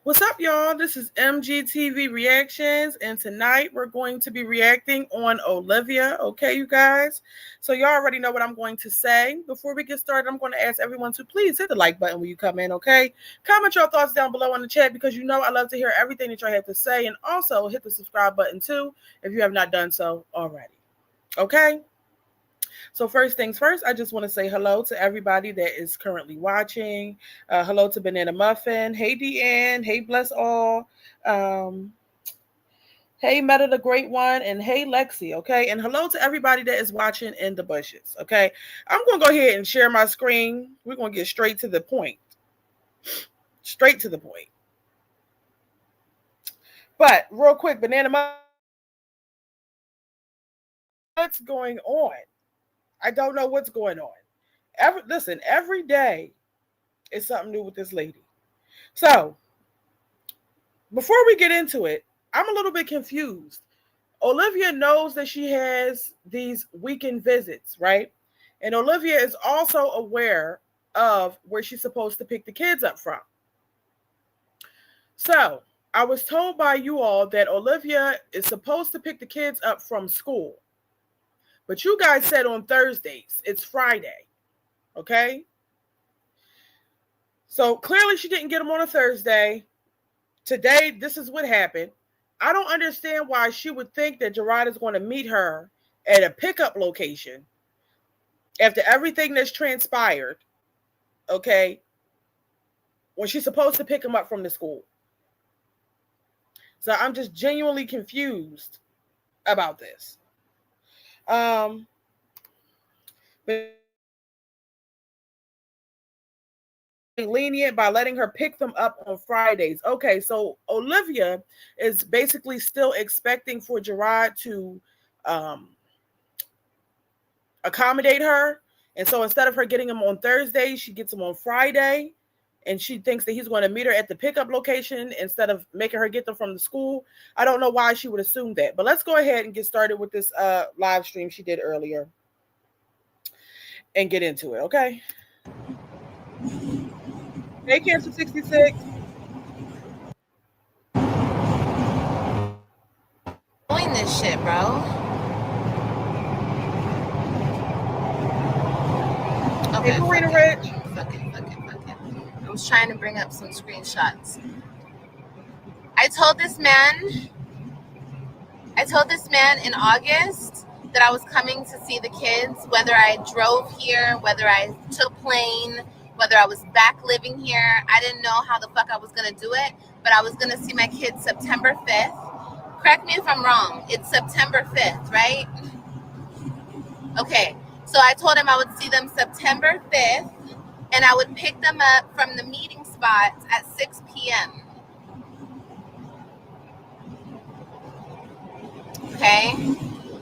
What's up, y'all? This is MGTV Reactions, and tonight we're going to be reacting on Olivia. Okay, you guys? So y'all already know what I'm going to say. Before we get started, I'm going to ask everyone to please hit the like button when you come in, okay? Comment your thoughts down below in the chat because you know I love to hear everything that y'all have to say, and also hit the subscribe button too if you have not done so already. Okay? So first things first, I just want to say hello to everybody that is currently watching. Hello to Banana Muffin. Hey, Deanne. Hey, Bless All. Hey, Meta the Great One. And hey, Lexi. Okay. And hello to everybody that is watching in the bushes. Okay. I'm going to go ahead and share my screen. We're going to get straight to the point. Straight to the point. But real quick, Banana Muffin, what's going on? I don't know what's going on. Every day is something new with this lady. So before we get into it, I'm a little bit confused. Olivia knows that she has these weekend visits, right? And Olivia is also aware of where she's supposed to pick the kids up from. So I was told by you all that Olivia is supposed to pick the kids up from school. But you guys said on Thursdays. It's Friday. Okay? So clearly she didn't get them on a Thursday. Today, this is what happened. I don't understand why she would think that Gerard is going to meet her at a pickup location after everything that's transpired, okay, when she's supposed to pick him up from the school. So I'm just genuinely confused about this. But lenient by letting her pick them up on Fridays. Okay, so Olivia is basically still expecting for Gerard to accommodate her. And so instead of her getting him on Thursday, she gets him on Friday. And she thinks that he's going to meet her at the pickup location instead of making her get them from the school. I don't know why she would assume that. But let's go ahead and get started with this live stream she did earlier and get into it, okay? Hey, Cancer 66. Doing this shit, bro. Okay, hey, Marina Rich. Fuck it. I was trying to bring up some screenshots. I told this man in August that I was coming to see the kids, whether I drove here, whether I took plane, whether I was back living here. I didn't know how the fuck I was going to do it, but I was going to see my kids September 5th. Correct me if I'm wrong. It's September 5th, right? Okay. So I told him I would see them September 5th, and I would pick them up from the meeting spots at 6 p.m. Okay?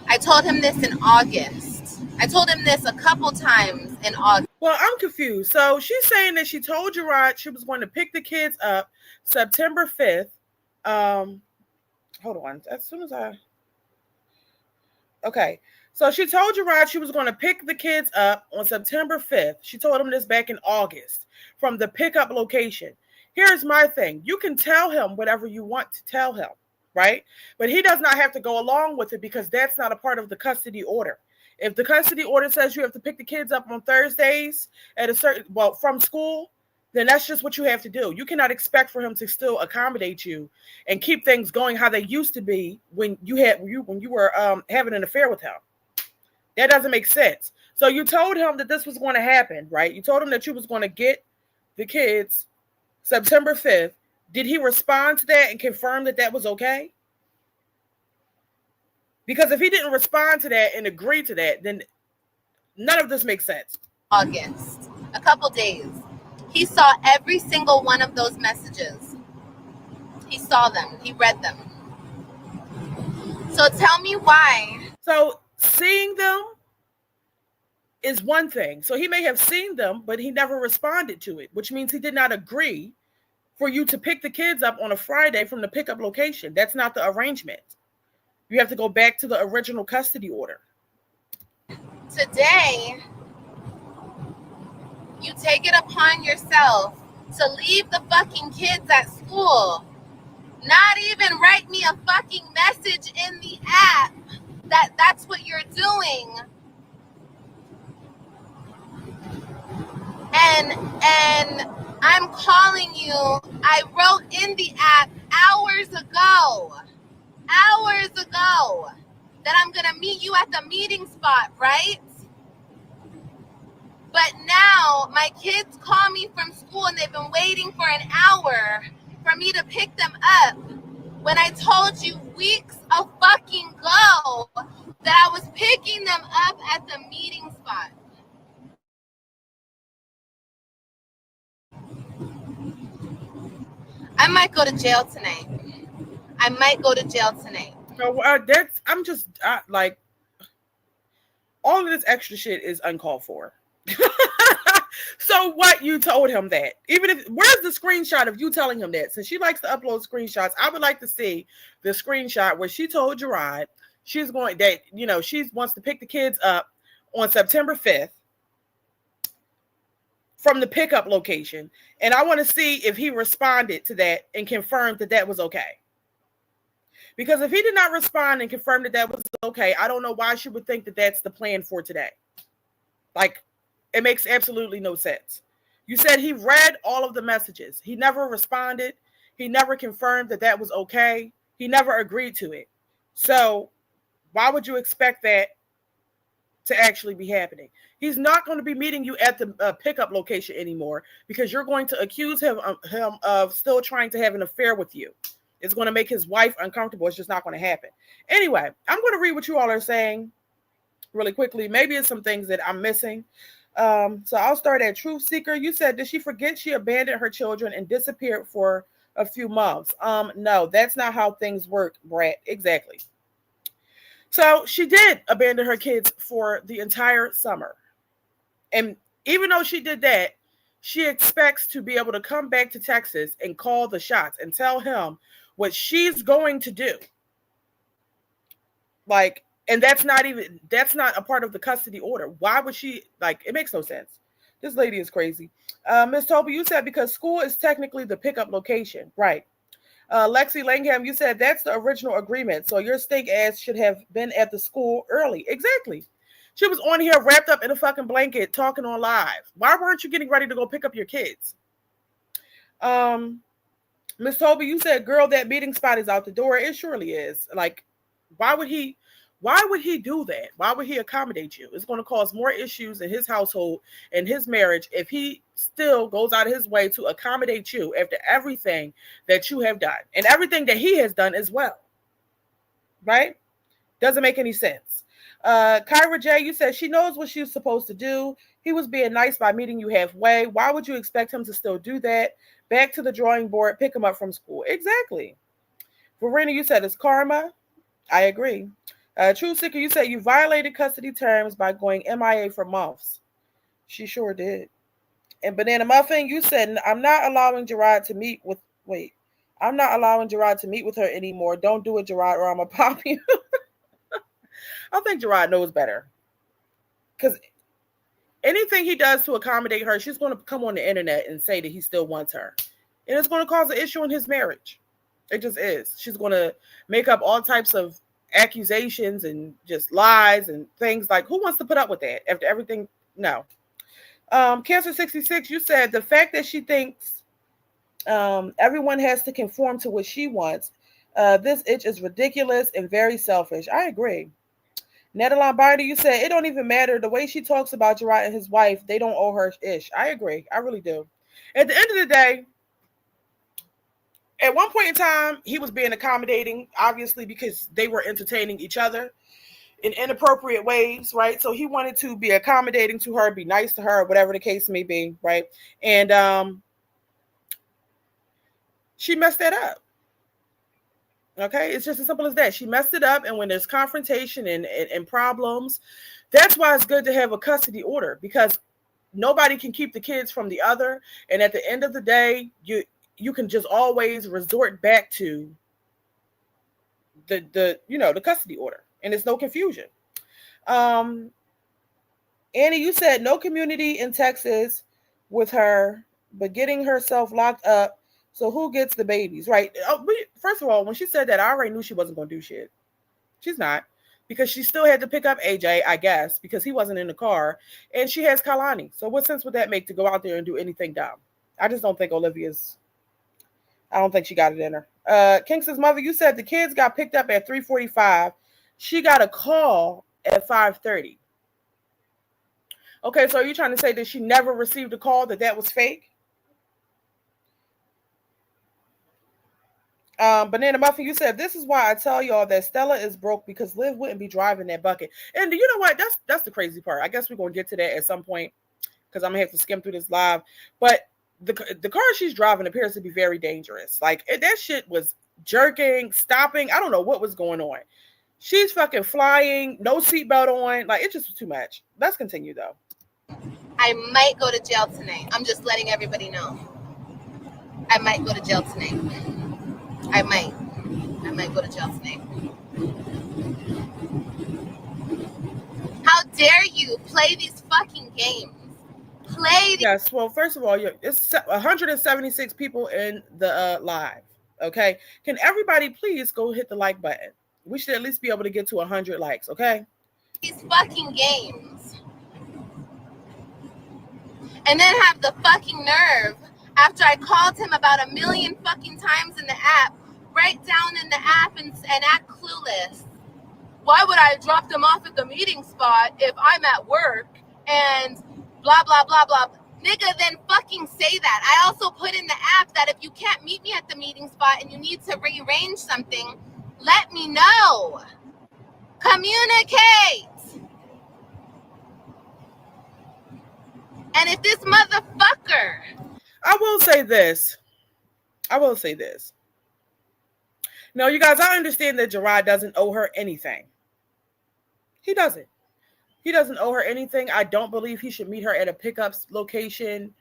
I told him this in August. I told him this a couple times in August. Well, I'm confused. So she's saying that she told Gerard she was going to pick the kids up September 5th. Hold on. As soon as Okay. So she told Gerard she was going to pick the kids up on September 5th. She told him this back in August from the pickup location. Here's my thing. You can tell him whatever you want to tell him, right? But he does not have to go along with it because that's not a part of the custody order. If the custody order says you have to pick the kids up on Thursdays at a certain, from school, then that's just what you have to do. You cannot expect for him to still accommodate you and keep things going how they used to be when you were having an affair with him. That doesn't make sense. So you told him that this was going to happen, right? You told him that you was going to get the kids September 5th. Did he respond to that and confirm that that was okay? Because if he didn't respond to that and agree to that, then none of this makes sense. August, a couple days. He saw every single one of those messages. He saw them. He read them. So tell me why. So seeing them is one thing. So he may have seen them, but he never responded to it, which means he did not agree for you to pick the kids up on a Friday from the pickup location. That's not the arrangement. You have to go back to the original custody order. Today, you take it upon yourself to leave the fucking kids at school school. Not even write me a fucking message in the app. That's what you're doing. And I'm calling you. I wrote in the app hours ago that I'm gonna meet you at the meeting spot, right? But now my kids call me from school and they've been waiting for an hour for me to pick them up when I told you weeks a fucking ago that I was picking them up at the meeting spot. I might go to jail tonight. So I'm just like, all of this extra shit is uncalled for. So what, you told him that? Even if, where's the screenshot of you telling him that? Since she likes to upload screenshots, I would like to see the screenshot where she told Gerard she's going, that, you know, she wants to pick the kids up on September 5th from the pickup location. And I want to see if he responded to that and confirmed that that was okay. Because if he did not respond and confirm that that was okay, I don't know why she would think that that's the plan for today. Like, it makes absolutely no sense. You said he read all of the messages. He never responded. He never confirmed that that was okay. He never agreed to it. So why would you expect that to actually be happening? He's not going to be meeting you at the pickup location anymore because you're going to accuse him of still trying to have an affair with you. It's going to make his wife uncomfortable. It's just not going to happen. Anyway, I'm going to read what you all are saying really quickly. Maybe it's some things that I'm missing. So I'll start at Truth Seeker. You said, did she forget she abandoned her children and disappeared for a few months? No, that's not how things work, Brad. Exactly. So she did abandon her kids for the entire summer. And even though she did that, she expects to be able to come back to Texas and call the shots and tell him what she's going to do. Like, and that's not a part of the custody order. Why would she, like, it makes no sense. This lady is crazy. Miss Toby, you said because school is technically the pickup location. Right. Lexi Langham, you said that's the original agreement. So your stink ass should have been at the school early. Exactly. She was on here wrapped up in a fucking blanket talking on live. Why weren't you getting ready to go pick up your kids? Miss Toby, you said, girl, that meeting spot is out the door. It surely is. Like, why would he do that? Why would he accommodate you? It's going to cause more issues in his household and his marriage if he still goes out of his way to accommodate you after everything that you have done and everything that he has done as well. Right? Doesn't make any sense. Kyra J, you said she knows what she's supposed to do. He was being nice by meeting you halfway. Why would you expect him to still do that? Back to the drawing board, pick him up from school. Exactly. Verena, you said it's karma. I agree. True Seeker, you said you violated custody terms by going MIA for months. She sure did. And Banana Muffin, you said, I'm not allowing Gerard to meet with her anymore. Don't do it, Gerard, or I'm going to pop you. I think Gerard knows better. Because anything he does to accommodate her, she's going to come on the internet and say that he still wants her. And it's going to cause an issue in his marriage. It just is. She's going to make up all types of accusations and just lies and things. Like, who wants to put up with that after everything? No. Cancer 66, you said the fact that she thinks everyone has to conform to what she wants. This itch is ridiculous and very selfish. I agree. Netta Lombardi, you said it don't even matter. The way she talks about Gerard and his wife, they don't owe her ish. I agree. I really do. At the end of the day, at one point in time, he was being accommodating, obviously, because they were entertaining each other in inappropriate ways, right? So he wanted to be accommodating to her, be nice to her, whatever the case may be, right? And she messed that up. Okay, it's just as simple as that. She messed it up, and when there's confrontation and problems, that's why it's good to have a custody order, because nobody can keep the kids from the other, and at the end of the day, you can just always resort back to the custody order, and it's no confusion. Annie, you said no community in Texas with her, but getting herself locked up So who gets the babies, right? First of all, when she said that, I already knew she wasn't going to do shit. She's not, because she still had to pick up AJ, I guess, because he wasn't in the car, and she has Kalani. So what sense would that make to go out there and do anything dumb? I just don't think Olivia's. I don't think she got it in her. Kingston's mother, you said the kids got picked up at 3:45. She got a call at 5:30. Okay, so are you trying to say that she never received a call, that was fake? Banana Muffin, you said, this is why I tell y'all that Stella is broke, because Liv wouldn't be driving that bucket. And you know what? That's the crazy part. I guess we're going to get to that at some point, because I'm going to have to skim through this live. But the car she's driving appears to be very dangerous. Like, that shit was jerking, stopping. I don't know what was going on. She's fucking flying, no seatbelt on. Like, it just was too much. Let's continue, though. I might go to jail tonight. I'm just letting everybody know. I might go to jail tonight. I might go to jail tonight. How dare you play these fucking games? Yes, well, first of all, it's 176 people in the live, okay? Can everybody please go hit the like button? We should at least be able to get to 100 likes, okay? These fucking games. And then have the fucking nerve, after I called him about 1 million fucking times in the app, write down in the app and act clueless. Why would I drop them off at the meeting spot if I'm at work and blah, blah, blah, blah. Nigga, then fucking say that. I also put in the app that if you can't meet me at the meeting spot and you need to rearrange something, let me know. Communicate. And if this motherfucker... I will say this. No, you guys, I understand that Gerard doesn't owe her anything. He doesn't. He doesn't owe her anything. I don't believe he should meet her at a pickup location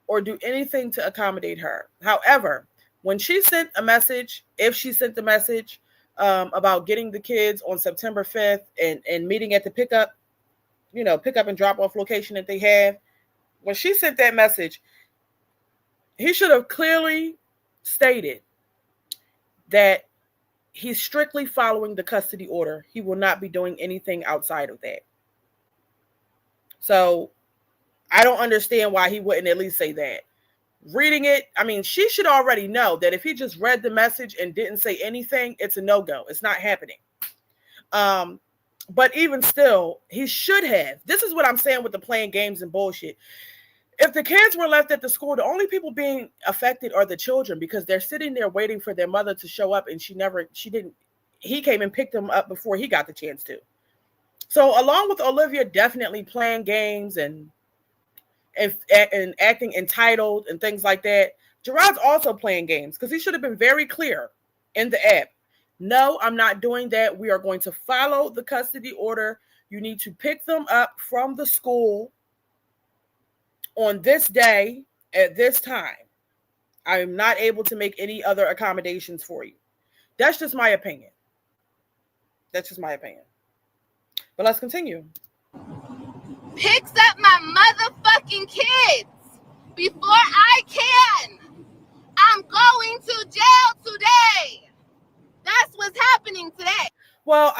or do anything to accommodate her. However, when she sent a message, if she sent the message about getting the kids on September 5th and meeting at the pickup and drop off location that they have, when she sent that message, he should have clearly stated that he's strictly following the custody order. He will not be doing anything outside of that. So I don't understand why he wouldn't at least say that. Reading it, I mean, she should already know that if he just read the message and didn't say anything, it's a no-go. It's not happening. But even still, he should have. This is what I'm saying with the playing games and bullshit. If the kids were left at the school, the only people being affected are the children, because they're sitting there waiting for their mother to show up, and he came and picked them up before he got the chance to. So along with Olivia definitely playing games and acting entitled and things like that, Gerard's also playing games, because he should have been very clear in the app. No, I'm not doing that. We are going to follow the custody order. You need to pick them up from the school on this day at this time. I am not able to make any other accommodations for you. That's just my opinion. But let's continue. Picks up my motherfucking kids before I can. I'm going to jail today. That's what's happening today. Well,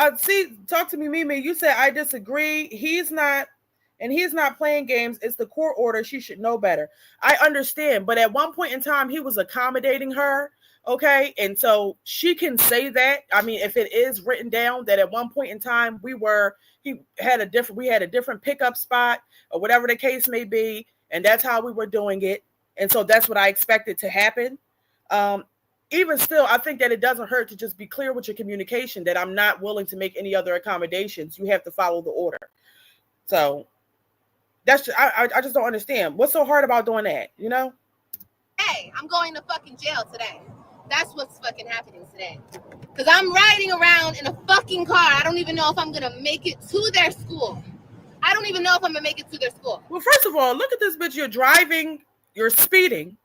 talk to me, Mimi. You said I disagree. He's not playing games. It's the court order. She should know better. I understand, but at one point in time, he was accommodating her. Okay, and so she can say that. I mean, if it is written down that at one point in time we had a different pickup spot or whatever the case may be, and that's how we were doing it, and so that's what I expected to happen. Even still, I think that it doesn't hurt to just be clear with your communication that I'm not willing to make any other accommodations. You have to follow the order. So that's I just don't understand. What's so hard about doing that, you know? Hey, I'm going to fucking jail today. That's what's fucking happening today. Because I'm riding around in a fucking car. I don't even know if I'm going to make it to their school. Well, first of all, look at this bitch. You're driving. You're speeding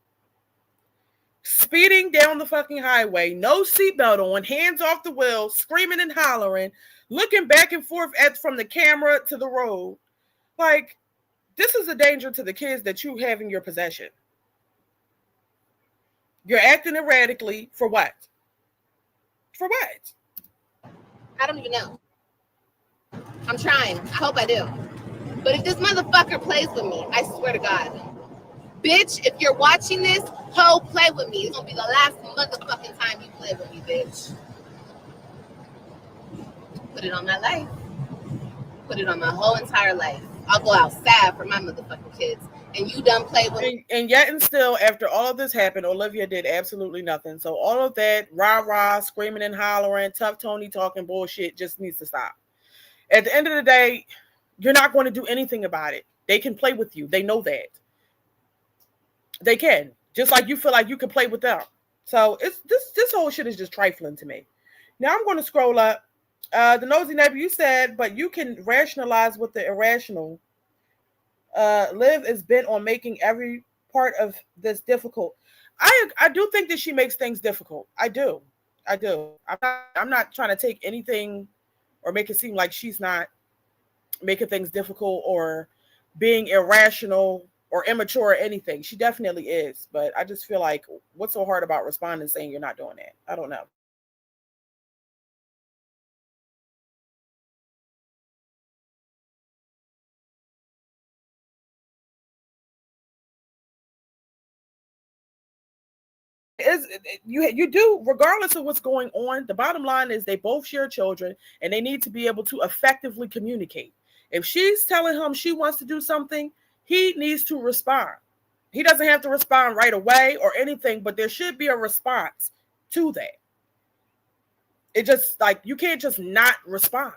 down the fucking highway. No seatbelt on. Hands off the wheel. Screaming and hollering. Looking back and forth from the camera to the road. Like, this is a danger to the kids that you have in your possession. You're acting erratically for what? For what? I don't even know. I'm trying. I hope I do. But if this motherfucker plays with me, I swear to God, bitch, if you're watching this, ho, play with me. It's gonna be the last motherfucking time you play with me, bitch. Put it on my life. Put it on my whole entire life. I'll go outside for my motherfucking kids. And you done play with me. And yet and still, after all of this happened, Olivia did absolutely nothing. So all of that rah-rah, screaming and hollering, tough Tony talking bullshit just needs to stop. At the end of the day, you're not going to do anything about it. They can play with you. They know that. They can. Just like you feel like you can play with them. So it's this whole shit is just trifling to me. Now I'm going to scroll up. The nosy neighbor, you said, but you can rationalize with the irrational. Liv is bent on making every part of this difficult. I do think that she makes things difficult. I do. I'm not trying to take anything or make it seem like she's not making things difficult or being irrational or immature or anything. She definitely is. But I just feel like, what's so hard about responding saying you're not doing that? I don't know. Is you do, regardless of what's going on, the bottom line is they both share children and they need to be able to effectively communicate. If she's telling him she wants to do something, he needs to respond. He doesn't have to respond right away or anything, but there should be a response to that. It just, like, you can't just not respond.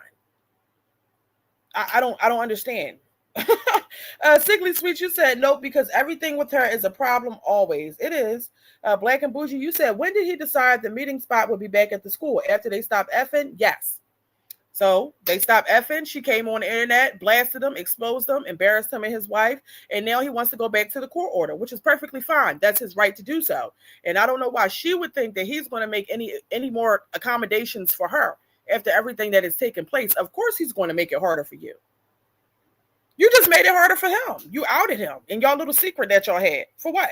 I don't understand. Sickly Sweet, you said nope, because everything with her is a problem always. It is. Black and Bougie, you said, when did he decide the meeting spot would be back at the school? After they stopped effing? Yes. So they stopped effing. She came on the internet, blasted him, exposed him, embarrassed him and his wife. And now he wants to go back to the court order, which is perfectly fine. That's his right to do so. And I don't know why she would think that he's going to make any more accommodations for her after everything that has taken place. Of course he's going to make it harder for you. You just made it harder for him. You outed him in your little secret that y'all had. For what?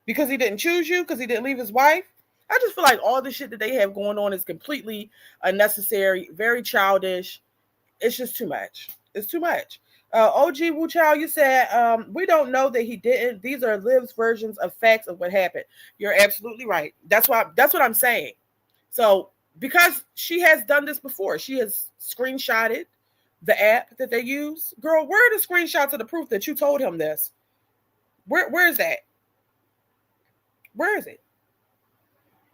Because he didn't choose you? Because he didn't leave his wife? I just feel like all the shit that they have going on is completely unnecessary, very childish. It's just too much. It's too much. OG Wu Chow, you said, we don't know that he didn't. These are Liv's versions of facts of what happened. You're absolutely right. That's what I'm saying. So because she has done this before, she has screenshotted the app that they use. Girl, where are the screenshots of the proof that you told him this? Where is that? Where is it?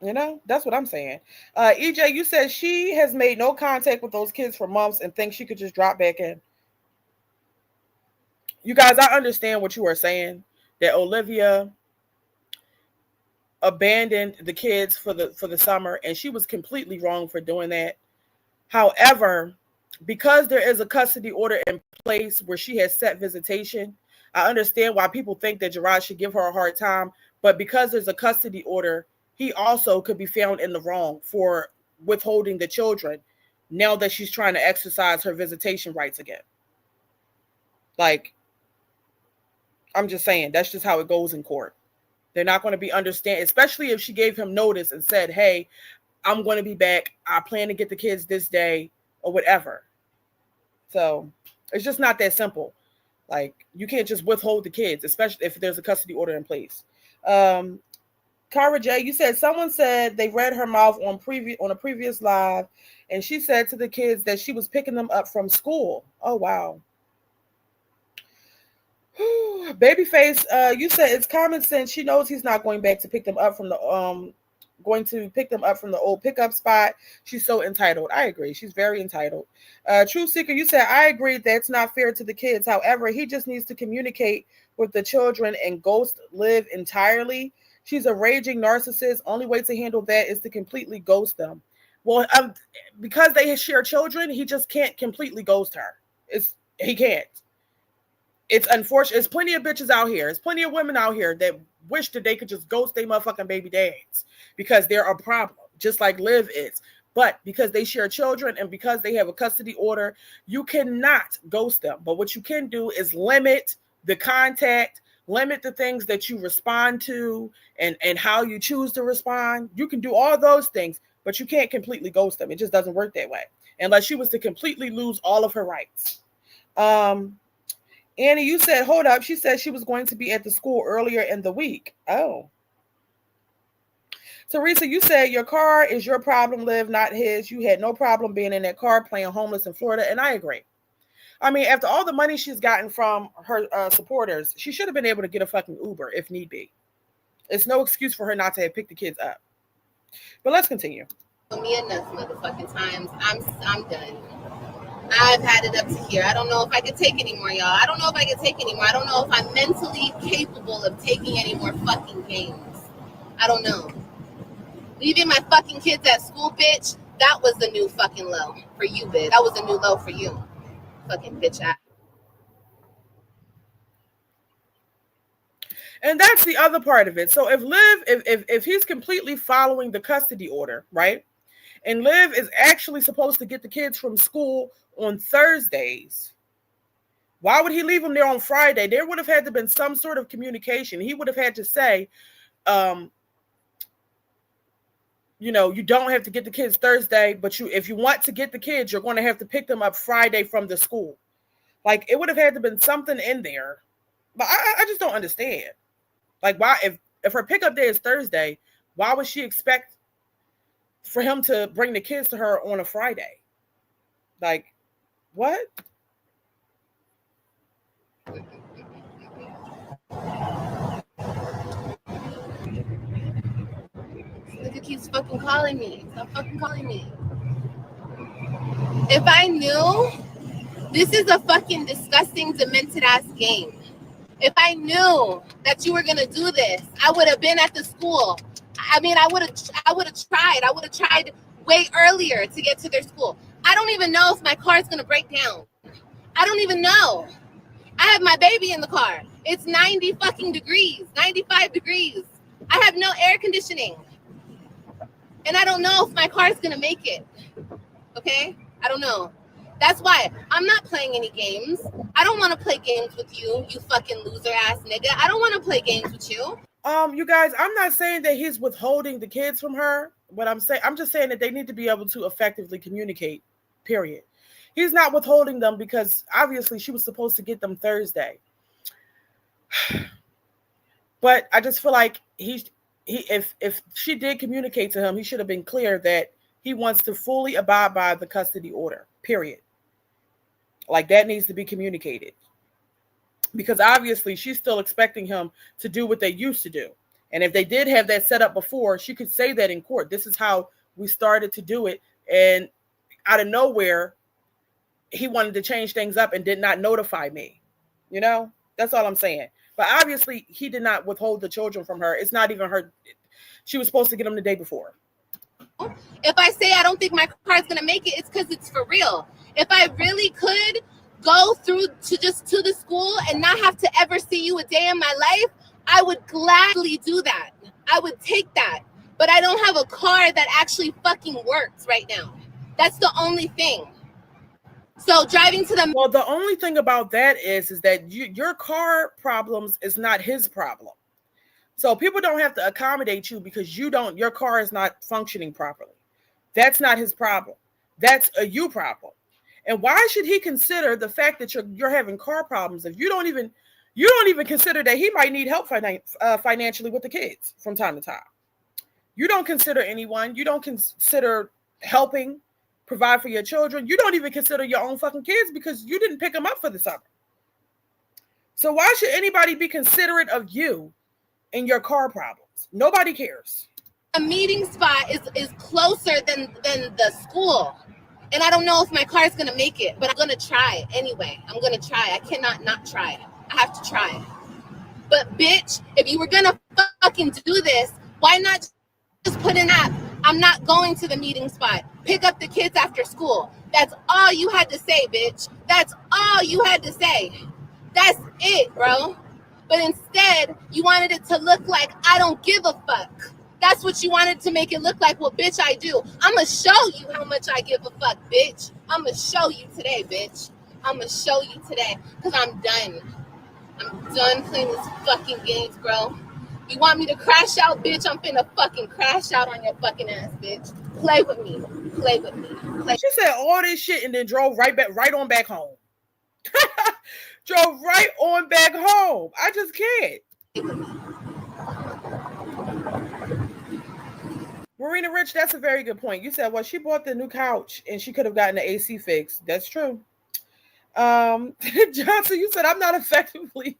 You know, that's what I'm saying. EJ, you said she has made no contact with those kids for months and thinks she could just drop back in. You guys, I understand what you are saying, that Olivia abandoned the kids for the summer, and she was completely wrong for doing that. However, because there is a custody order in place where she has set visitation, I understand why people think that Gerard should give her a hard time, but because there's a custody order, he also could be found in the wrong for withholding the children now that she's trying to exercise her visitation rights again. Like, I'm just saying, that's just how it goes in court. They're not going to be understand, especially if she gave him notice and said, hey, I'm going to be back. I plan to get the kids this day or whatever. So it's just not that simple. Like, you can't just withhold the kids, especially if there's a custody order in place. Cara J, you said someone said they read her mouth on a previous live, and she said to the kids that she was picking them up from school. Oh, wow. Babyface, you said it's common sense. She knows he's not going back to pick them up from the old pickup spot. She's so entitled. I agree. She's very entitled. True Seeker, you said, I agree that's not fair to the kids. However, he just needs to communicate with the children and ghost Liv entirely. She's a raging narcissist. Only way to handle that is to completely ghost them. Well, because they share children, he just can't completely ghost her. He can't. It's unfortunate. There's plenty of bitches out here. There's plenty of women out here that wish that they could just ghost their motherfucking baby dads because they're a problem, just like Liv is. But because they share children and because they have a custody order, you cannot ghost them. But what you can do is limit the contact, limit the things that you respond to and how you choose to respond. You can do all those things, but you can't completely ghost them. It just doesn't work that way unless she was to completely lose all of her rights. Annie, you said, hold up. She said she was going to be at the school earlier in the week. Oh. Teresa, you said your car is your problem, Liv, not his. You had no problem being in that car playing homeless in Florida, and I agree. I mean, after all the money she's gotten from her supporters, she should have been able to get a fucking Uber if need be. It's no excuse for her not to have picked the kids up. But let's continue. Me enough motherfucking times. I'm done. I've had it up to here. I don't know if I can take anymore, y'all. I don't know if I can take anymore. I don't know if I'm mentally capable of taking any more fucking games. I don't know. Leaving my fucking kids at school, bitch, that was the new fucking low for you, bitch. That was a new low for you. Fucking bitch ass. And that's the other part of it. So if Liv, if he's completely following the custody order, right? And Liv is actually supposed to get the kids from school on Thursdays, why would he leave them there on Friday? There would have had to been some sort of communication. He would have had to say, you know, you don't have to get the kids Thursday, but if you want to get the kids, you're going to have to pick them up Friday from the school. Like, it would have had to been something in there. But I just don't understand. Like, why, if her pickup day is Thursday, why would she expect for him to bring the kids to her on a Friday? Like, what? Nigga keeps fucking calling me. Stop fucking calling me. If I knew this is a fucking disgusting, demented ass game. If I knew that you were gonna do this, I would have been at the school. I mean, I would have tried. I would have tried way earlier to get to their school. I don't even know if my car is gonna break down. I don't even know. I have my baby in the car. It's 90 fucking degrees, 95 degrees. I have no air conditioning. And I don't know if my car is gonna make it. Okay? I don't know. That's why I'm not playing any games. I don't want to play games with you, you fucking loser ass nigga. I don't want to play games with you. You guys, I'm not saying that he's withholding the kids from her. What I'm saying, I'm just saying that they need to be able to effectively communicate, period. He's not withholding them because obviously she was supposed to get them Thursday. But I just feel like if she did communicate to him, he should have been clear that he wants to fully abide by the custody order, period. Like, that needs to be communicated. Because obviously she's still expecting him to do what they used to do. And if they did have that set up before, she could say that in court. This is how we started to do it. And out of nowhere, he wanted to change things up and did not notify me. You know, that's all I'm saying. But obviously he did not withhold the children from her. It's not even her. She was supposed to get them the day before. If I say I don't think my car is going to make it, it's because it's for real. If I really could go through to the school and not have to ever see you a day in my life, I would gladly do that. I would take that. But I don't have a car that actually fucking works right now. That's the only thing. So driving to the... Well, the only thing about that is that your car problems is not his problem. So people don't have to accommodate you because your car is not functioning properly. That's not his problem. That's a you problem. And why should he consider the fact that you're having car problems if you don't even consider that he might need help financially with the kids from time to time? You don't consider anyone. You don't consider helping provide for your children. You don't even consider your own fucking kids because you didn't pick them up for the summer. So why should anybody be considerate of you and your car problems? Nobody cares. A meeting spot is closer than the school. And I don't know if my car is going to make it, but I'm going to try anyway. I'm going to try. I cannot not try. I have to try. But bitch, if you were going to fucking do this, why not just put in that, I'm not going to the meeting spot. Pick up the kids after school. That's all you had to say, bitch. That's all you had to say. That's it, bro. But instead, you wanted it to look like I don't give a fuck. That's what you wanted to make it look like. Well, bitch, I do. I'm going to show you how much I give a fuck, bitch. I'm going to show you today, bitch. I'm going to show you today because I'm done. I'm done playing this fucking games, bro. You want me to crash out, bitch? I'm finna fucking crash out on your fucking ass, bitch. Play with me. Play with me. Play. She said all this shit and then drove right on back home. Drove right on back home. I just can't. Marina Rich, that's a very good point. You said, well, she bought the new couch and she could have gotten the AC fixed. That's true. Johnson, you said, I'm not effectively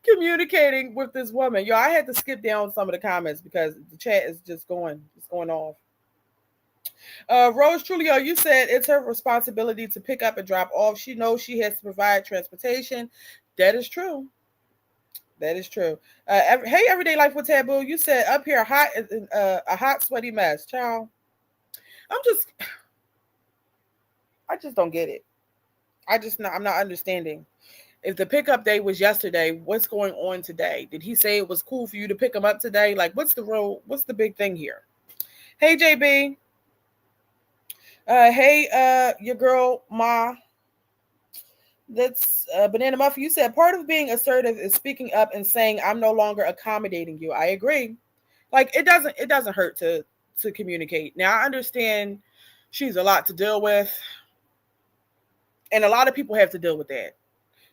communicating with this woman. Yo, I had to skip down some of the comments because the chat is just going off. Rose Trulio, you said it's her responsibility to pick up and drop off. She knows she has to provide transportation. That is true. That is true. Hey, Everyday Life with Taboo, you said up here hot, a hot, sweaty mess. Child, I just don't get it. I'm not understanding. If the pickup day was yesterday, what's going on today? Did he say it was cool for you to pick him up today? Like, what's the big thing here? Hey, JB. Hey, your girl, Ma. That's Banana Muffin. You said part of being assertive is speaking up and saying, I'm no longer accommodating you. I agree. Like, it doesn't hurt to communicate. Now, I understand she's a lot to deal with. And a lot of people have to deal with that.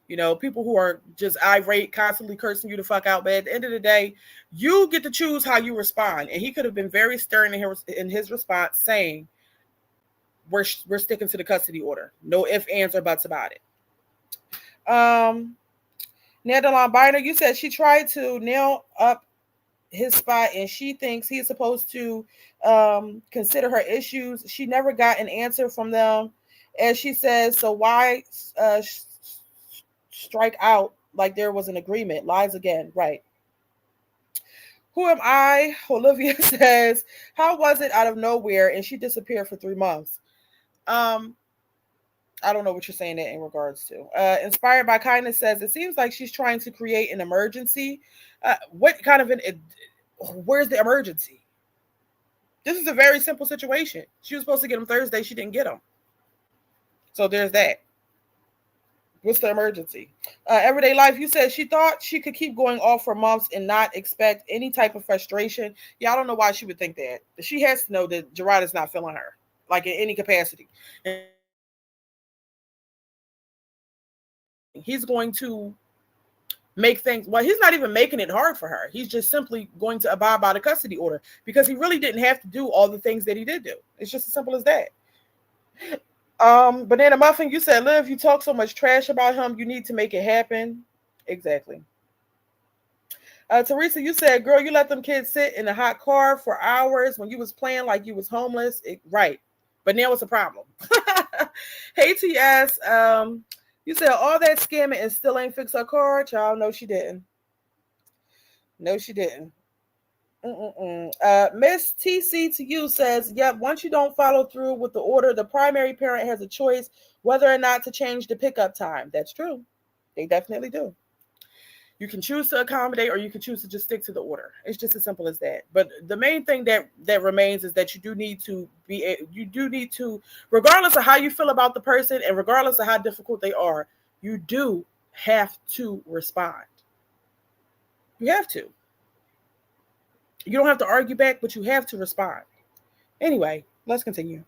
You know, people who are just irate, constantly cursing you the fuck out. But at the end of the day, you get to choose how you respond. And he could have been very stern in his response, saying, we're sticking to the custody order. No ifs, ands, or buts about it. Nadeline Biner, you said she tried to nail up his spot and she thinks he's supposed to consider her issues. She never got an answer from them. As she says, so why strike out like there was an agreement? Lies again, right? Who am I? Olivia says, how was it out of nowhere and she disappeared for 3 months? I don't know what you're saying that in regards to. Inspired by Kindness says, it seems like she's trying to create an emergency. What kind of where's the emergency? This is a very simple situation. She was supposed to get him Thursday. She didn't get him. So there's that. What's the emergency? Everyday Life, you said she thought she could keep going off for months and not expect any type of frustration. Yeah, I don't know why she would think that. She has to know that Gerard is not feeling her, like in any capacity. He's going to make things, well, he's not even making it hard for her. He's just simply going to abide by the custody order because he really didn't have to do all the things that he did do. It's just as simple as that. Banana Muffin, you said, Liv, you talk so much trash about him, you need to make it happen. Exactly. Teresa, you said, girl, you let them kids sit in a hot car for hours when you was playing like you was homeless. Right. But now it's a problem. Hey, TS, you said all that scamming and still ain't fix her car. Child, no, she didn't. No, she didn't. Miss TC to you says, yep, once you don't follow through with the order, the primary parent has a choice whether or not to change the pickup time. That's true. They definitely do. You can choose to accommodate or you can choose to just stick to the order. It's just as simple as that. But the main thing that remains is that you do need to, regardless of how you feel about the person and regardless of how difficult they are, you do have to respond. You have to. You don't have to argue back, but you have to respond. Anyway, let's continue.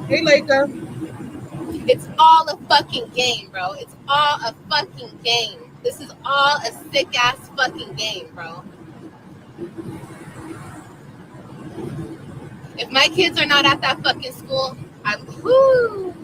Hey, Laker. It's all a fucking game, bro. It's all a fucking game. This is all a sick ass fucking game, bro. If my kids are not at that fucking school, I'm woo.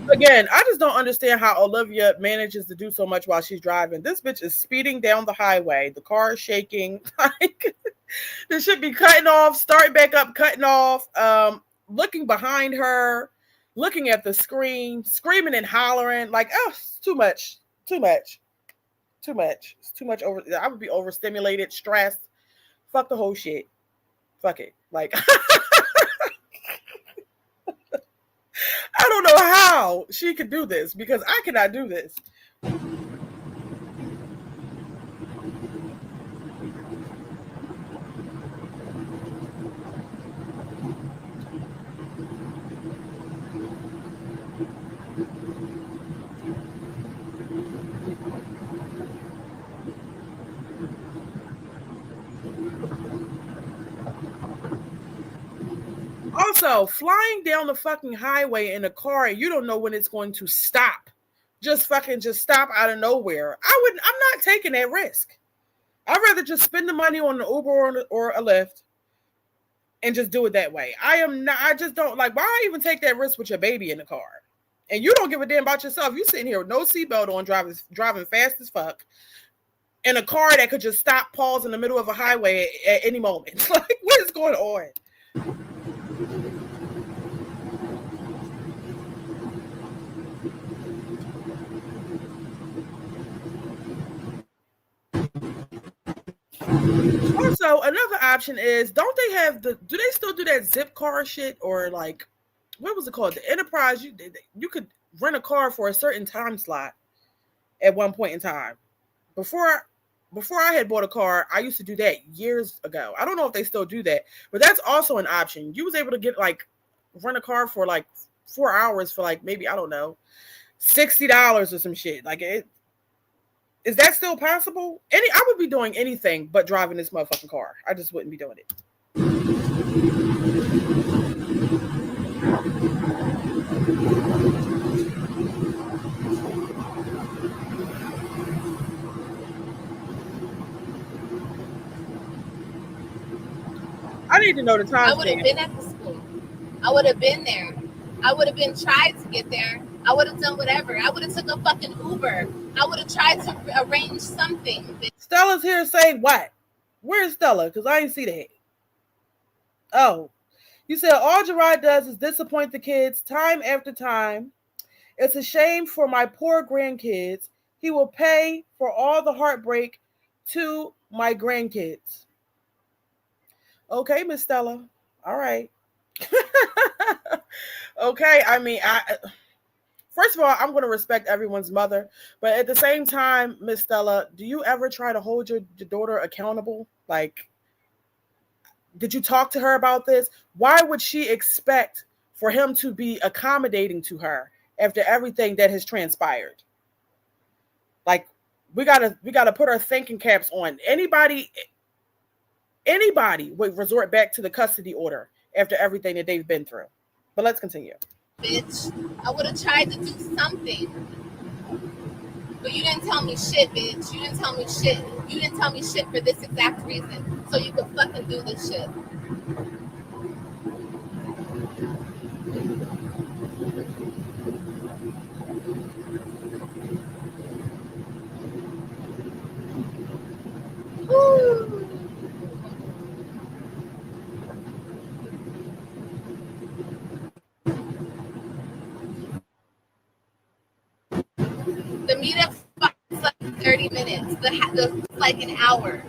Again, I just don't understand how Olivia manages to do so much while she's driving. This bitch is speeding down the highway. The car is shaking. Like, this should be cutting off, starting back up, cutting off, looking behind her, looking at the screen, screaming and hollering. Like, oh, too much. Too much. Too much. It's too much over. I would be overstimulated, stressed. Fuck the whole shit. Fuck it. Like, I don't know how she could do this because I cannot do this. Also, flying down the fucking highway in a car and you don't know when it's going to stop. Just stop out of nowhere. I'm not taking that risk. I'd rather just spend the money on an Uber or a Lyft and just do it that way. I just don't like, why even take that risk with your baby in the car? And you don't give a damn about yourself. You sitting here with no seatbelt on, driving fast as fuck in a car that could just stop, pause in the middle of a highway at any moment. Like, what is going on? Also, another option is, don't they have do they still do that zip car shit, or like, what was it called? The Enterprise, you could rent a car for a certain time slot at one point in time. Before I had bought a car, I used to do that years ago. I don't know if they still do that, but that's also an option. You was able to get like rent a car for like 4 hours for like maybe, I don't know, $60 or some shit. Like, is that still possible? I would be doing anything but driving this motherfucking car. I just wouldn't be doing it. I need to know the time. I would have been at the school. I would have been there. I would have been tried to get there. I would have done whatever. I would have took a fucking Uber. I would have tried to arrange something. Stella's here saying what? Where's Stella? Because I didn't see that. Oh, you said all Gerard does is disappoint the kids time after time. It's a shame for my poor grandkids. He will pay for all the heartbreak to my grandkids. Okay, Miss Stella. All right. Okay, I mean, first of all, I'm going to respect everyone's mother, but at the same time, Miss Stella, do you ever try to hold your daughter accountable? Like, did you talk to her about this? Why would she expect for him to be accommodating to her after everything that has transpired? Like, we gotta put our thinking caps on. Anybody would resort back to the custody order after everything that they've been through. But let's continue. Bitch, I would have tried to do something. But you didn't tell me shit, bitch. You didn't tell me shit. You didn't tell me shit for this exact reason. So you could fucking do this shit. Woo. The meetup is like 30 minutes. The like an hour.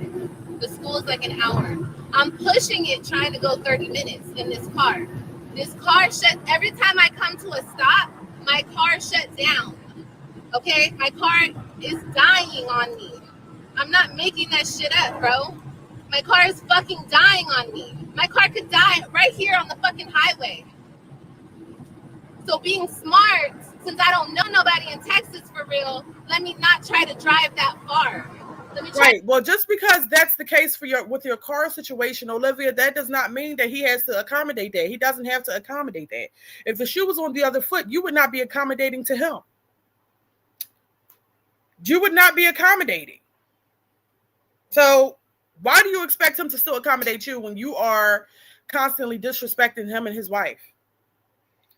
The school is like an hour. I'm pushing it, trying to go 30 minutes in this car. This car every time I come to a stop, my car shuts down. Okay? My car is dying on me. I'm not making that shit up, bro. My car is fucking dying on me. My car could die right here on the fucking highway. So being smart, since I don't know nobody in Texas for real, let me not try to drive that far. Right. Well, just because that's the case with your car situation, Olivia, that does not mean that he has to accommodate that. He doesn't have to accommodate that. If the shoe was on the other foot, you would not be accommodating to him. You would not be accommodating. So why do you expect him to still accommodate you when you are constantly disrespecting him and his wife?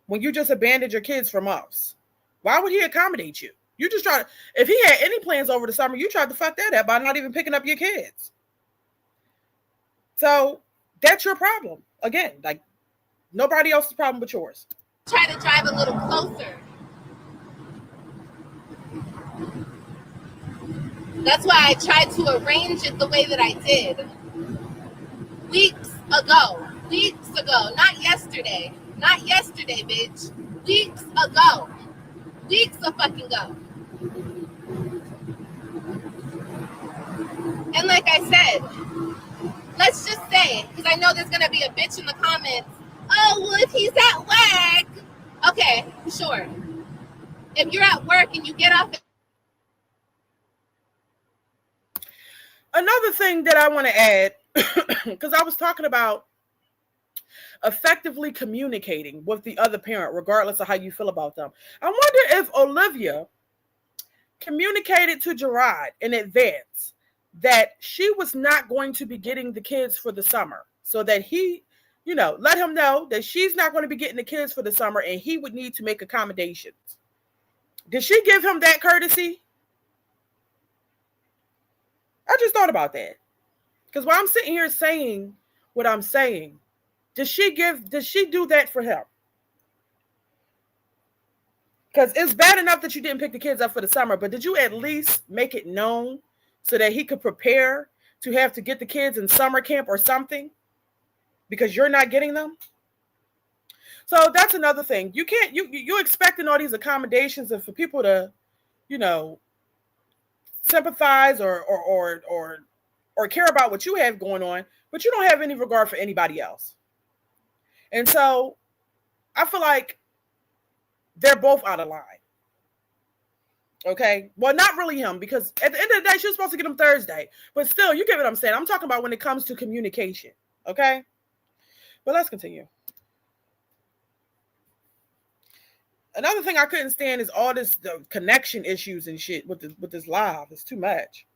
When you just abandoned your kids for months? Why would he accommodate you? You just try to, if he had any plans over the summer, you tried to fuck that up by not even picking up your kids. So that's your problem. Again, like, nobody else's problem but yours. Try to drive a little closer. That's why I tried to arrange it the way that I did. Weeks ago. Weeks ago. Not yesterday. Not yesterday, bitch. Weeks ago. Weeks a fucking go. And like I said, let's just say, because I know there's going to be a bitch in the comments, oh, well, if he's at work. Okay, sure. If you're at work and you get off. Another thing that I want to add, because I was talking about effectively communicating with the other parent, regardless of how you feel about them. I wonder if Olivia communicated to Gerard in advance that she was not going to be getting the kids for the summer, so that he, let him know that she's not going to be getting the kids for the summer and he would need to make accommodations. Did she give him that courtesy? I just thought about that. Because while I'm sitting here saying what I'm saying, does she do that for him? Because it's bad enough that you didn't pick the kids up for the summer, but did you at least make it known so that he could prepare to have to get the kids in summer camp or something? Because you're not getting them? So that's another thing. You can't, you're expecting all these accommodations and for people to, sympathize or care about what you have going on, but you don't have any regard for anybody else. And so I feel like they're both out of line. Okay? Well, not really him, because at the end of the day, she was supposed to get him Thursday. But still, you get what I'm saying. I'm talking about when it comes to communication. Okay? But let's continue. Another thing I couldn't stand is all the connection issues and shit with this live. It's too much.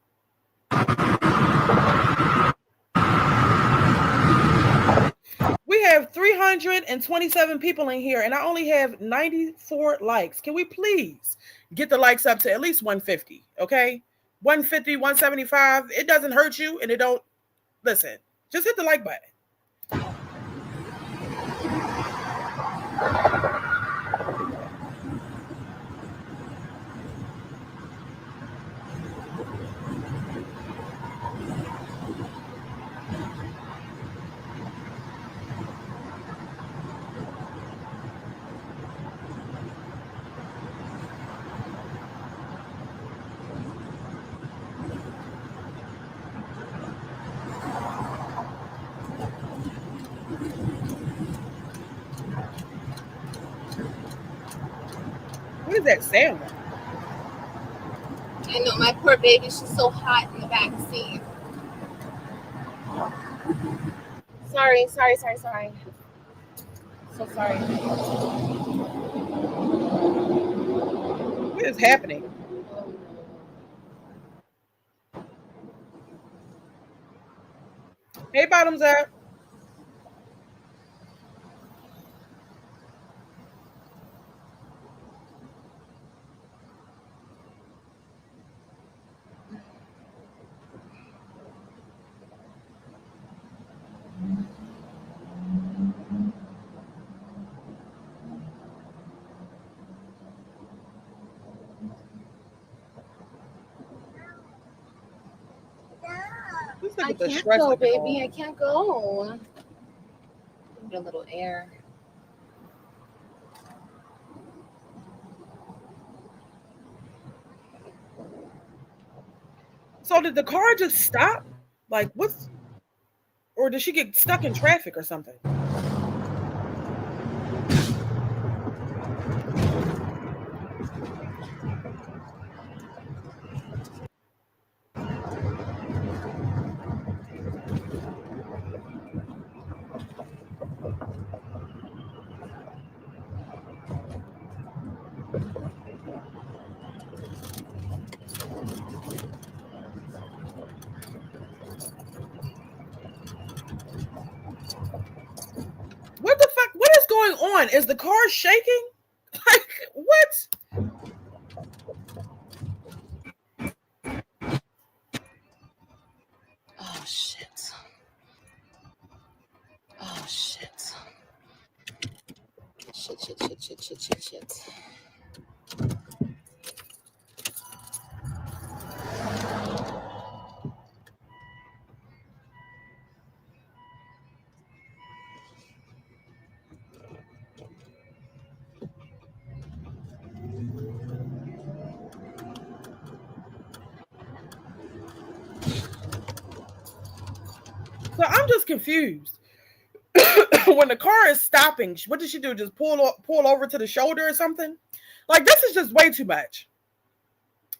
We have 327 people in here, and I only have 94 likes. Can we please get the likes up to at least 150? Okay? 150, 175. It doesn't hurt you, and it don't. Listen, just hit the like button. What is that sound? I know, my poor baby, she's so hot in the back seat. Sorry. So sorry. What is happening? Hey, bottoms up. I can't go, baby. I can't go. Get a little air. So did the car just stop? Like, what's... Or did she get stuck in traffic or something? What the fuck? What is going on? Is the car shaking? Like, what? Oh, shit. Oh, shit. So I'm just confused. When the car is stopping, what does she do? Just pull over to the shoulder or something? Like, this is just way too much.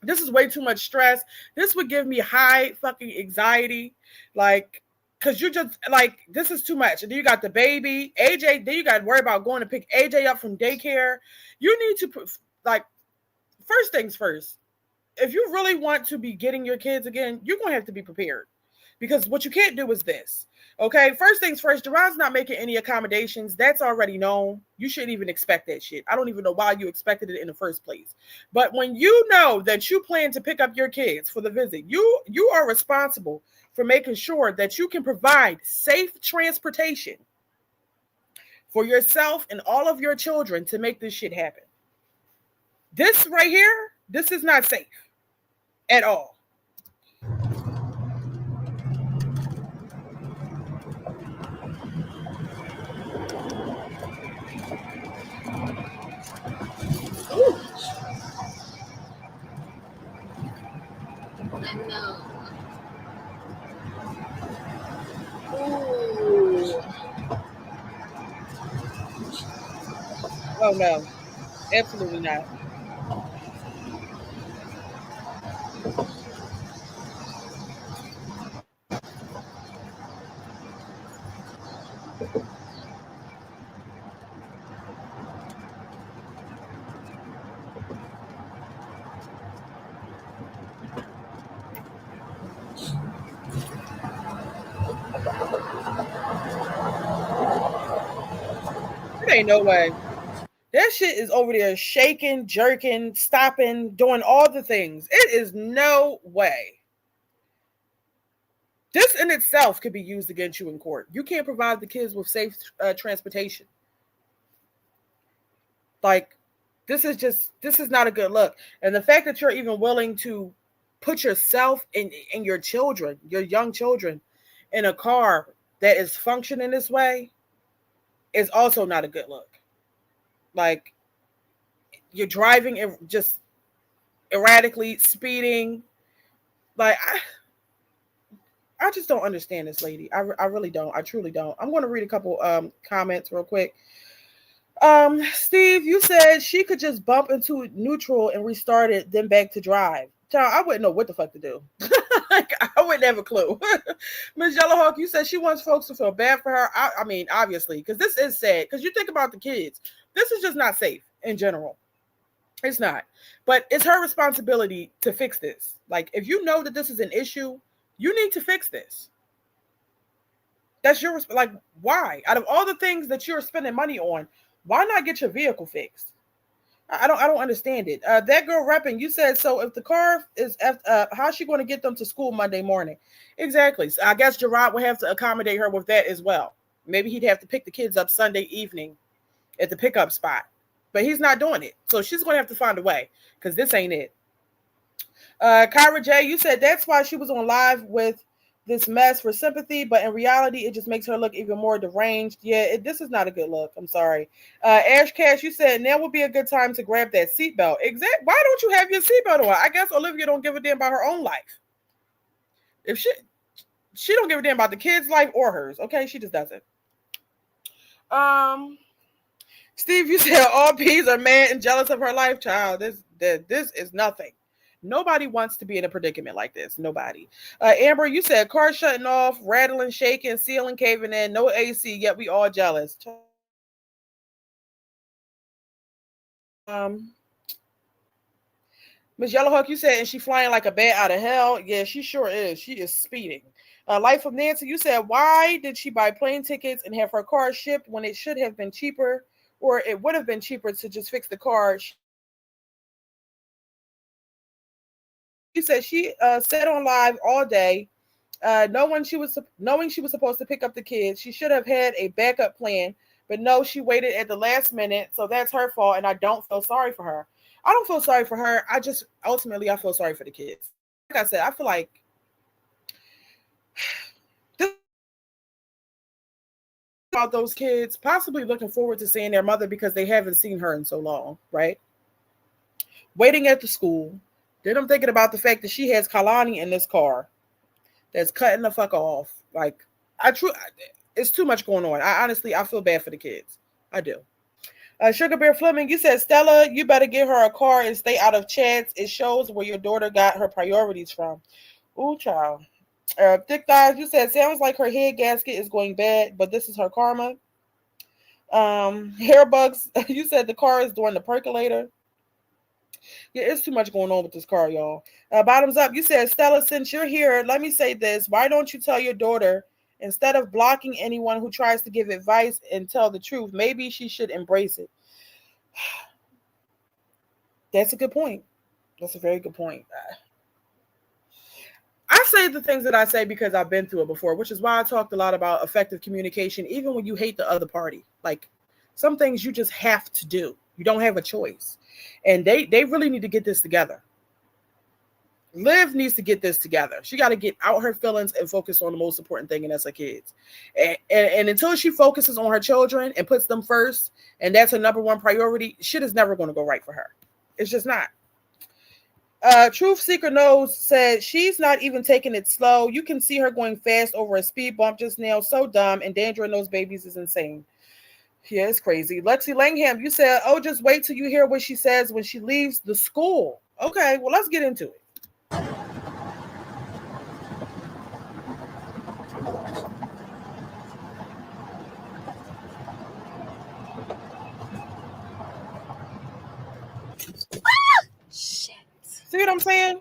This is way too much stress. This would give me high fucking anxiety. Like, because you just, like, this is too much. And then you got the baby, AJ, then you got to worry about going to pick AJ up from daycare. You need to, like, first things first, if you really want to be getting your kids again, you're going to have to be prepared. Because what you can't do is this. Okay, first things first, Gerard's not making any accommodations. That's already known. You shouldn't even expect that shit. I don't even know why you expected it in the first place. But when you know that you plan to pick up your kids for the visit, you are responsible for making sure that you can provide safe transportation for yourself and all of your children to make this shit happen. This right here, this is not safe at all. Ooh. I know. Ooh. Oh no, absolutely not. There ain't no way. That shit is over there shaking, jerking, stopping, doing all the things. It is no way. This in itself could be used against you in court. You can't provide the kids with safe transportation. Like, this is not a good look. And the fact that you're even willing to put yourself and your children, your young children, in a car that is functioning this way is also not a good look. Like, you're driving just erratically, speeding. Like, I just don't understand this lady. I really don't. I truly don't. I'm going to read a couple comments real quick. Steve, you said she could just bump into neutral and restart it, then back to drive. Child, I wouldn't know what the fuck to do. Like, I wouldn't have a clue. Ms. Yellowhawk, you said she wants folks to feel bad for her. I mean, obviously, because this is sad. Because you think about the kids. This is just not safe in general. It's not. But it's her responsibility to fix this. Like, if you know that this is an issue, you need to fix this. That's your, like, why? Out of all the things that you're spending money on, why not get your vehicle fixed? I don't understand it. That girl repping, you said, so if the car is effed up, how's she going to get them to school Monday morning? Exactly. So I guess Gerard would have to accommodate her with that as well. Maybe he'd have to pick the kids up Sunday evening at the pickup spot. But he's not doing it. So she's going to have to find a way because this ain't it. Kyra J, you said that's why she was on live with this mess for sympathy, but in reality, it just makes her look even more deranged. Yeah, this is not a good look. I'm sorry. Ash Cash, you said now would be a good time to grab that seatbelt. Exactly. Why don't you have your seatbelt on? I guess Olivia don't give a damn about her own life. If she don't give a damn about the kids' life or hers. Okay, she just doesn't. Steve, you said all P's are mad and jealous of her life, child. This is nothing. Nobody wants to be in a predicament like this. Nobody. Amber, you said car shutting off, rattling, shaking, ceiling caving in, no AC, yet we all jealous. Miss Yellowhawk, you said, and she flying like a bat out of hell. Yeah, she sure is. She is speeding. Life of Nancy, you said, why did she buy plane tickets and have her car shipped when it should have been cheaper, or it would have been cheaper to just fix the car? She said she sat on live all day, knowing she was supposed to pick up the kids. She should have had a backup plan, but no, she waited at the last minute. So that's her fault, and I don't feel sorry for her. I don't feel sorry for her. I just ultimately I feel sorry for the kids. Like I said, I feel like this about those kids possibly looking forward to seeing their mother because they haven't seen her in so long, right? Waiting at the school. Then I'm thinking about the fact that she has Kalani in this car that's cutting the fuck off. Like, It's too much going on. I feel bad for the kids. I do. Sugar Bear Fleming, you said, Stella, you better get her a car and stay out of chats. It shows where your daughter got her priorities from. Ooh, child. Thick Thighs, you said, sounds like her head gasket is going bad, but this is her karma. Hair Bugs, you said the car is doing the percolator. Yeah, it's too much going on with this car, y'all. Bottoms Up, you said, Stella, since you're here, let me say this. Why don't you tell your daughter, instead of blocking anyone who tries to give advice and tell the truth, maybe she should embrace it? That's a good point. That's a very good point. I say the things that I say because I've been through it before, which is why I talked a lot about effective communication, even when you hate the other party. Like, some things you just have to do. You don't have a choice. And they really need to get this together. Liv needs to get this together. She got to get out her feelings and focus on the most important thing, and that's her kids. And until she focuses on her children and puts them first, and that's her number one priority, shit is never going to go right for her. It's just not. Truth Seeker Knows said she's not even taking it slow. You can see her going fast over a speed bump just now. So dumb, and endangering those babies is insane. Yeah, it's crazy. Lexi Langham, you said, oh, just wait till you hear what she says when she leaves the school. Okay, well, let's get into it. Shit. See what I'm saying?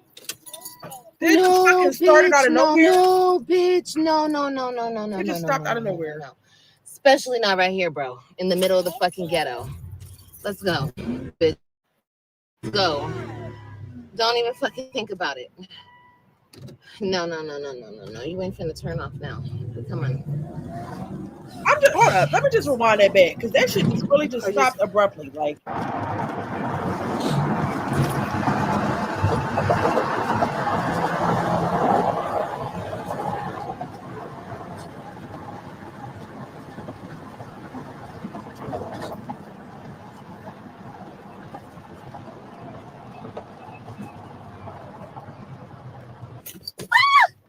No, started out of nowhere. No, bitch. No. It just stopped out of nowhere. No. Especially not right here, bro. In the middle of the fucking ghetto. Let's go, bitch. Let's go. Don't even fucking think about it. No. You ain't finna turn off now. Come on. Hold up. Let me just rewind that back, because that shit just really just stopped abruptly. Like,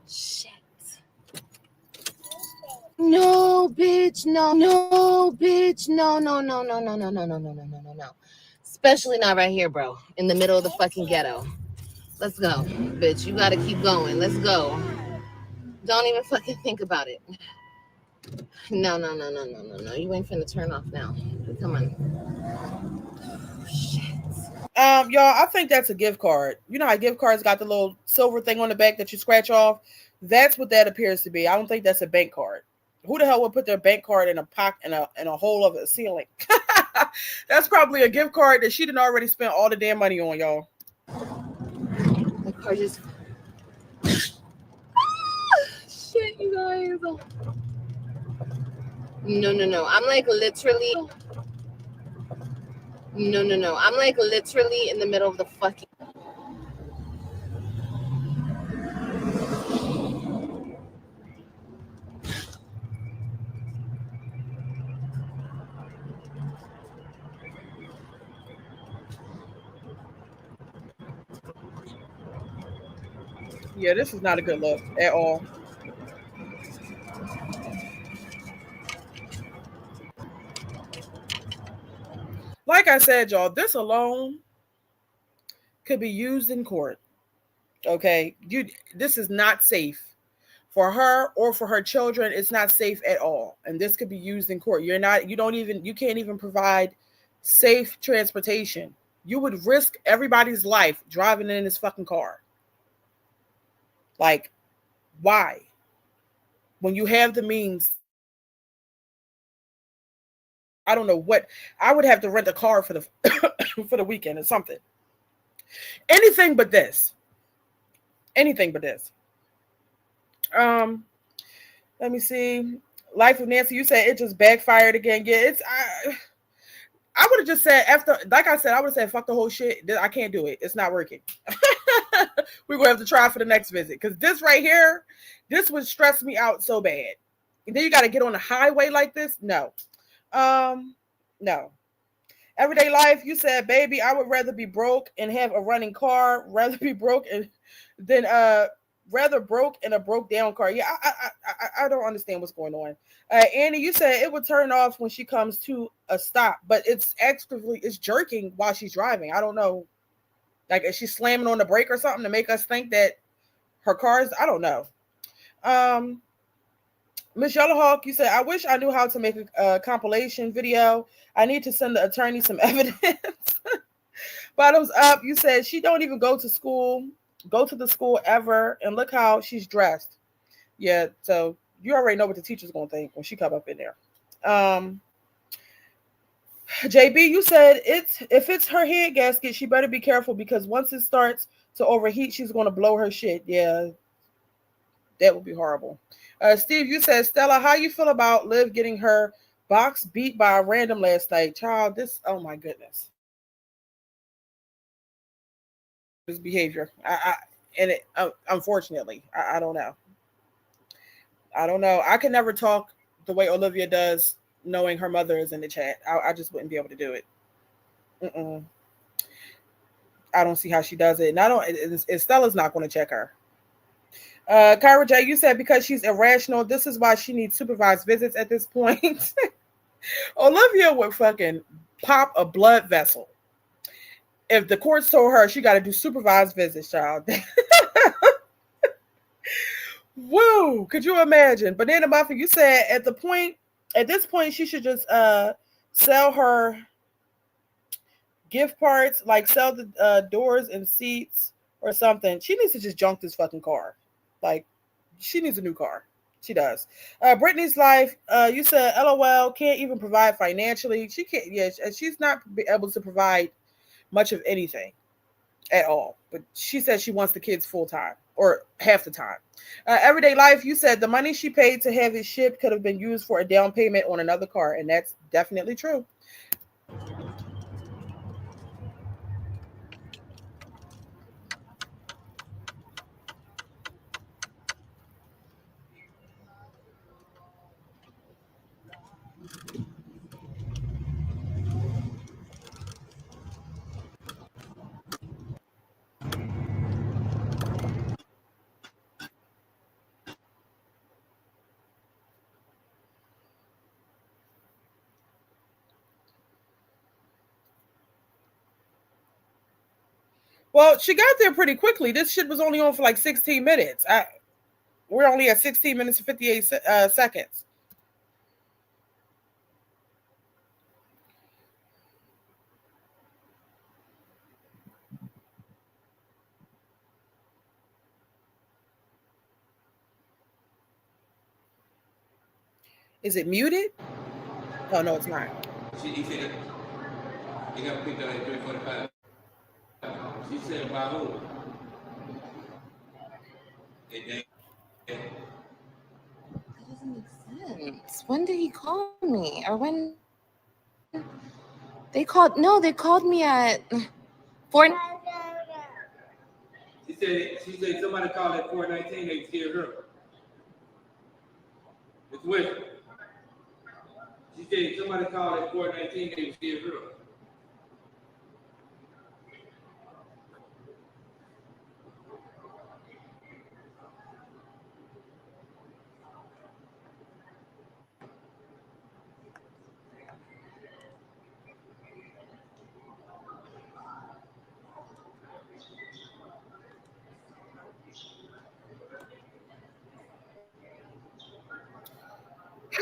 Shit. No, bitch. No, bitch. No. Especially not right here, bro. In the middle of the fucking ghetto. Let's go, bitch. You gotta keep going. Let's go. Don't even fucking think about it. No. You ain't finna turn off now. Come on. Shit. Y'all, I think that's a gift card. You know how gift cards got the little silver thing on the back that you scratch off? That's what that appears to be. I don't think that's a bank card. Who the hell would put their bank card in a pocket in a hole of a ceiling? That's probably a gift card that she didn't already spent all the damn money on, y'all. The card just shit, you guys. No. I'm like literally. No. I'm like literally in the middle of the fucking. Yeah, this is not a good look at all. Like I said, y'all, this alone could be used in court. Okay, this is not safe for her or for her children. It's not safe at all, and this could be used in court. You can't even provide safe transportation. You would risk everybody's life driving in this fucking car. Like, why? When you have the means, I don't know what. I would have to rent a car for the for the weekend or something. Anything but this. Anything but this. Let me see. Life of Nancy, you said it just backfired again. Yeah, I would have just said after, like I said, I would have said fuck the whole shit. I can't do it. It's not working. We're gonna have to try for the next visit, because this right here, this would stress me out so bad. And then you got to get on the highway like this. No. Everyday Life, you said, baby, I would rather be broke and have a running car, rather be broke and than rather broke in a broke down car. Yeah, I don't understand what's going on. Annie, you said it would turn off when she comes to a stop, but it's jerking while she's driving. I don't know. Like, is she slamming on the brake or something to make us think that her car's? I don't know. Miss Yellowhawk, you said, I wish I knew how to make a compilation video. I need to send the attorney some evidence. Bottoms up, you said she don't even go to the school ever, and look how she's dressed. Yeah, so you already know what the teacher's gonna think when she come up in there. JB, you said if it's her head gasket, she better be careful because once it starts to overheat, she's gonna blow her shit. Yeah, that would be horrible. Steve, you said, Stella, how you feel about Liv getting her box beat by a random last night? Child, oh my goodness. This behavior. Unfortunately, I don't know. I don't know. I can never talk the way Olivia does, knowing her mother is in the chat. I just wouldn't be able to do it. Mm-mm. I don't see how she does it. And I don't. Stella's not going to check her. Kyra J, you said because she's irrational, this is why she needs supervised visits at this point. Olivia would fucking pop a blood vessel if the courts told her she got to do supervised visits, child. Woo! Could you imagine? Banana Muffin, you said at this point, she should just sell her gift parts, like sell the doors and seats or something. She needs to just junk this fucking car. Like, she needs a new car. She does. Brittany's life, you said, LOL, can't even provide financially. She can't, yeah, she's not able to provide much of anything at all. But she said she wants the kids full time or half the time. Everyday life, you said the money she paid to have it shipped could have been used for a down payment on another car. And that's definitely true. Well, she got there pretty quickly. This shit was only on for like 16 minutes. We're only at 16 minutes and 58 seconds. Is it muted? Oh, no, it's not. He said he got picked up at 3:45. She said, by who? That doesn't make sense. When did he call me? Or when they called? No, they called me at 4. She said somebody called at 4:19. They scared her. It's with. She said somebody called at 4:19. They scared her.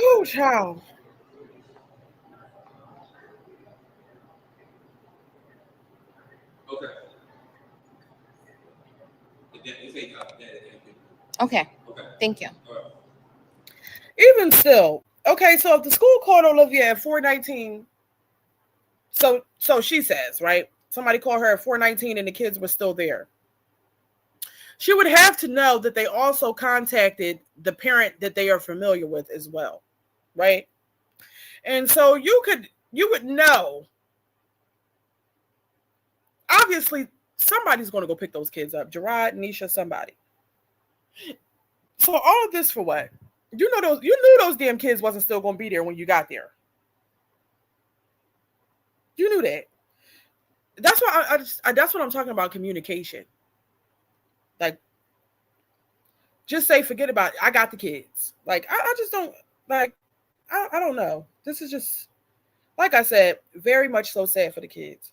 Oh, child. Okay. Okay. Thank you. Right. Even still, okay, so if the school called Olivia at 4:19, so she says, right? Somebody called her at 4:19 and the kids were still there. She would have to know that they also contacted the parent that they are familiar with as well, right? And so you would know. Obviously, somebody's going to go pick those kids up. Gerard, Nisha, somebody. So all of this for what? You knew those damn kids wasn't still going to be there when you got there. You knew that. That's why that's what I'm talking about, communication. Like, Just say forget about it. I got the kids. Like I just don't like. I don't know. This is just like I said, very much so sad for the kids.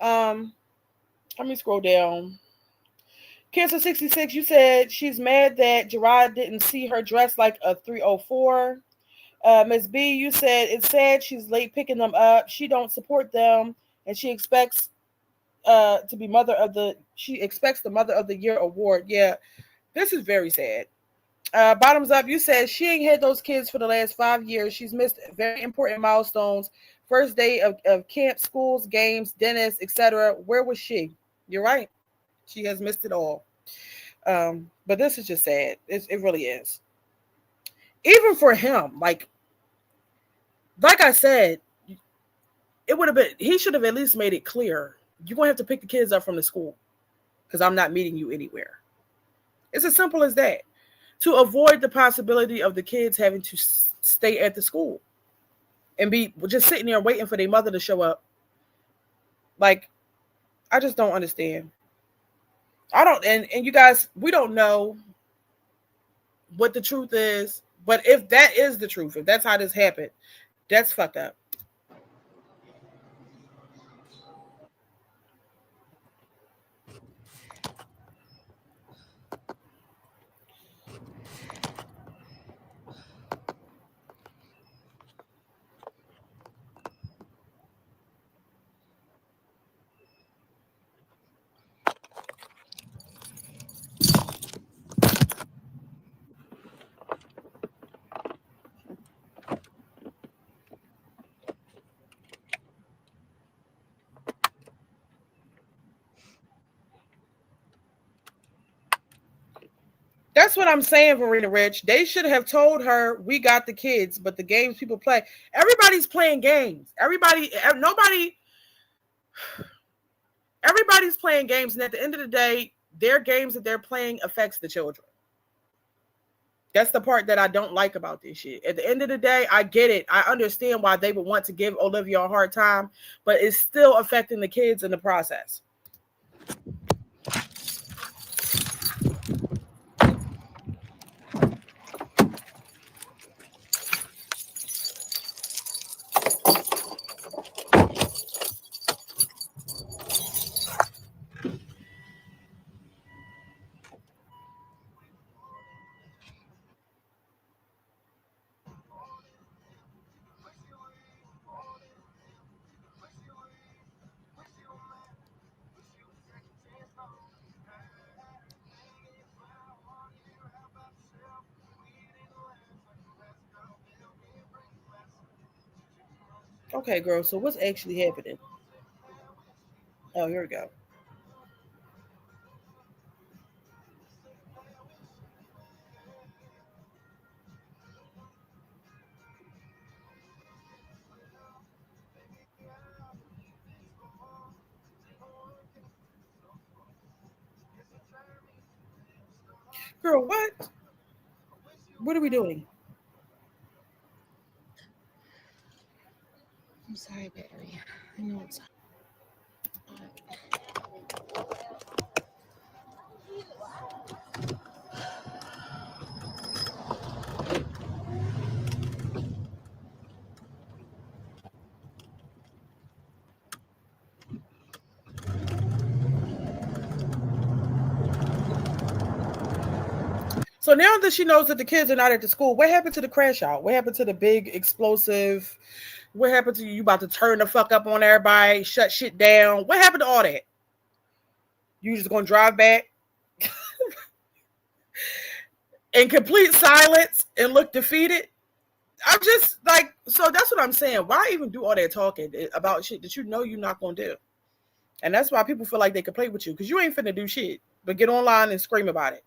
Um, Let me scroll down. Cancer 66, you said she's mad that Gerard didn't see her dressed like a 304. Ms. B, you said it's sad she's late picking them up. She don't support them, and she expects to be she expects the Mother of the Year award. Yeah, this is very sad. Bottoms up, you said she ain't had those kids for the last 5 years. She's missed very important milestones. First day of camp, schools, games, dentists, etc. Where was she? You're right. She has missed it all. But this is just sad. It really is. Even for him, like I said, it would have been, he should have at least made it clear. You're going to have to pick the kids up from the school because I'm not meeting you anywhere. It's as simple as that. To avoid the possibility of the kids having to stay at the school and be just sitting there waiting for their mother to show up. Like, I just don't understand. I don't, and you guys, we don't know what the truth is, but if that is the truth, if that's how this happened, that's fucked up. That's what I'm saying, Verena Rich. They should have told her we got the kids, but the games people play, everybody's playing games. Everybody's playing games, and at the end of the day, their games that they're playing affects the children. That's the part that I don't like about this shit. At the end of the day, I get it. I understand why they would want to give Olivia a hard time, but it's still affecting the kids in the process. Okay, girl, so what's actually happening? Oh, here we go. Girl, what? What are we doing? I'm sorry, Barry. I know it's hard. So now that she knows that the kids are not at the school, what happened to the crash out? What happened to the big explosive? What happened to you about to turn the fuck up on everybody, shut shit down? What happened to all that? You just gonna drive back in complete silence and look defeated? I'm just like, so that's what I'm saying. Why even do all that talking about shit that you know you're not gonna do? And that's why people feel like they can play with you, because you ain't finna do shit but get online and scream about it.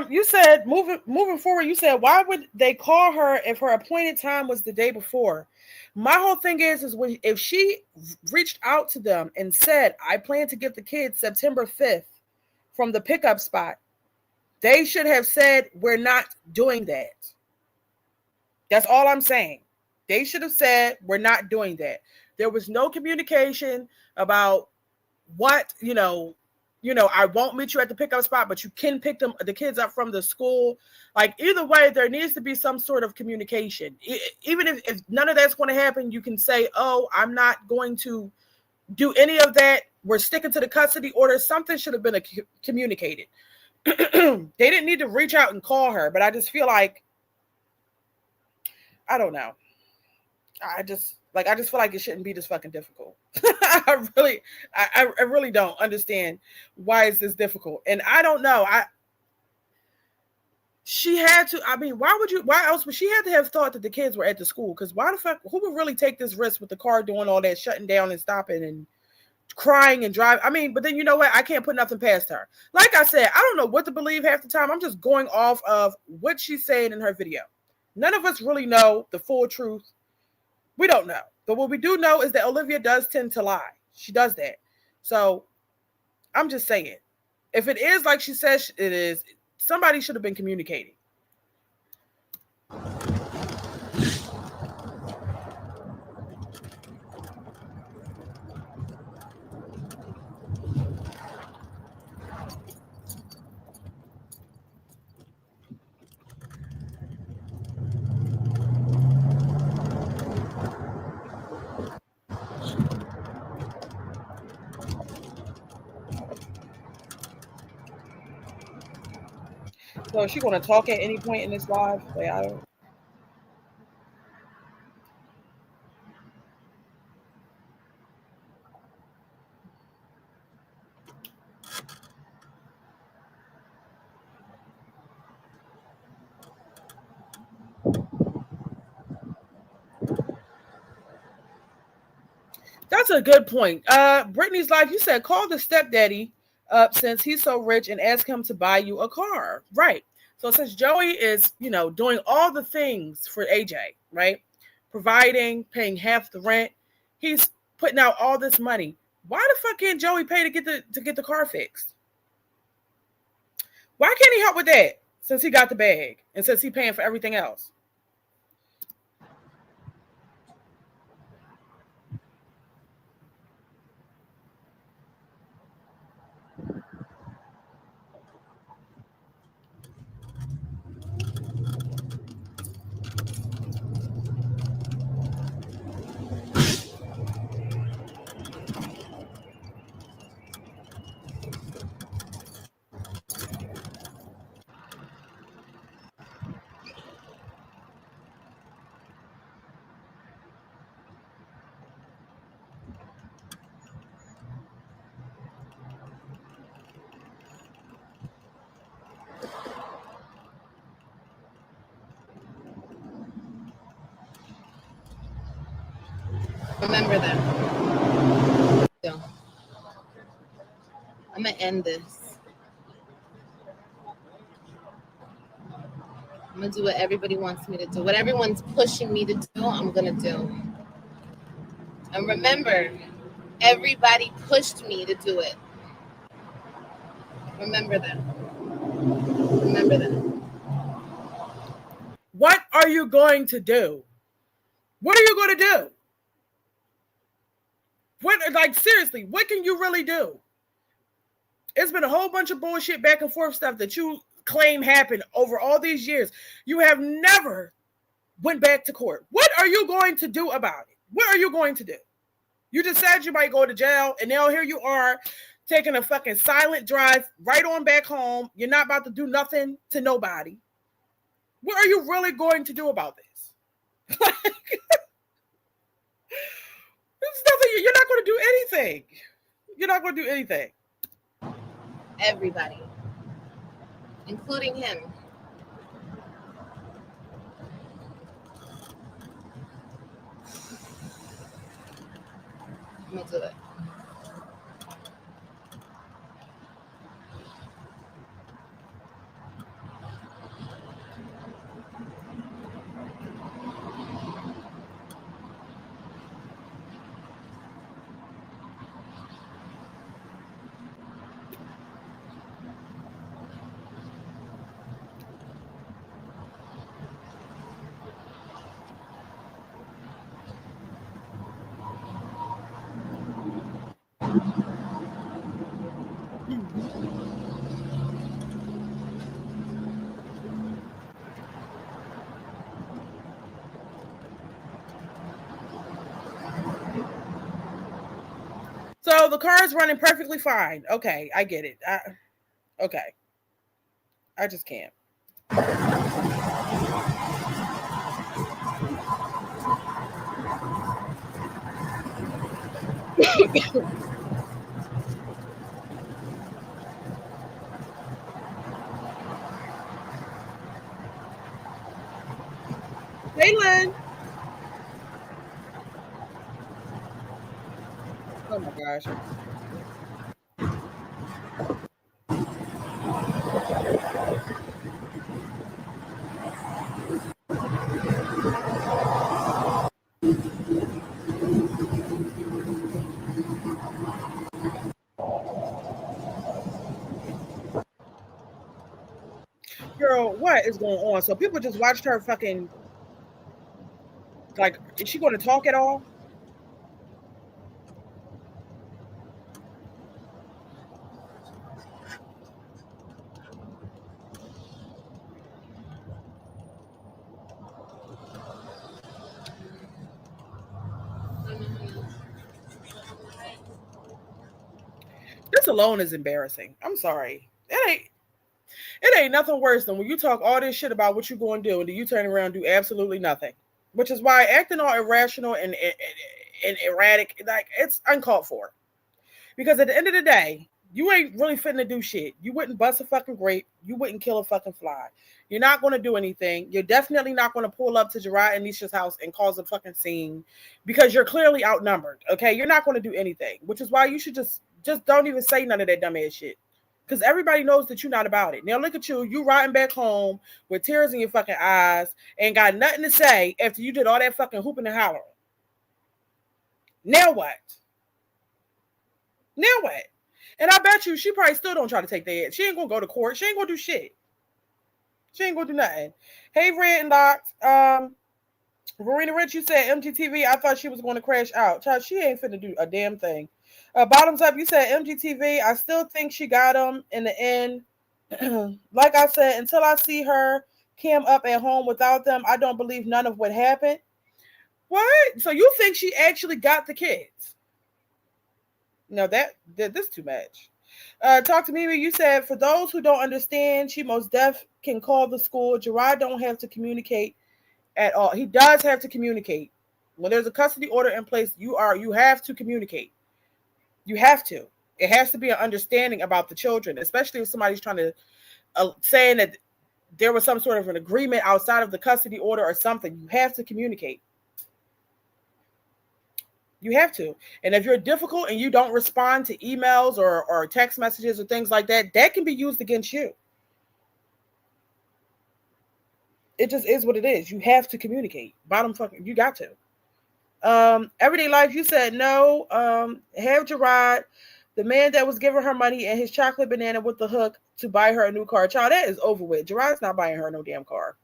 You said moving forward, you said why would they call her if her appointed time was the day before? My whole thing is when if she reached out to them and said, I plan to get the kids September 5th from the pickup spot, they should have said, we're not doing that. That's all I'm saying. They should have said, we're not doing that. There was no communication about what, I won't meet you at the pickup spot, but you can pick the kids up from the school. Like, either way, there needs to be some sort of communication. Even if none of that's going to happen, you can say, oh, I'm not going to do any of that. We're sticking to the custody order. Something should have been communicated. They didn't need to reach out and call her, but I just feel like, I don't know. I just feel like it shouldn't be this fucking difficult. I really don't understand why it's this difficult. And I don't know. She had to, why else would she have to have thought that the kids were at the school? Because why the fuck, who would really take this risk with the car doing all that, shutting down and stopping and crying and driving? But then you know what? I can't put nothing past her. Like I said, I don't know what to believe half the time. I'm just going off of what she's saying in her video. None of us really know the full truth. We don't know. But what we do know is that Olivia does tend to lie. She does that. So I'm just saying, if it is like she says it is, somebody should have been communicating. So is she going to talk at any point in this live? Like, I don't. That's a good point. Brittany's life, you said call the stepdaddy up since he's so rich and ask him to buy you a car. Right. So since Joey is, doing all the things for AJ, right? Providing, paying half the rent, he's putting out all this money. Why the fuck can't Joey pay to get the car fixed? Why can't he help with that since he got the bag and since he's paying for everything else? Remember that. So, I'm going to end this. I'm going to do what everybody wants me to do. What everyone's pushing me to do, I'm going to do. And remember, everybody pushed me to do it. Remember that. Remember that. What are you going to do? What are you going to do? Seriously, what can you really do? It's been a whole bunch of bullshit back and forth stuff that you claim happened over all these years. You have never went back to court. What are you going to do about it? What are you going to do? You just said you might go to jail, and now here you are taking a fucking silent drive right on back home. You're not about to do nothing to nobody. What are you really going to do about this? There's nothing. You're not going to do anything. You're not going to do anything. Everybody, including him. I'm going to do it. So the car is running perfectly fine. Okay, I get it. Okay, I just can't. Caitlin. Oh my gosh. Girl, what is going on? So people just watched her fucking, like, is she going to talk at all? This alone is embarrassing. I'm sorry. It ain't nothing worse than when you talk all this shit about what you're going to do and then you turn around and do absolutely nothing. Which is why acting all irrational and erratic, like, it's uncalled for. Because at the end of the day, you ain't really fitting to do shit. You wouldn't bust a fucking grape. You wouldn't kill a fucking fly. You're not going to do anything. You're definitely not going to pull up to Gerard and Nisha's house and cause a fucking scene because you're clearly outnumbered. Okay, you're not going to do anything, which is why you should just don't even say none of that dumbass shit. Because everybody knows that you're not about it. Now look at you. You riding back home with tears in your fucking eyes and got nothing to say after you did all that fucking hooping and hollering. Now what? Now what? And I bet you she probably still don't try to take that. She ain't gonna go to court. She ain't gonna do shit. She ain't gonna do nothing. Hey, Red and Locked. Verena Rich, you said MGTV. I thought she was going to crash out. Child, she ain't finna do a damn thing. Bottoms Up, you said MGTV. I still think she got him in the end. Like I said, until I see her cam up at home without them, I don't believe none of what happened. What? So you think she actually got the kids? No, this too much. Talk to me. You said for those who don't understand, she most def can call the school. Gerard don't have to communicate at all. He does have to communicate. When there's a custody order in place, you have to communicate. You have to. It has to be an understanding about the children, especially if somebody's trying to saying that there was some sort of an agreement outside of the custody order or something. You have to communicate. You have to. And if you're difficult and you don't respond to emails or text messages or things like that, that can be used against you. It just is what it is. You have to communicate. You got to. Everyday life, you said no. Have Gerard, the man that was giving her money and his chocolate banana with the hook to buy her a new car. Child, that is over with. Gerard's not buying her no damn car.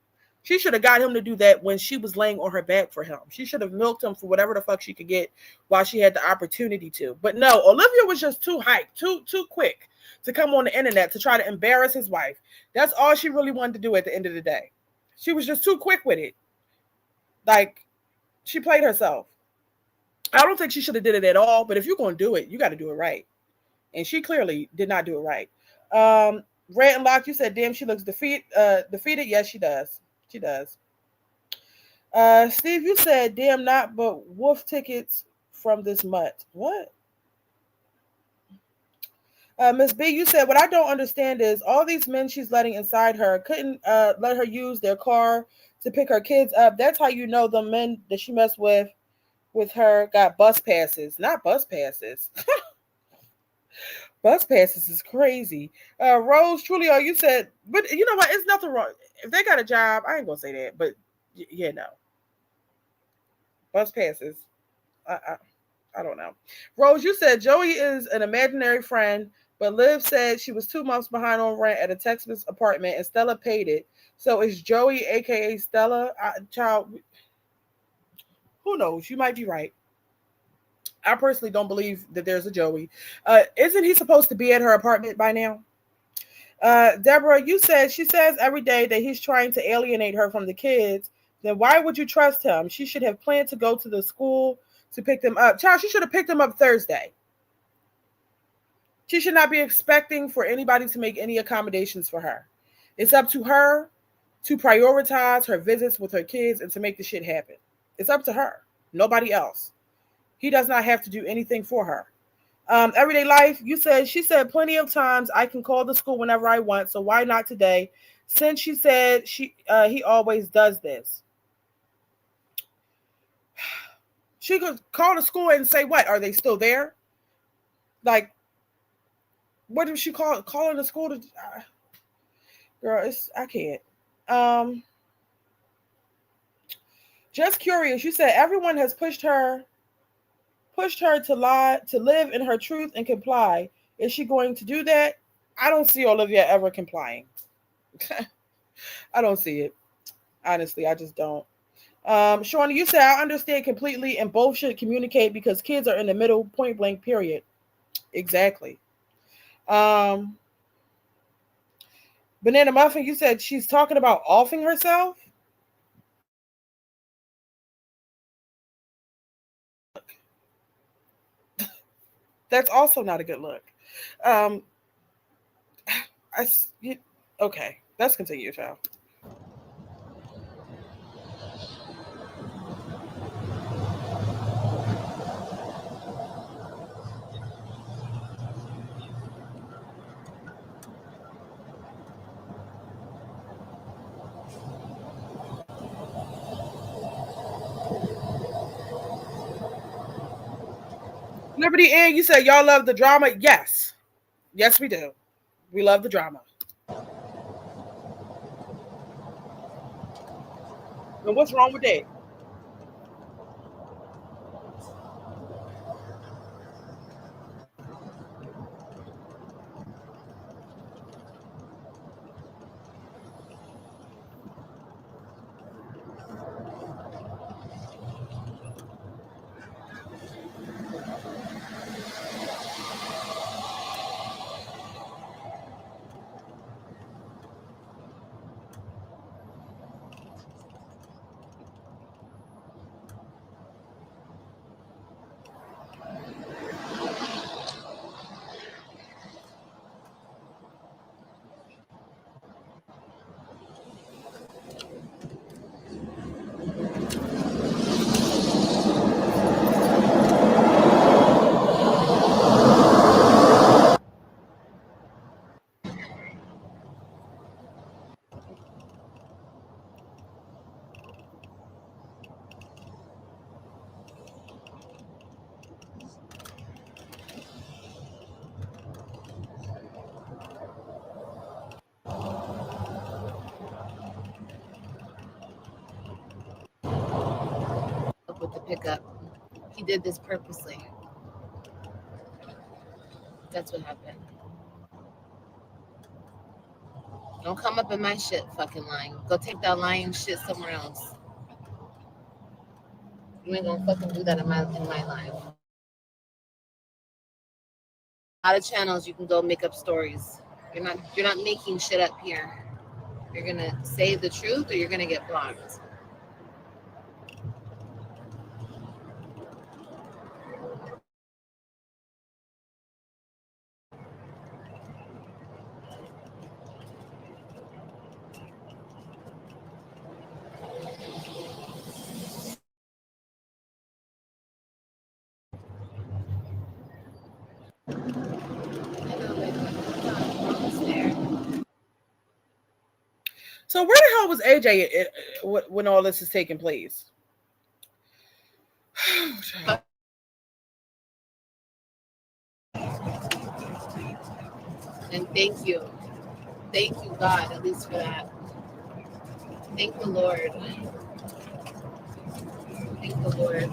She should have got him to do that when she was laying on her back for him. She should have milked him for whatever the fuck she could get while she had the opportunity to. But no, Olivia was just too hyped, too quick to come on the internet to try to embarrass his wife. That's all she really wanted to do at the end of the day. She was just too quick with it. Like, she played herself. I don't think she should have did it at all, but if you're going to do it, you got to do it right. And she clearly did not do it right. Red and Lock, you said, damn, she looks defeated. Yes, she does. She does. Steve, you said, damn, not but wolf tickets from this month. What? Miss B, you said, what I don't understand is all these men she's letting inside her couldn't let her use their car to pick her kids up. That's how you know the men that she messed with her got bus passes. Not bus passes. Bus passes is crazy. Rose Trulio, you said, but you know what? It's nothing wrong. If they got a job, I ain't gonna say that, but yeah, no. Bus passes. I don't know. Rose, you said Joey is an imaginary friend, but Liv said she was 2 months behind on rent at a Texas apartment and Stella paid it. So is Joey, aka Stella, child? Who knows? You might be right. I personally don't believe that there's a Joey. Isn't he supposed to be at her apartment by now? Deborah, you said she says every day that he's trying to alienate her from the kids. Then why would you trust him? She should have planned to go to the school to pick them up. Child, she should have picked them up Thursday. She should not be expecting for anybody to make any accommodations for her. It's up to her to prioritize her visits with her kids and to make the shit happen. It's up to her, nobody else. He does not have to do anything for her. Everyday life, she said plenty of times I can call the school whenever I want, so why not today? Since she said he always does this. She could call the school and say, what? Are they still there? Like, what did she calling the school to? Girl, I can't. Just curious. You said everyone has pushed her to lie, to live in her truth and comply. Is she going to do that? I don't see Olivia ever complying. I don't see it. Honestly, I just don't. Shawnee, you said I understand completely and both should communicate because kids are in the middle, point blank, period. Exactly. Banana Muffin, you said she's talking about offing herself? That's also not a good look. Um, okay, let's continue, child. Liberty Ann, you said y'all love the drama. Yes. Yes, we do. We love the drama. And what's wrong with that? With the pickup, he did this purposely. That's what happened. Don't come up in my shit fucking lying. Go take that lying shit somewhere else. You ain't gonna fucking do that in my life. A lot of channels you can go make up stories. You're not making shit up here. You're gonna say the truth or you're gonna get blocked. So where the hell was AJ when all this is taking place? And thank you God, at least for that. Thank the Lord. Thank the Lord.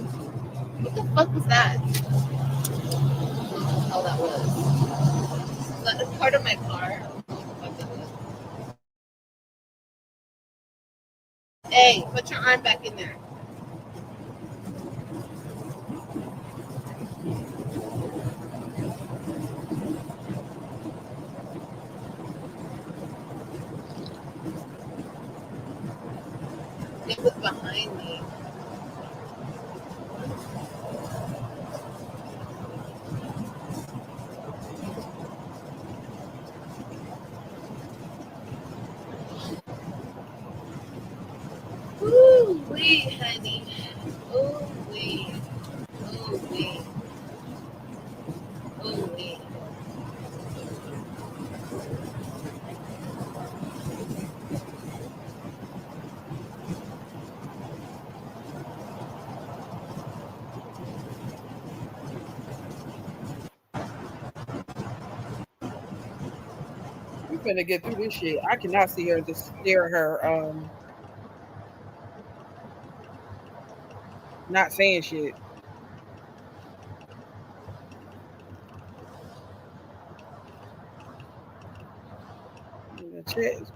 What the fuck was that? Oh, that was. Is that a part of my car? Hey, put your arm back in there. behind me. Ooh, wait, honey. Ooh, wait. Ooh, wait. Ooh, wait. We finna get through this shit. I cannot see her and just stare at her, not saying shit. The chat is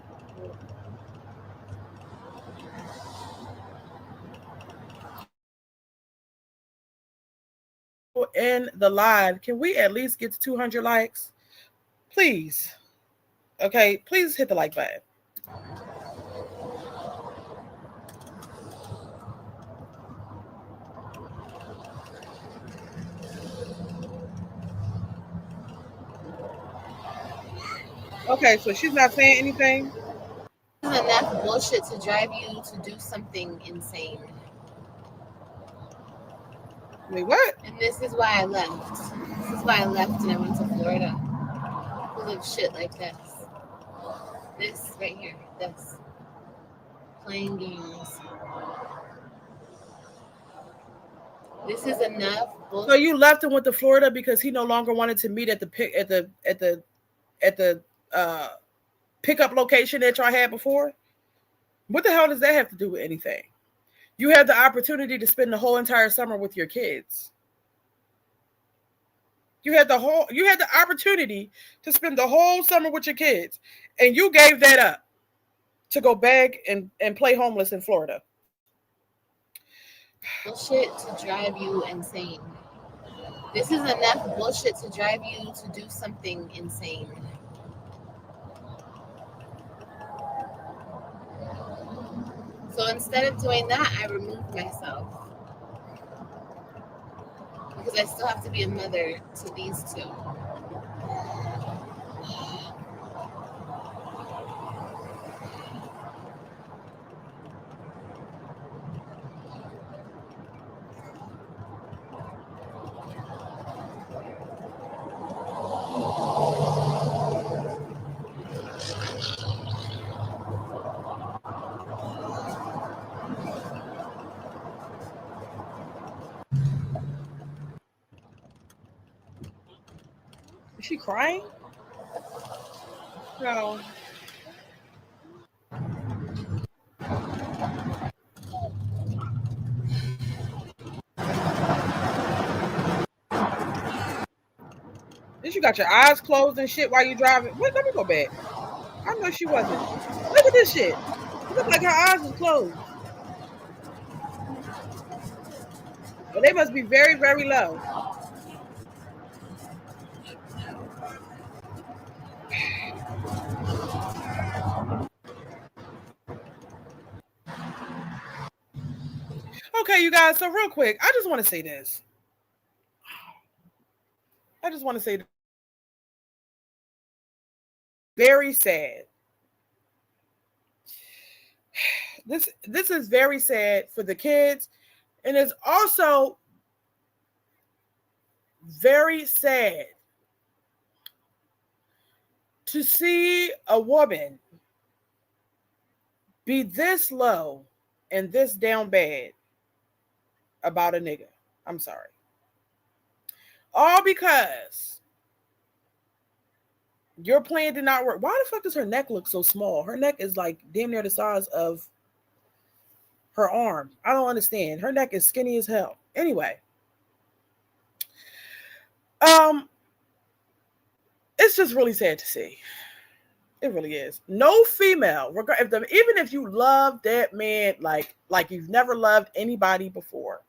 in the live. Can we at least get to 200 likes? Please. Okay, please hit the like button. Okay, so she's not saying anything. This is enough bullshit to drive you to do something insane. Wait, what? And this is why I left. This is why I left and I went to Florida. Because of shit like this. This right here. This. Playing games. This is enough bullshit. So you left and went to Florida because he no longer wanted to meet at the pickup location that y'all had before? What the hell does that have to do with anything? You had the opportunity to spend the whole entire summer with your kids. You had the opportunity to spend the whole summer with your kids, and you gave that up to go beg and play homeless in Florida. Bullshit to drive you insane. This is enough bullshit to drive you to do something insane. So instead of doing that, I removed myself. Because I still have to be a mother to these two. Is she crying? No. Then you got your eyes closed and shit while you driving. What? Let me go back. I know she wasn't. Look at this shit. It looked like her eyes was closed. Well, they must be very, very low. Okay, you guys. So real quick, I just want to say this. I just want to say very sad. This is very sad for the kids, and it's also very sad to see a woman be this low and this down bad about a nigga. I'm sorry. All because your plan did not work. Why the fuck does her neck look so small? Her neck is like damn near the size of her arm. I don't understand. Her neck is skinny as hell. Anyway, it's just really sad to see. It really is. No female, even if you love that man like you've never loved anybody before,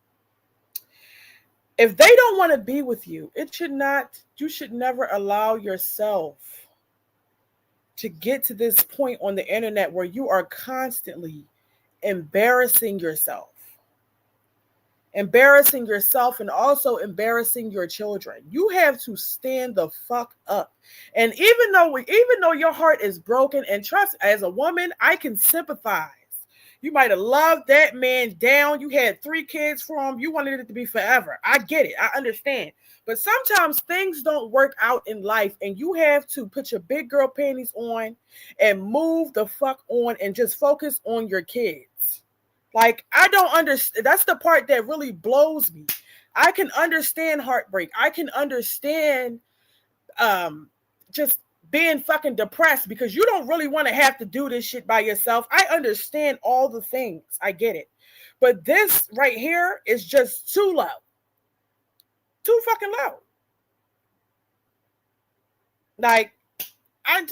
if they don't want to be with you, you should never allow yourself to get to this point on the internet where you are constantly embarrassing yourself. Embarrassing yourself and also embarrassing your children. You have to stand the fuck up. And even though your heart is broken, and trust, as a woman, I can sympathize. You might have loved that man down. You had 3 kids for him. You wanted it to be forever. I get it. I understand. But sometimes things don't work out in life, and you have to put your big girl panties on and move the fuck on and just focus on your kids. Like, I don't understand. That's the part that really blows me. I can understand heartbreak. I can understand just being fucking depressed because you don't really want to have to do this shit by yourself. I understand all the things. I get it. But this right here is just too low. Too fucking low. Like, I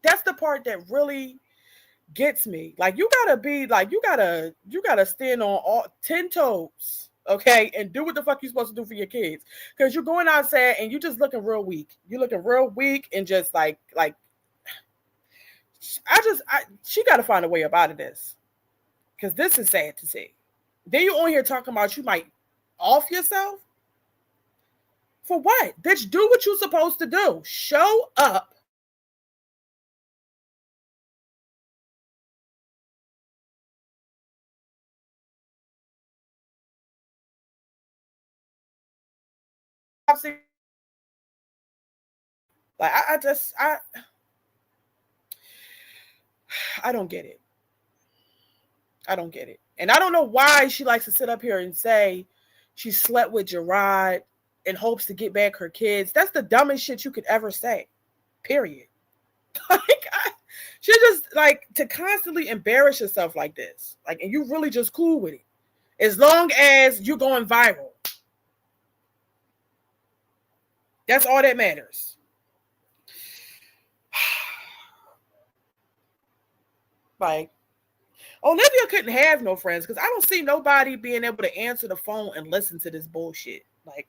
that's the part that really gets me. Like, you gotta be like, you gotta stand on all 10 toes. Okay, and do what the fuck you're supposed to do for your kids, because you're going outside and you're just looking real weak. You're looking real weak and just like she got to find a way up out of this, because this is sad to see. Then you're on here talking about you might off yourself for what? Bitch, do what you're supposed to do. Show up. Like, I don't get it. I don't get it. And I don't know why she likes to sit up here and say she slept with Gerard in hopes to get back her kids. That's the dumbest shit you could ever say. Period. She just, like, to constantly embarrass yourself like this. Like, and you really just cool with it. As long as you're going viral. That's all that matters. Like, Olivia couldn't have no friends because I don't see nobody being able to answer the phone and listen to this bullshit, like,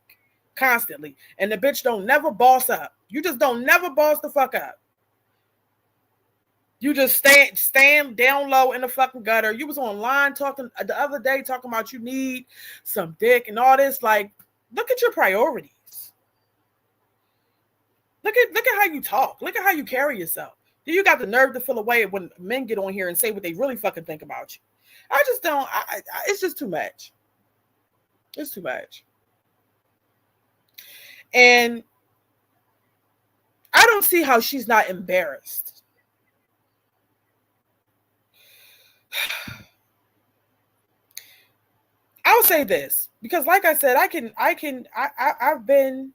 constantly. And the bitch don't never boss up. You just don't never boss the fuck up. You just stand down low in the fucking gutter. You was online talking the other day, talking about you need some dick and all this. Like, look at your priorities. Look at how you talk. Look at how you carry yourself. Then you got the nerve to feel away when men get on here and say what they really fucking think about you. I just don't. It's just too much. It's too much. And I don't see how she's not embarrassed. I'll say this because, like I said, I've been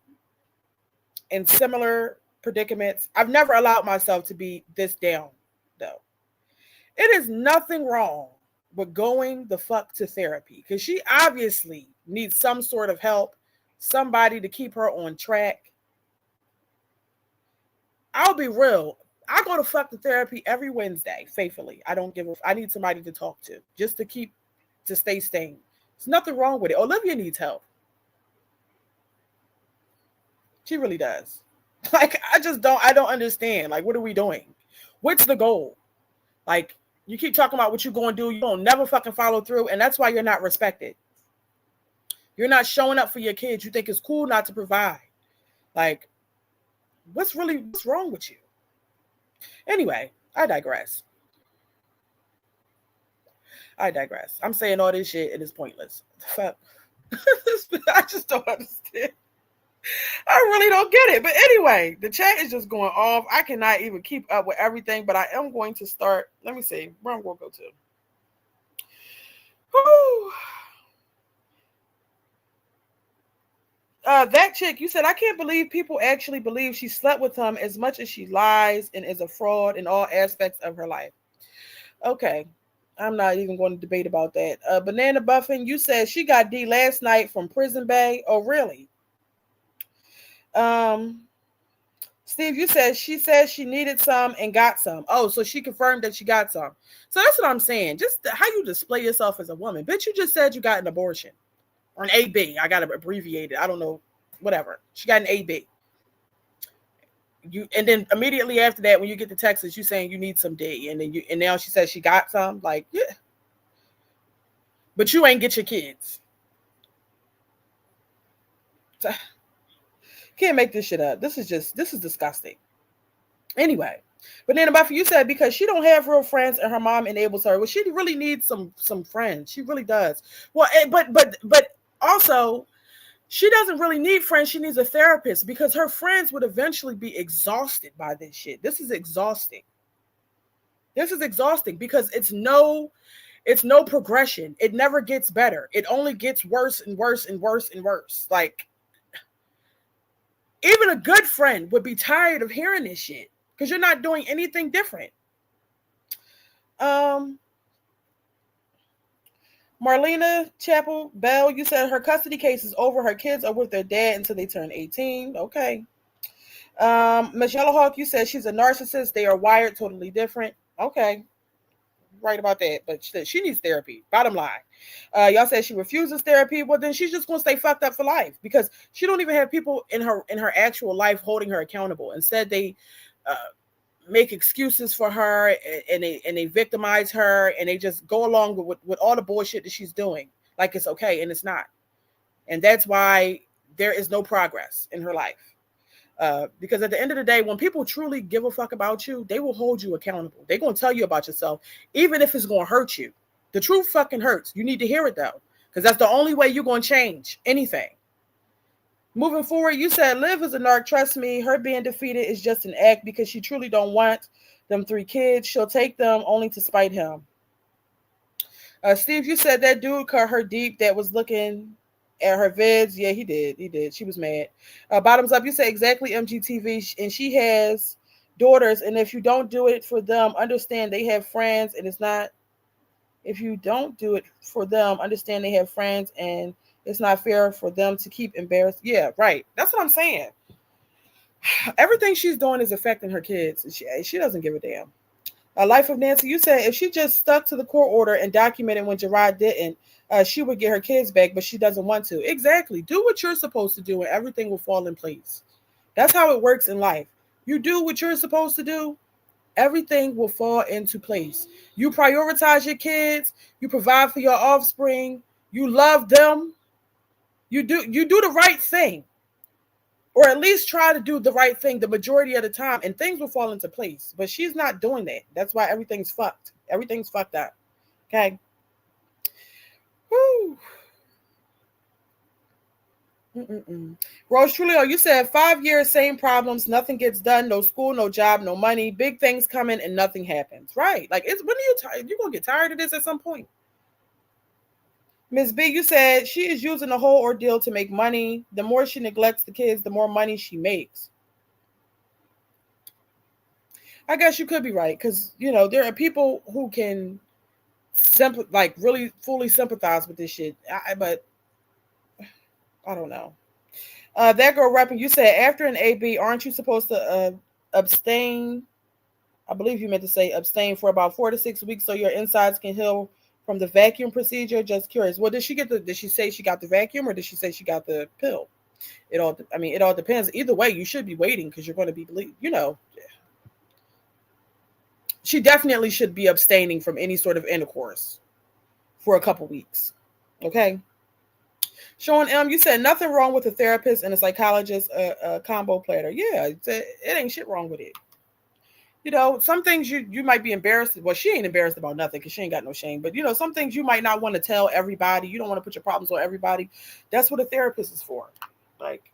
in similar predicaments. I've never allowed myself to be this down, though. It is nothing wrong with going the fuck to therapy, because she obviously needs some sort of help, somebody to keep her on track. I'll be real. I go to fuck the therapy every Wednesday, faithfully. I need somebody to talk to, just to stay sane. There's nothing wrong with it. Olivia needs help. She really does. Like, I don't understand. Like, what are we doing? What's the goal? Like, you keep talking about what you're going to do. You don't never fucking follow through. And that's why you're not respected. You're not showing up for your kids. You think it's cool not to provide. Like, what's wrong with you? Anyway, I digress. I'm saying all this shit and it's pointless. Fuck. I just don't understand. I really don't get it. But anyway, the chat is just going off. I cannot even keep up with everything, but I am going to start. Let me see where I'm going to go to. Whew. That chick, you said, I can't believe people actually believe she slept with him as much as she lies and is a fraud in all aspects of her life. Okay. I'm not even going to debate about that. Banana Buffin, you said she got D last night from Prison Bay. Oh, really? Steve, you said she needed some and got some. Oh, so she confirmed that she got some. So that's what I'm saying. Just how you display yourself as a woman. Bitch, you just said you got an abortion. Or an AB. I got to abbreviate it. I don't know. Whatever. She got an AB. And then immediately after that, when you get the Texas, you saying you need some D. And now she says she got some. Like, yeah. but you ain't get your kids. So, can't make this shit up. This is disgusting. Anyway, but then about you said because she don't have real friends and her mom enables her. Well, she really needs some friends. She really does. Well, but also she doesn't really need friends. She needs a therapist because her friends would eventually be exhausted by this shit. This is exhausting. This is exhausting because it's no progression. It never gets better. It only gets worse and worse and worse and worse. Like, even a good friend would be tired of hearing this shit because you're not doing anything different. Marlena Chapel Bell, you said her custody case is over. Her kids are with their dad until they turn 18. Okay. Miss Yellowhawk, you said she's a narcissist. They are wired totally different. Okay. Right about that. But she needs therapy. Bottom line. Y'all said she refuses therapy. Well, then she's just going to stay fucked up for life because she don't even have people in her actual life holding her accountable. Instead, they make excuses for her and they victimize her and they just go along with all the bullshit that she's doing like it's okay, and it's not. And that's why there is no progress in her life. Because at the end of the day, when people truly give a fuck about you, they will hold you accountable. They're going to tell you about yourself, even if it's going to hurt you. The truth fucking hurts. You need to hear it though, because that's the only way you're going to change anything. Moving forward, you said Liv is a narc. Trust me, her being defeated is just an act because she truly don't want them 3 kids. She'll take them only to spite him. Steve, you said that dude cut her deep that was looking at her vids. Yeah, he did. She was mad. Bottoms up, you said exactly MGTV, and she has daughters, and if you don't do it for them, understand they have friends, and it's not. If you don't do it for them, understand they have friends, and it's not fair for them to keep embarrassed. Yeah, right. That's what I'm saying. Everything she's doing is affecting her kids. She doesn't give a damn. Life of Nancy, you said if she just stuck to the court order and documented when Gerard didn't, she would get her kids back, but she doesn't want to. Exactly. Do what you're supposed to do and everything will fall in place. That's how it works in life. You do what you're supposed to do, everything will fall into place. You prioritize your kids, you provide for your offspring, you love them, you do the right thing. Or at least try to do the right thing the majority of the time, and things will fall into place. But she's not doing that. That's why everything's fucked. Everything's fucked up. Okay. Woo. Rose Trulio, you said 5 years, same problems, nothing gets done, no school, no job, no money, big things coming, and nothing happens. Right? Like, it's when are you tired? You're gonna get tired of this at some point. Ms. B, you said she is using the whole ordeal to make money. The more she neglects the kids, the more money she makes. I guess you could be right, because there are people who can really fully sympathize with this shit. But I don't know. That girl rapping, you said after an AB, aren't you supposed to abstain? I believe you meant to say abstain for about 4 to 6 weeks so your insides can heal from the vacuum procedure. Just curious. Well, did she say she got the vacuum or did she say she got the pill? It all depends. Either way, you should be waiting because you're going to be, she definitely should be abstaining from any sort of intercourse for a couple weeks. Okay. Sean M, you said nothing wrong with a therapist and a psychologist, a combo platter. Yeah, it ain't shit wrong with it. Some things you might be embarrassed. Well, she ain't embarrassed about nothing because she ain't got no shame. But, some things you might not want to tell everybody. You don't want to put your problems on everybody. That's what a therapist is for. Like,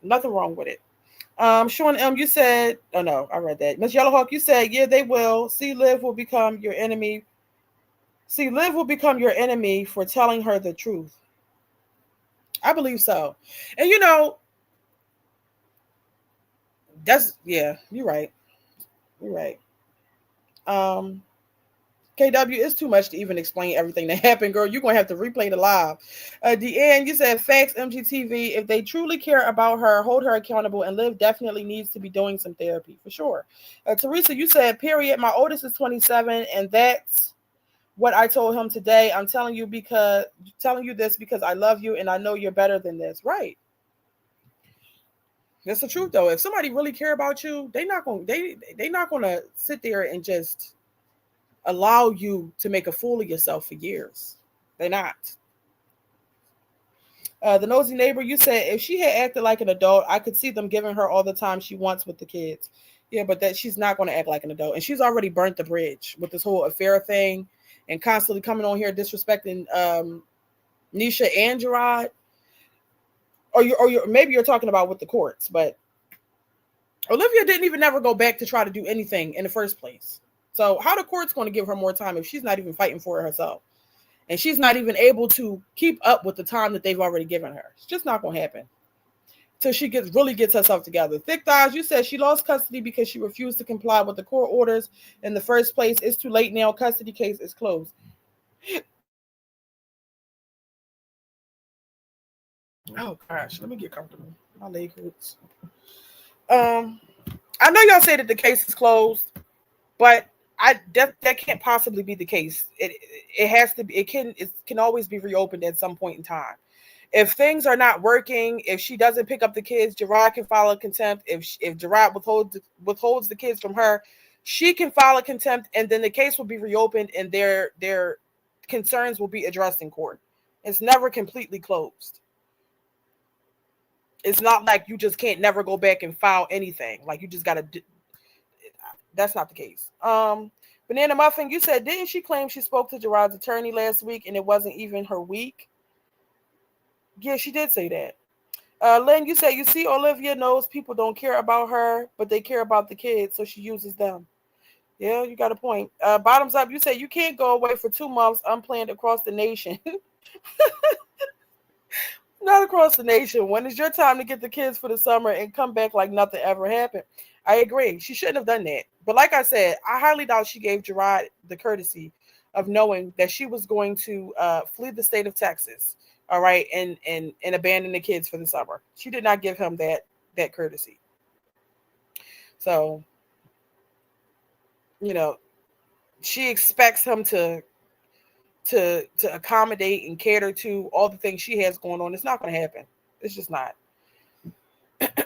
nothing wrong with it. Sean M, you said, oh, no, I read that. Miss Yellowhawk, you said, yeah, they will. Liv will become your enemy. Liv will become your enemy for telling her the truth. I believe so. And, yeah, you're right. You're right. KW, it's too much to even explain everything that happened, girl. You're going to have to replay the live. Deanne, you said facts, MGTV. If they truly care about her, hold her accountable, and Liv definitely needs to be doing some therapy, for sure. Teresa, you said, period. My oldest is 27, and that's what I told him today. I'm telling you this because I love you, and I know you're better than this. Right. That's the truth, though. If somebody really care about you, they're not gonna sit there and just allow you to make a fool of yourself for years. They're not. The nosy neighbor, you said if she had acted like an adult, I could see them giving her all the time she wants with the kids. Yeah, but that she's not going to act like an adult, and she's already burnt the bridge with this whole affair thing, and constantly coming on here disrespecting Nisha and Gerard. Or maybe you're talking about with the courts, but Olivia didn't even never go back to try to do anything in the first place. So how the court's going to give her more time if she's not even fighting for it herself? And she's not even able to keep up with the time that they've already given her. It's just not going to happen till she really gets herself together. Thick Thighs, you said she lost custody because she refused to comply with the court orders in the first place. It's too late now. Custody case is closed. Oh gosh, let me get comfortable. My leg hurts. I know y'all say that the case is closed, but that can't possibly be the case. It has to be. It can always be reopened at some point in time. If things are not working, if she doesn't pick up the kids, Gerard can file a contempt. If Gerard withholds the kids from her, she can file a contempt, and then the case will be reopened, and their concerns will be addressed in court. It's never completely closed. It's not like you just can't never go back and file anything. Like you just got to. That's not the case. Banana Muffin, you said, didn't she claim she spoke to Gerard's attorney last week and it wasn't even her week? Yeah, she did say that. Lynn, you said, you see, Olivia knows people don't care about her, but they care about the kids, so she uses them. Yeah, you got a point. Bottoms Up, you said you can't go away for 2 months unplanned across the nation. Not across the nation. When it's your time to get the kids for the summer and come back like nothing ever happened? I agree. She shouldn't have done that. But like I said, I highly doubt she gave Gerard the courtesy of knowing that she was going to flee the state of Texas, all right, and abandon the kids for the summer. She did not give him that courtesy. So, she expects him to accommodate and cater to all the things she has going on. It's not going to happen. It's just not.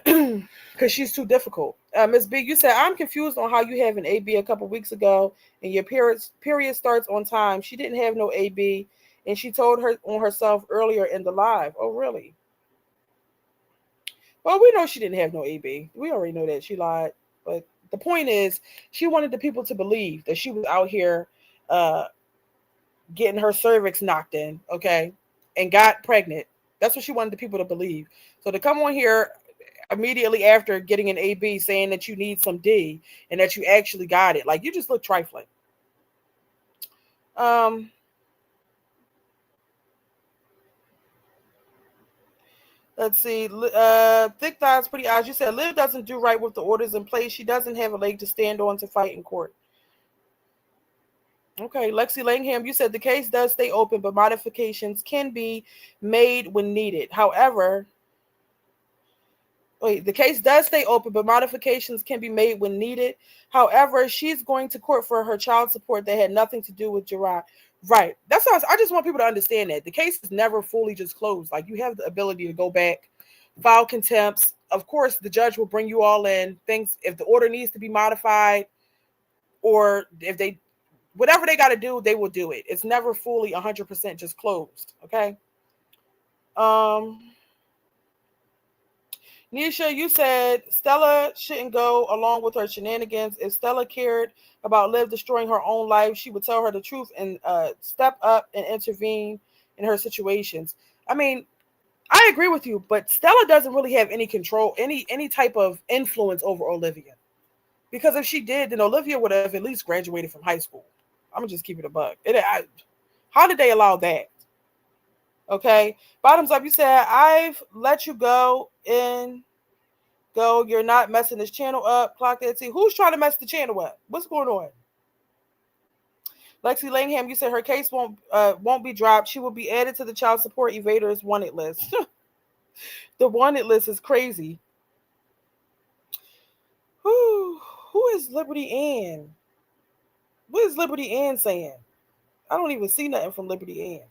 Because she's too difficult. Miss B, you said, I'm confused on how you have an AB a couple weeks ago and your period starts on time. She didn't have no AB, and she told her on herself earlier in the live. Oh, really? Well, we know she didn't have no AB. We already know that she lied. But the point is, she wanted the people to believe that she was out here getting her cervix knocked in, okay, and got pregnant. That's what she wanted the people to believe. So to come on here immediately after getting an AB saying that you need some D and that you actually got it, like, you just look trifling. Let's see. Thick Thighs, Pretty Eyes, you said Liv doesn't do right with the orders in place. She doesn't have a leg to stand on to fight in court. Okay, Lexi Langham, you said the case does stay open, but modifications can be made when needed. However, the case does stay open, but modifications can be made when needed. However, she's going to court for her child support that had nothing to do with Gerard. Right. That's what I just want people to understand that the case is never fully just closed. Like, you have the ability to go back, file contempts. Of course, the judge will bring you all in things if the order needs to be modified, or if they, whatever they got to do, they will do it. It's never fully 100% just closed. Okay. Nisha, you said Stella shouldn't go along with her shenanigans. If Stella cared about Liv destroying her own life, she would tell her the truth and step up and intervene in her situations. I mean, I agree with you, but Stella doesn't really have any control, any type of influence over Olivia. Because if she did, then Olivia would have at least graduated from high school. I'm going to just keep it a buck. How did they allow that? Okay. Bottoms Up, you said, I've let you go and go. You're not messing this channel up. Clock that. See, who's trying to mess the channel up? What's going on? Lexi Langham, you said her case won't be dropped. She will be added to the child support evaders wanted list. The wanted list is crazy. Who is Liberty Ann? What is Liberty Ann saying? I don't even see nothing from Liberty Ann.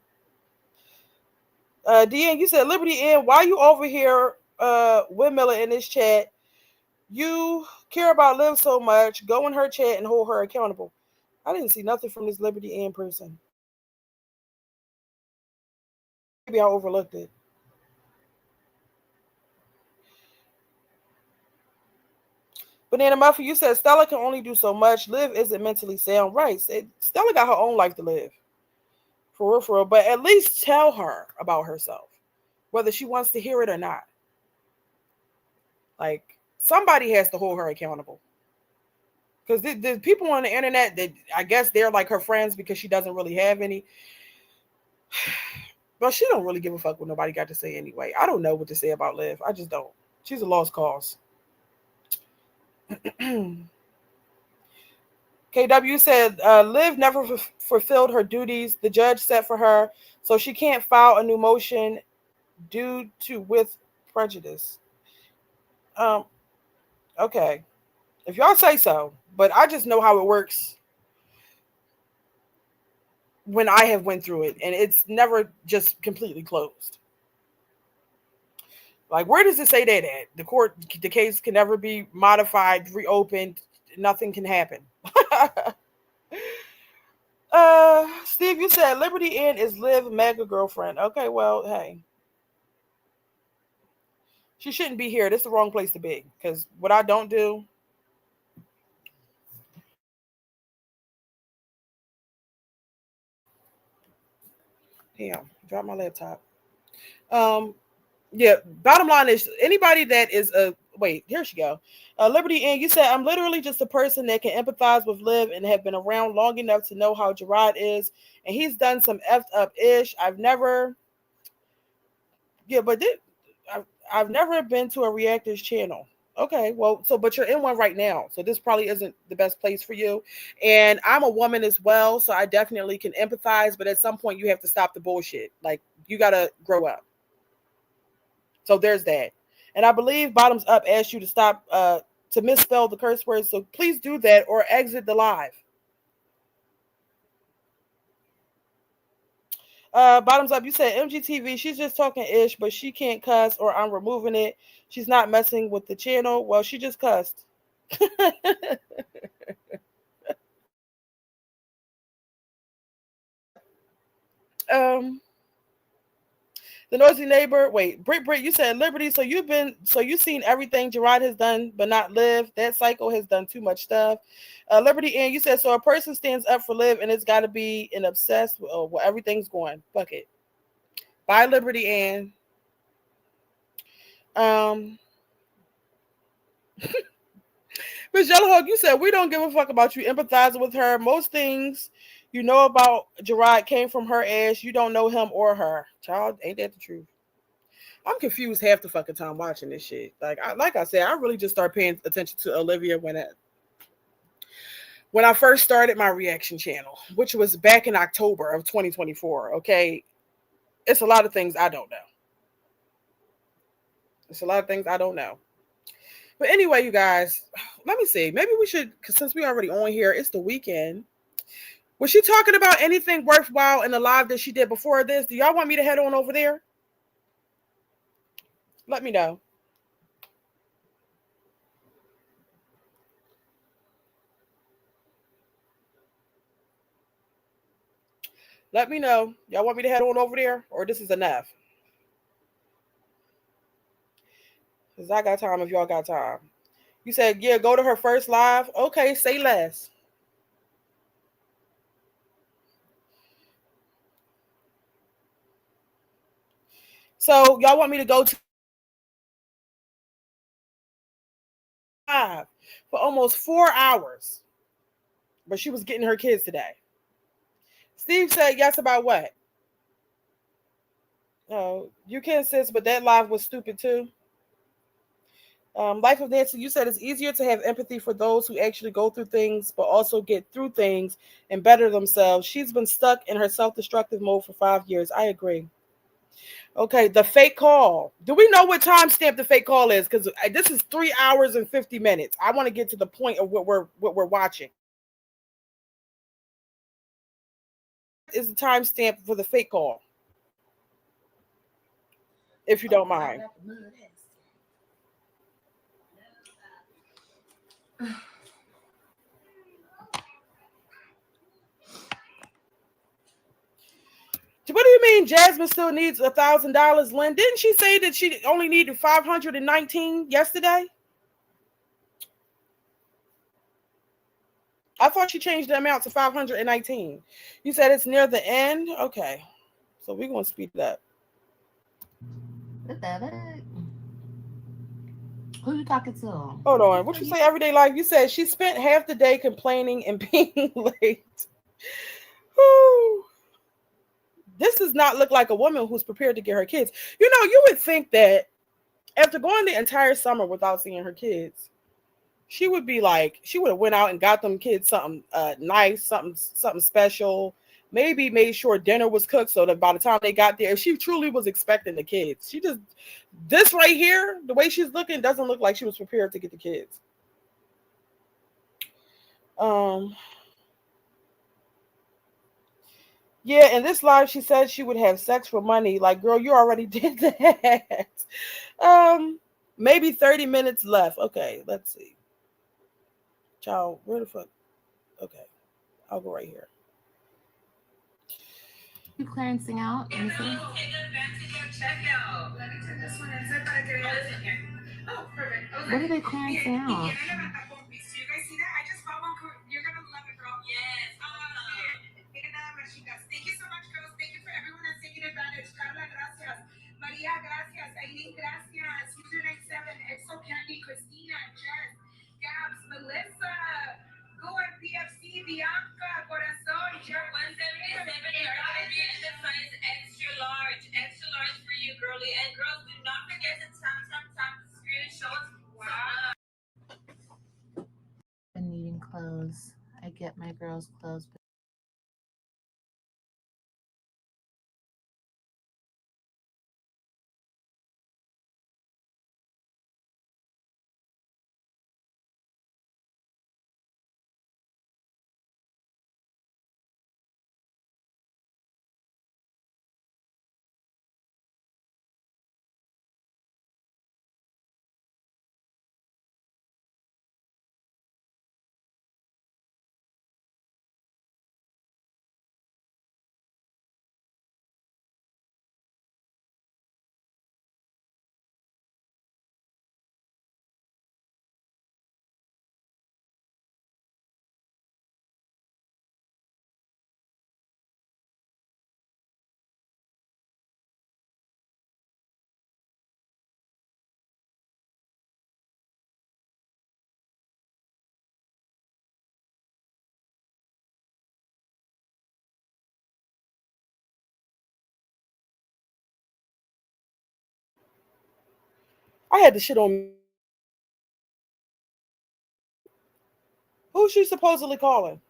Deanne, you said, Liberty Ann, why you over here windmiller in this chat? You care about Liv so much. Go in her chat and hold her accountable. I didn't see nothing from this Liberty Ann person. Maybe I overlooked it. Banana Muffin, you said Stella can only do so much. Liv isn't mentally sound. Right. Stella got her own life to live. For real, for real. But at least tell her about herself, whether she wants to hear it or not. Like, somebody has to hold her accountable. Because the people on the internet, that I guess they're like her friends because she doesn't really have any. But she don't really give a fuck what nobody got to say anyway. I don't know what to say about Liv. I just don't. She's a lost cause. KW said Liv never fulfilled her duties the judge set for her, so she can't file a new motion due to with prejudice. Okay. If y'all say so, but I just know how it works when I have went through it, and it's never just completely closed. Like, where does it say that at? The case can never be modified, reopened, nothing can happen. Steve, you said Liberty Inn is Liv mega girlfriend. Okay, well, hey. She shouldn't be here. This is the wrong place to be. Because what I don't do. Damn, drop my laptop. Yeah, bottom line is anybody that is a wait, here she go. Liberty Inn, you said I'm literally just a person that can empathize with Liv and have been around long enough to know how Gerard is, and he's done some effed up ish. I've never I've never been to a reactors channel. Okay, well, but you're in one right now, so this probably isn't the best place for you. And I'm a woman as well, so I definitely can empathize, but at some point you have to stop the bullshit. Like, you gotta grow up. So there's that. And I believe Bottoms Up asked you to stop to misspell the curse words, so please do that or exit the live. Bottoms Up, you said MGTV, she's just talking ish, but she can't cuss or I'm removing it. She's not messing with the channel. Well, she just cussed. The Noisy Neighbor, wait, Brit, you said Liberty, so you've seen everything Gerard has done, but not Liv. That psycho has done too much stuff. Liberty Ann, you said, so a person stands up for Liv and it's got to be an obsessed with, well, everything's going. Fuck it. Bye, Liberty Ann. Miss Yellowhawk, you said, we don't give a fuck about you empathizing with her. Most things you know about Gerard came from her ass. You don't know him or her. Child, ain't that the truth? I'm confused half the fucking time watching this shit. Like I said, I really just started paying attention to Olivia when I first started my reaction channel, which was back in October of 2024. Okay, it's a lot of things I don't know. It's a lot of things I don't know. But anyway, you guys, let me see. Maybe we should, because since we already on here, it's the weekend. Was she talking about anything worthwhile in the live that she did before this? Do y'all want me to head on over there? Let me know. Let me know. Y'all want me to head on over there? Or this is enough? Because I got time if y'all got time. You said, yeah, go to her first live. Okay, say less. So y'all want me to go to live for almost 4 hours. But she was getting her kids today. Steve said yes about what? Oh, you can sis, but that live was stupid too. Life of Nancy, you said it's easier to have empathy for those who actually go through things, but also get through things and better themselves. She's been stuck in her self-destructive mode for 5 years. I agree. Okay, the fake call. Do we know what timestamp the fake call is? Because this is 3 hours and 50 minutes. I want to get to the point of what we're watching. Is the timestamp for the fake call? If you don't mind. What do you mean Jasmine still needs $1,000, Lynn? Didn't she say that she only needed 519 yesterday? I thought she changed the amount to 519. You said it's near the end? Okay. So we're going to speed it up. Who you talking to? Hold on. What you say, everyday life? You said she spent half the day complaining and being late. Whew. This does not look like a woman who's prepared to get her kids. You know, you would think that after going the entire summer without seeing her kids, she would be like, she would have went out and got them kids something nice, something special. Maybe made sure dinner was cooked so that by the time they got there, if she truly was expecting the kids, she just, this right here, the way she's looking doesn't look like she was prepared to get the kids. Yeah, in this live, she said she would have sex for money. Like, girl, you already did that. Maybe 30 minutes left. Okay, let's see. Child, where the fuck? Okay, I'll go right here. You clearancing out? Okay, go back to your checkout. Let me turn this one inside para que vean. Oh, perfect. Okay. What are they clearancing out? Do you guys see that? I just bought one. You're gonna love it, girl. Yes. Thank you so much, girls. Thank you for everyone that's taking advantage. Carla, gracias. Maria, gracias. Aileen, gracias. User 97, Exo Candy, Christina, Jess, Gabs, Melissa, Go at PFC, Bianca, Corazon, Jerrod. 177, the size extra large. Extra large for you, girly. And girls, do not forget to tap screenshots. Wow. I'm needing clothes. I get my girls' clothes. I had the shit on. Who's she supposedly calling?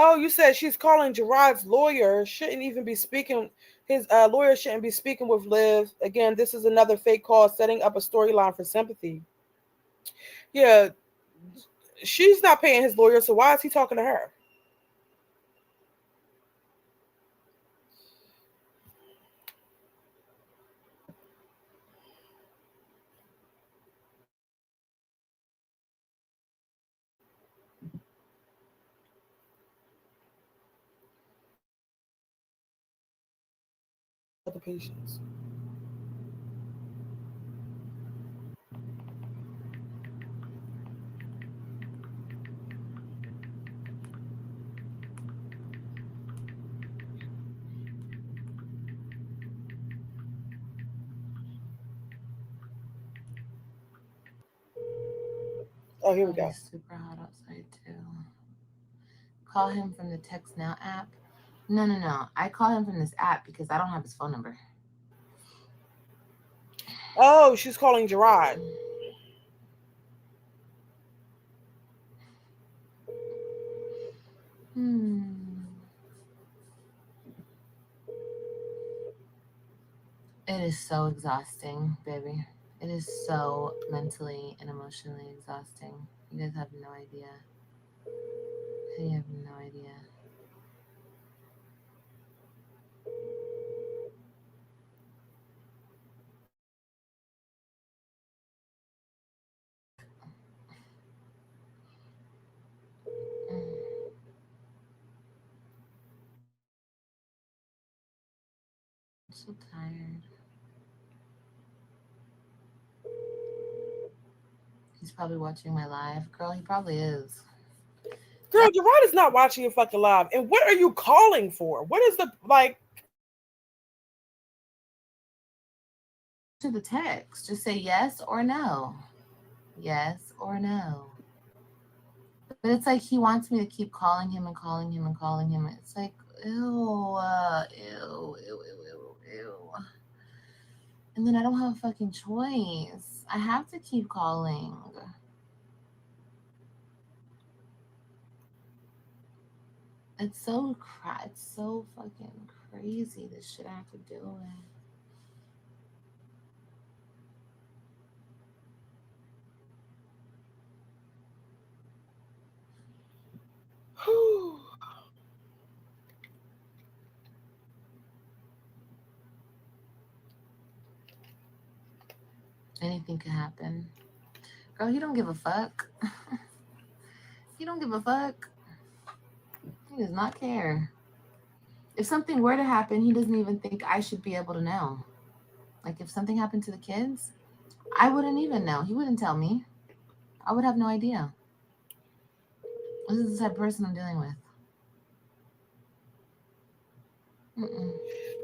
Oh, you said she's calling Gerard's lawyer. Shouldn't even be speaking. His lawyer shouldn't be speaking with Liv. Again, this is another fake call setting up a storyline for sympathy. Yeah, she's not paying his lawyer, so why is he talking to her? The patients. Oh, here we go. It's super hot outside too. Call him from the Text Now app. No. I call him from this app because I don't have his phone number. Oh, she's calling Gerard. so exhausting, baby. It is so mentally and emotionally exhausting. You guys have no idea. You have no idea. Mm. I'm so tired. He's probably watching my live. Girl, he probably is. Girl, Gerard is not watching your fucking live. And what are you calling for? What is the like? To the text, just say yes or no. Yes or no. But it's like he wants me to keep calling him and calling him and calling him. It's like, ew, ew, ew, ew, ew, ew. And then I don't have a fucking choice. I have to keep calling. It's so it's so fucking crazy, this shit I have to deal with. Anything could happen. Girl, he don't give a fuck. He don't give a fuck. He does not care. If something were to happen, he doesn't even think I should be able to know. Like if something happened to the kids, I wouldn't even know. He wouldn't tell me. I would have no idea. This is the type of person I'm dealing with. Mm-mm.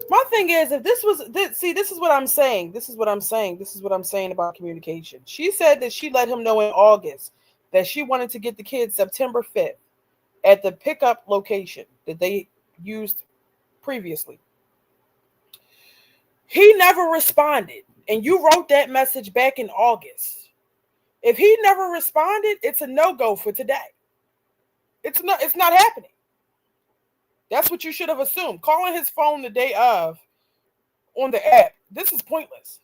My thing is, if this was see, this is what I'm saying. This is what I'm saying. This is what I'm saying about communication. She said that she let him know in August that she wanted to get the kids September 5th at the pickup location that they used previously. He never responded, and you wrote that message back in August. If he never responded, it's a no-go for today. It's not happening. That's what you should have assumed. Calling his phone the day of on the app, this is pointless.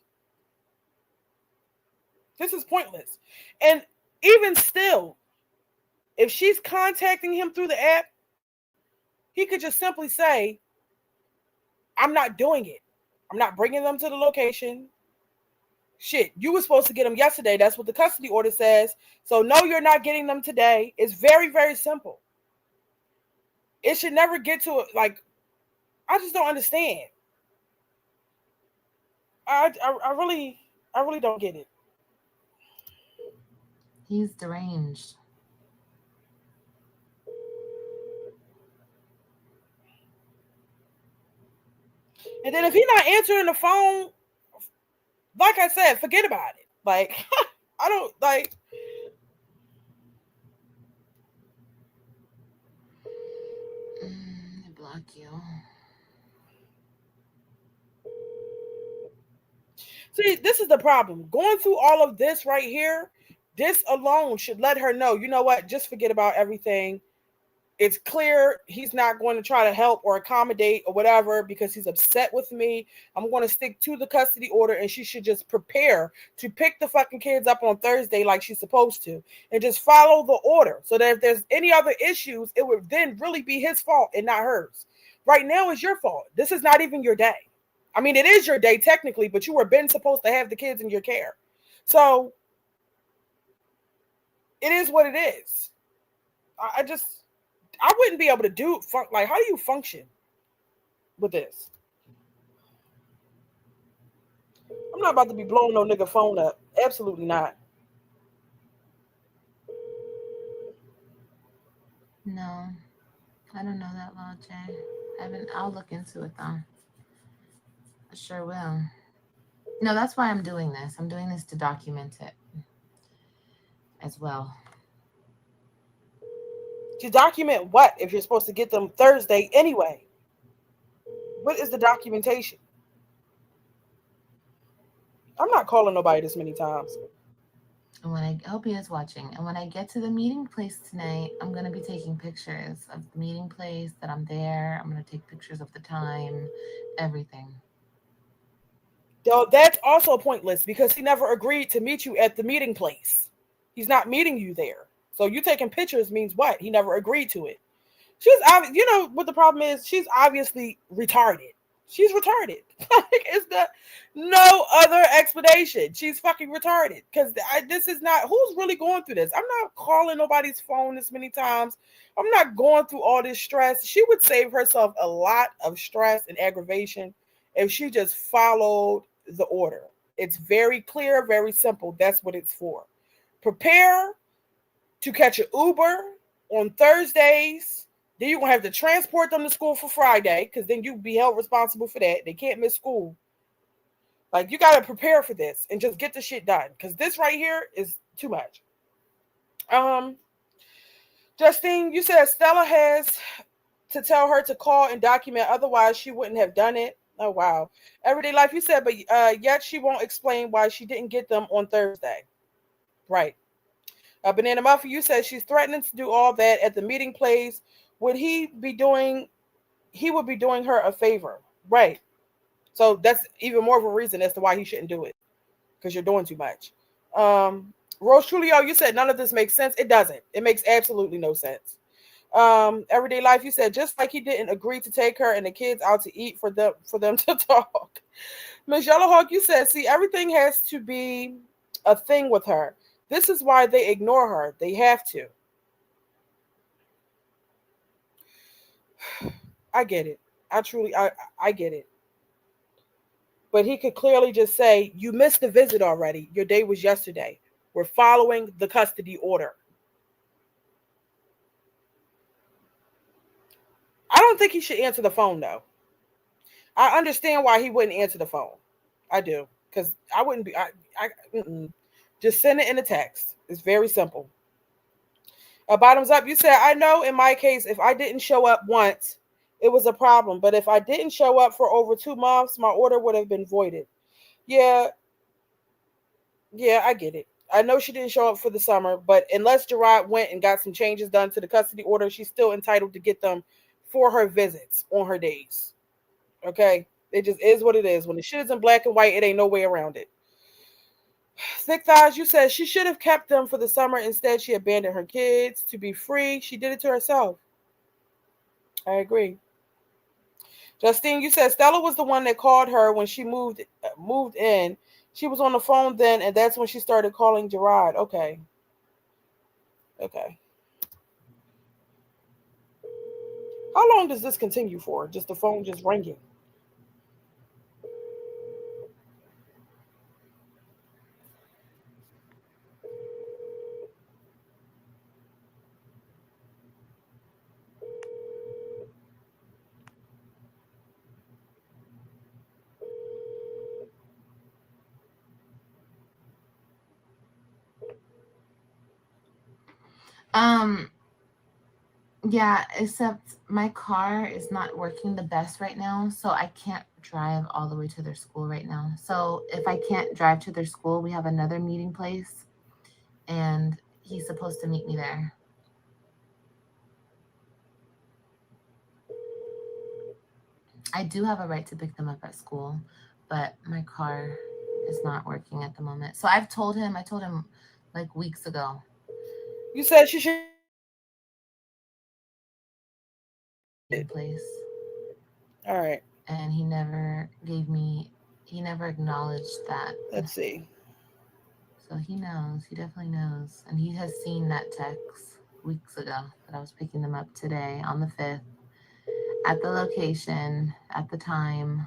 This is pointless. And even still, if she's contacting him through the app, he could just simply say, I'm not doing it. I'm not bringing them to the location. Shit, you were supposed to get them yesterday. That's what the custody order says. So no, you're not getting them today. It's very, very simple. It should never get to it. Like, I just don't understand. I really don't get it. He's deranged. And then if he's not answering the phone, like I said, forget about it. Like, I don't like. I block you. See, this is the problem. Going through all of this right here, this alone should let her know, you know what, just forget about everything. It's clear he's not going to try to help or accommodate or whatever because he's upset with me. I'm going to stick to the custody order, and she should just prepare to pick the fucking kids up on Thursday like she's supposed to and just follow the order so that if there's any other issues, it would then really be his fault and not hers. Right now, it's your fault. This is not even your day. I mean, it is your day technically, but you were been supposed to have the kids in your care. So it is what it is. I wouldn't be able to do like, how do you function with this? I'm not about to be blowing no nigga phone up. Absolutely not. No, I don't know that law, Jay. I'll look into it though. I sure will. No, that's why I'm doing this. I'm doing this to document it as well. To document what if you're supposed to get them Thursday anyway? What is the documentation? I'm not calling nobody this many times. And when I hope he is watching, and when I get to the meeting place tonight, I'm gonna be taking pictures of the meeting place that I'm there. I'm gonna take pictures of the time, everything. So that's also pointless because he never agreed to meet you at the meeting place. He's not meeting you there. So you taking pictures means what? He never agreed to it. You know what the problem is? She's obviously retarded. She's retarded. Like, it's no other explanation. She's fucking retarded. Because this is not, who's really going through this? I'm not calling nobody's phone this many times. I'm not going through all this stress. She would save herself a lot of stress and aggravation if she just followed the order. It's very clear, very simple. That's what it's for. Prepare to catch an Uber on Thursdays. Then you're going to have to transport them to school for Friday because then you'll be held responsible for that. They can't miss school. Like, you got to prepare for this and just get the shit done because this right here is too much. Justine, you said Stella has to tell her to call and document. Otherwise, she wouldn't have done it. Oh, wow. Everyday life, you said, but yet she won't explain why she didn't get them on Thursday. Right. Banana Muffin, you said she's threatening to do all that at the meeting place. He would be doing her a favor. Right. So that's even more of a reason as to why he shouldn't do it. Because you're doing too much. Rose Trulio, you said none of this makes sense. It doesn't. It makes absolutely no sense. Everyday life, you said just like he didn't agree to take her and the kids out to eat for them to talk. Miss Yellowhawk, you said, see, everything has to be a thing with her. This is why they ignore her. They have to. I get it. I get it. But he could clearly just say, you missed the visit already. Your day was yesterday. We're following the custody order. I don't think he should answer the phone, though. I understand why he wouldn't answer the phone. I do. Because I wouldn't be... Just send it in a text. It's very simple. Bottoms up, you said, I know in my case, if I didn't show up once, it was a problem. But if I didn't show up for over 2 months, my order would have been voided. Yeah, I get it. I know she didn't show up for the summer, but unless Gerard went and got some changes done to the custody order, she's still entitled to get them for her visits on her days. Okay? It just is what it is. When the shit is in black and white, it ain't no way around it. Thick Thighs, you said she should have kept them for the summer. Instead, she abandoned her kids to be free. She did it to herself. I agree. Justine, you said Stella was the one that called her when she moved in. She was on the phone then, and that's when she started calling Gerard. Okay. How long does this continue for? Just the phone just ringing? Yeah, except my car is not working the best right now, so I can't drive all the way to their school right now. So if I can't drive to their school, we have another meeting place, and he's supposed to meet me there. I do have a right to pick them up at school, but my car is not working at the moment. So I told him like weeks ago. You said she should... place. All right. And he never acknowledged that. Let's see. So he knows. He definitely knows. And he has seen that text weeks ago that I was picking them up today on the 5th at the location, at the time.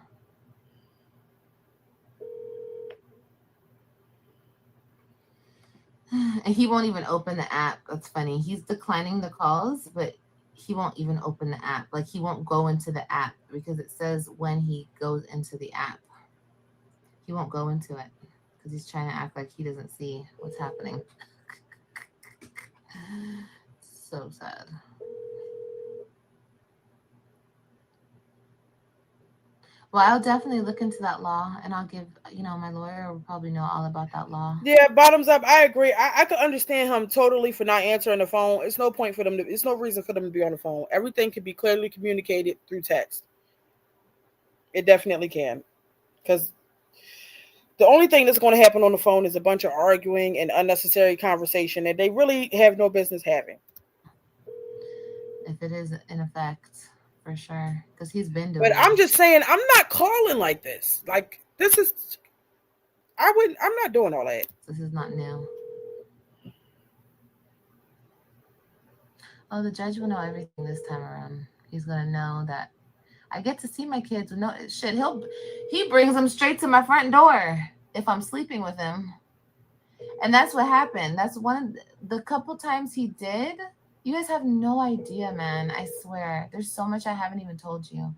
And he won't even open the app. That's funny. He's declining the calls, but he won't even open the app. Like, he won't go into the app because it says when he goes into the app. He won't go into it because he's trying to act like he doesn't see what's happening. So sad. Well, I'll definitely look into that law, and I'll give, my lawyer will probably know all about that law. Yeah, bottoms up. I agree. I could understand him totally for not answering the phone. It's no reason for them to be on the phone. Everything can be clearly communicated through text. It definitely can. Because The only thing that's going to happen on the phone is a bunch of arguing and unnecessary conversation that they really have no business having. If it is in effect, for sure, because he's been doing But it. I'm just saying, I'm not calling like this. Like, this is, I'm not doing all that. This is not new. Oh, the judge will know everything this time around. He's gonna know that I get to see my kids. No shit. He brings them straight to my front door if I'm sleeping with him, and that's what happened. That's one of the couple times he did. You guys have no idea, man. I swear. There's so much I haven't even told you.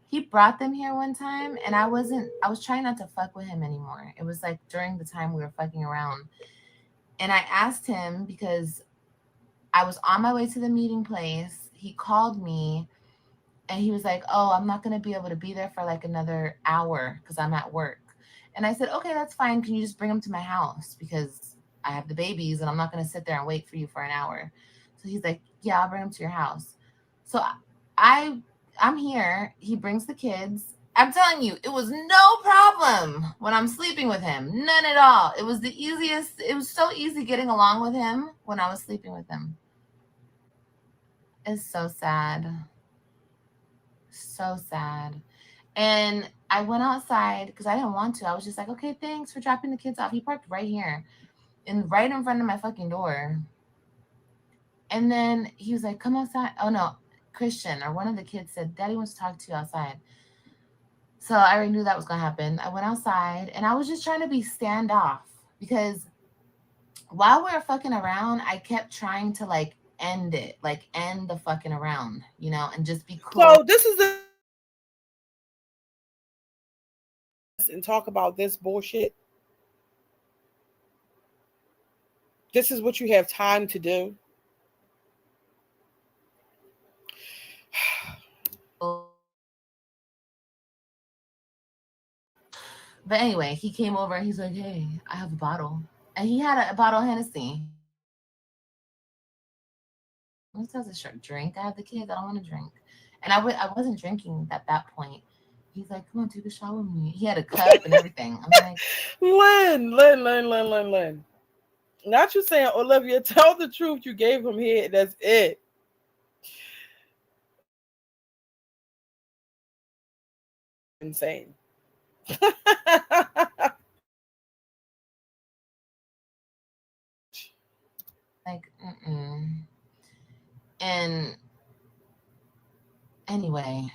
He brought them here one time, and I was trying not to fuck with him anymore. It was like during the time we were fucking around. And I asked him because I was on my way to the meeting place. He called me and he was like, "Oh, I'm not going to be able to be there for like another hour because I'm at work." And I said, "Okay, that's fine. Can you just bring them to my house? Because I have the babies and I'm not going to sit there and wait for you for an hour." So he's like, "Yeah, I'll bring them to your house." So I'm here. He brings the kids. I'm telling you, it was no problem when I'm sleeping with him. None at all. It was the easiest. It was so easy getting along with him when I was sleeping with him. It's so sad. So sad. And I went outside because I didn't want to. I was just like, "Okay, thanks for dropping the kids off." He parked right here and right in front of my fucking door. And then he was like, "Come outside." Oh no, Christian or one of the kids said, "Daddy wants to talk to you outside." So I already knew that was going to happen. I went outside and I was just trying to be standoff because while we were fucking around, I kept trying to like end it, like end the fucking around, and just be cool. So this is the and talk about this bullshit. This is what you have time to do. But anyway, he came over and he's like, "Hey, I have a bottle." And he had a bottle of Hennessy. What's a drink? I have the kids. I don't want to drink. And I wasn't drinking at that point. He's like, "Come on, take a shot with me." He had a cup and everything. I'm like, Lynn. Not you saying, "Olivia, tell the truth. You gave him head. That's it." Insane. like, And anyway,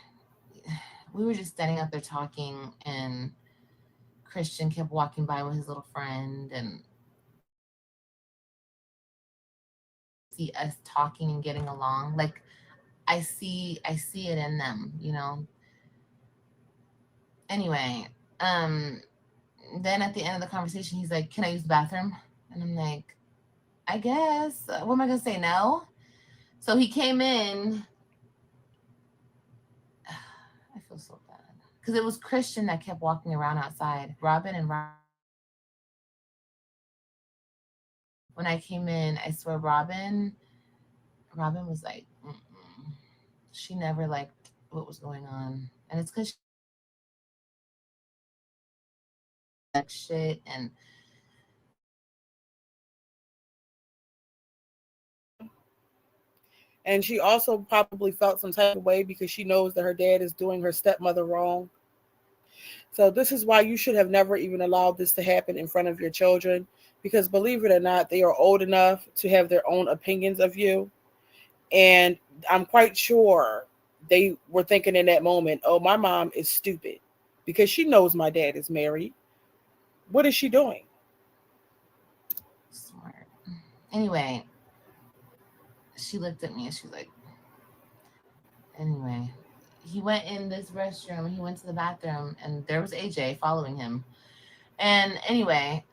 we were just standing up there talking, and Christian kept walking by with his little friend, and see us talking and getting along. Like I see it in them. Anyway, then at the end of the conversation, he's like, "Can I use the bathroom?" And I'm like, "I guess. What am I gonna say? No?" So he came in. I feel so bad because it was Christian that kept walking around outside. Robin. When I came in, I swear Robin was like, she never liked what was going on, and it's because like shit and. And she also probably felt some type of way because she knows that her dad is doing her stepmother wrong. So this is why you should have never even allowed this to happen in front of your children, because believe it or not, they are old enough to have their own opinions of you. And I'm quite sure they were thinking in that moment, "Oh, my mom is stupid because she knows my dad is married. What is she doing?" Smart. Anyway, she looked at me and she's like, anyway, he went in this restroom, he went to the bathroom, and there was AJ following him. And anyway,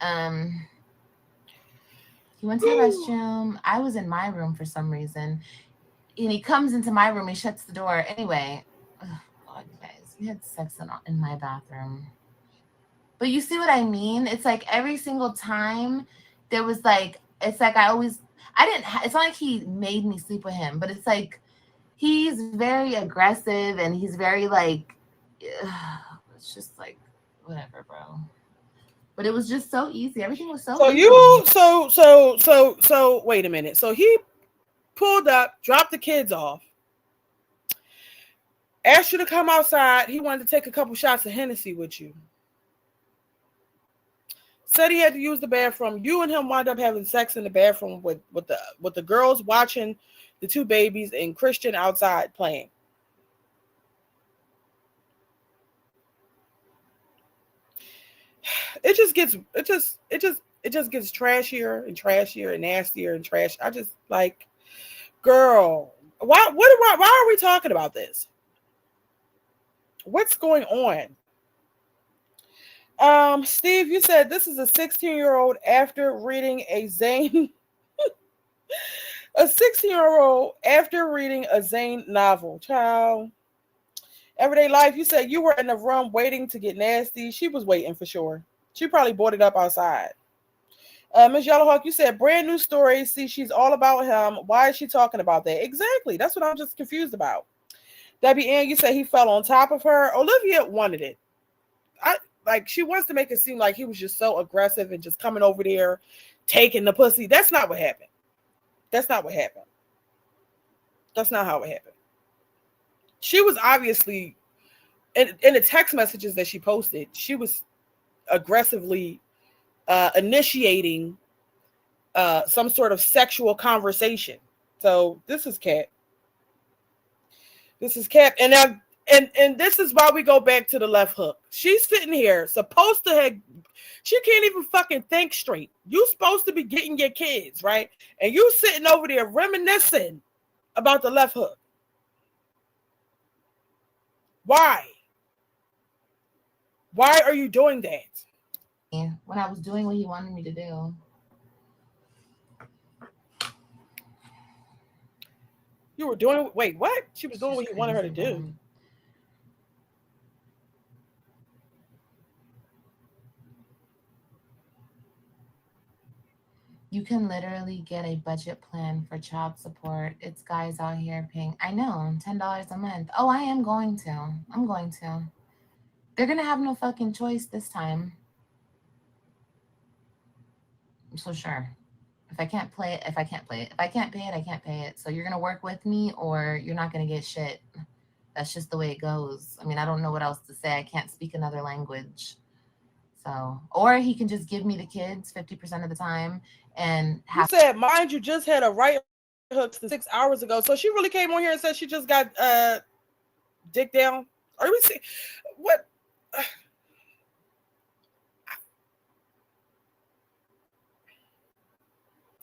he went to the restroom. I was in my room for some reason. And he comes into my room, he shuts the door. Anyway, God, guys, we had sex in my bathroom. But you see what I mean? It's like every single time there was like, it's like it's not like he made me sleep with him, but it's like he's very aggressive and he's very like, it's just like, whatever, bro. But it was just so easy. Everything was so So easy. so wait a minute. So he pulled up, dropped the kids off, asked you to come outside. He wanted to take a couple shots of Hennessy with you. Said he had to use the bathroom. You and him wound up having sex in the bathroom with the girls watching the two babies and Christian outside playing. It just gets trashier and trashier and nastier and trash. I just like, girl, why are we talking about this? What's going on? Steve, you said this is a 16-year-old after reading a 16-year-old after reading a Zane novel. Child. Everyday life, you said you were in the room waiting to get nasty. She was waiting for sure. She probably bought it up outside. Ms. Yellowhawk, you said brand new story. See, she's all about him. Why is she talking about that? Exactly. That's what I'm just confused about. Debbie Ann, you said he fell on top of her. Olivia wanted it. She wants to make it seem like he was just so aggressive and just coming over there, taking the pussy. That's not what happened. That's not what happened. That's not how it happened. She was obviously, in the text messages that she posted, she was aggressively initiating some sort of sexual conversation. So this is Cat. This is Cat. And this is why we go back to the left hook. She's sitting here supposed to have, she can't even fucking think straight. You supposed to be getting your kids, right? And you sitting over there reminiscing about the left hook. Why? Why are you doing that? Yeah, when I was doing what he wanted me to do. You were doing, wait, what? She was doing what he wanted her to do. You can literally get a budget plan for child support. It's guys out here paying, I know, $10 a month. Oh, I am going to. I'm going to. They're going to have no fucking choice this time. So sure. If I can't play it, if I can't play it. If I can't pay it, I can't pay it. So you're going to work with me or you're not going to get shit. That's just the way it goes. I mean, I don't know what else to say. I can't speak another language. So, or he can just give me the kids 50% of the time and have. You said, mind you, just had a right hook 6 hours ago. So she really came on here and said she just got dick down. Are we see what?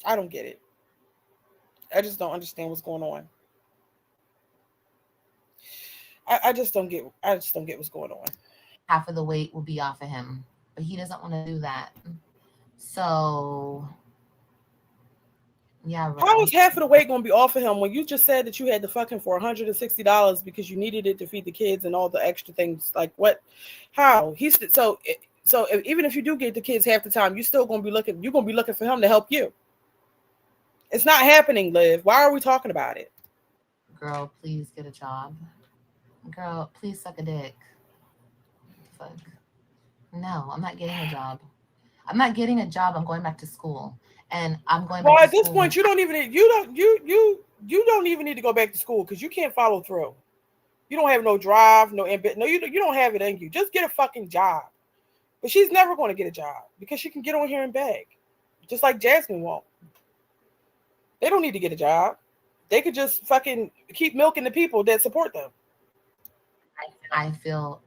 I don't get it. I just don't understand what's going on. I just don't get what's going on. Half of the weight will be off of him, but he doesn't want to do that. So yeah, right. How is half of the weight going to be off of him when you just said that you had to fuck him for $160 because you needed it to feed the kids and all the extra things? Like what? How? So even if you do get the kids half the time, you're still going to be looking. You're going to be looking for him to help you. It's not happening, Liv. Why are we talking about it? Girl, please get a job. Girl, please suck a dick. Fuck. No, I'm not getting a job. I'm not getting a job. I'm going back to school. And I'm going back well, to at this point, you don't even need to go back to school because you can't follow through. You don't have no drive, no ambition. No, you don't have it in you. Just get a fucking job. But she's never going to get a job because she can get on here and beg, just like Jasmine won't. They don't need to get a job. They could just fucking keep milking the people that support them. I feel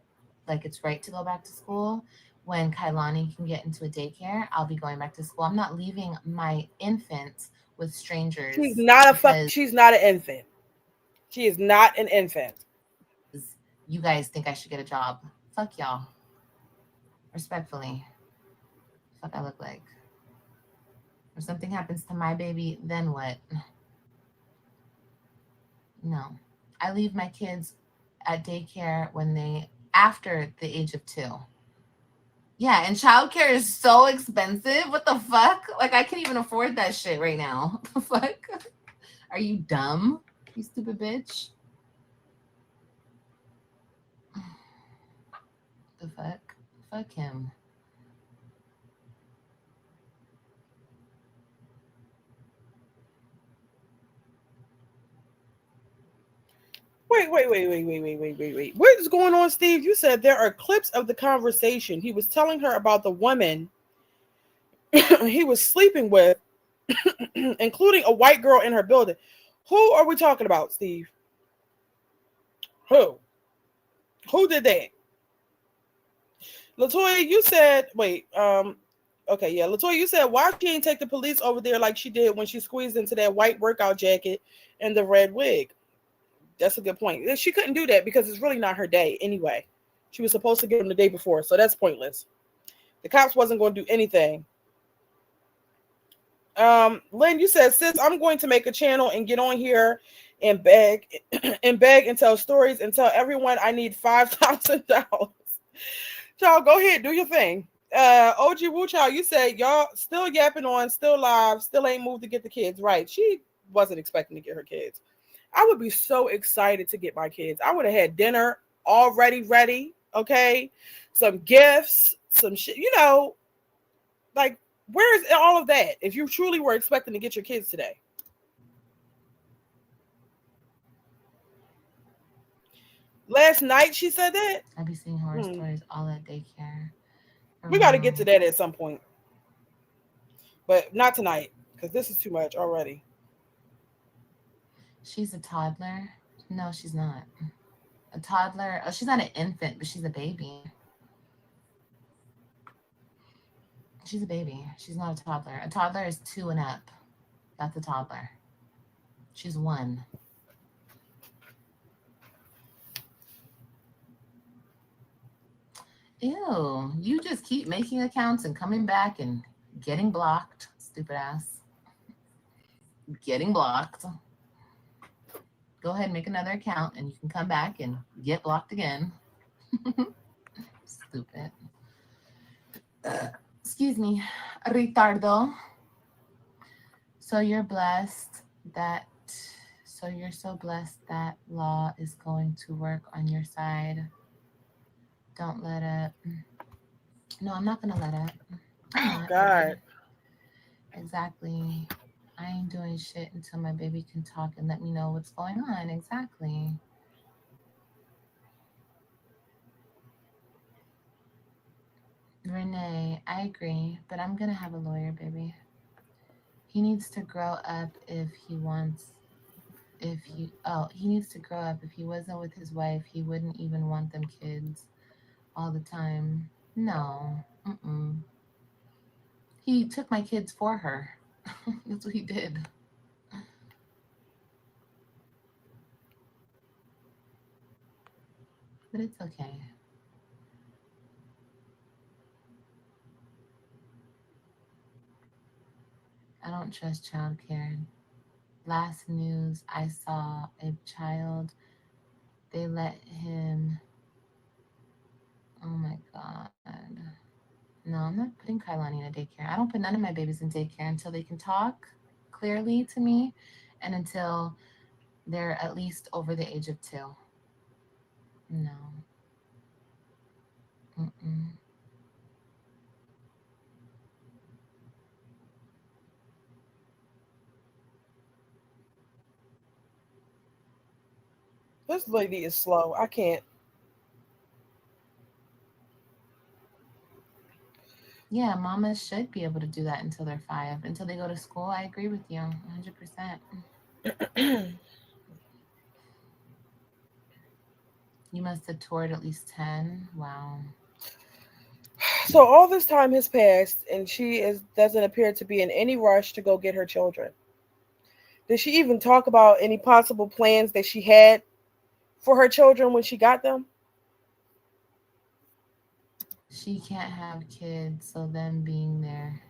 like it's right to go back to school. When Kailani can get into a daycare, I'll be going back to school. I'm not leaving my infant with strangers. She's not she's not an infant. She is not an infant. You guys think I should get a job? Fuck y'all. Respectfully. Fuck I look like. If something happens to my baby, then what? No. I leave my kids at daycare after the age of 2. Yeah, and childcare is so expensive. What the fuck? Like, I can't even afford that shit right now. The fuck? Are you dumb? You stupid bitch. The fuck? Fuck him. Wait. What is going on, Steve? You said there are clips of the conversation. He was telling her about the woman he was sleeping with, including a white girl in her building. Who are we talking about, Steve? Who? Who did that? Latoya, you said, okay, yeah. Latoya, you said, why she ain't take the police over there like she did when she squeezed into that white workout jacket and the red wig? That's a good point. She couldn't do that because it's really not her day anyway. She was supposed to get them the day before, so that's pointless. The cops wasn't going to do anything. Lynn, you said, sis, I'm going to make a channel and get on here and beg and tell stories and tell everyone I need $5,000. Child, go ahead, do your thing. OG Wu Child, you said y'all still yapping on, still live, still ain't moved to get the kids. Right. She wasn't expecting to get her kids. I would be so excited to get my kids. I would have had dinner already ready, okay? Some gifts, some shit, like, where is all of that if you truly were expecting to get your kids today? Last night she said that? I'd be seeing horror stories all at daycare. We got to get to that at some point. But not tonight, because this is too much already. She's a toddler. No, she's not. A toddler. Oh, she's not an infant, but she's a baby. She's a baby. She's not a toddler. A toddler is 2 and up. That's a toddler. She's 1. Ew. You just keep making accounts and coming back and getting blocked. Stupid ass. Getting blocked. Go ahead and make another account and you can come back and get blocked again. Stupid. Excuse me. Ritardo. So you're so blessed that law is going to work on your side. Don't let up. No, I'm not going to let up. Oh, God. Exactly. I ain't doing shit until my baby can talk and let me know what's going on. Exactly. Renee, I agree, but I'm going to have a lawyer, baby. He needs to grow up if he needs to grow up. If he wasn't with his wife, he wouldn't even want them kids all the time. No. He took my kids for her. That's what he did. But it's okay. I don't trust childcare. Last news I saw, a child, they let him, oh my God. No, I'm not putting Kailani in a daycare. I don't put none of my babies in daycare until they can talk clearly to me and until they're at least over the age of 2. No. This lady is slow. I can't. Yeah, mamas should be able to do that until they're 5. Until they go to school, I agree with you 100%. You must have toured at least 10. Wow. So all this time has passed, and she doesn't appear to be in any rush to go get her children. Did she even talk about any possible plans that she had for her children when she got them? She can't have kids, so them being there.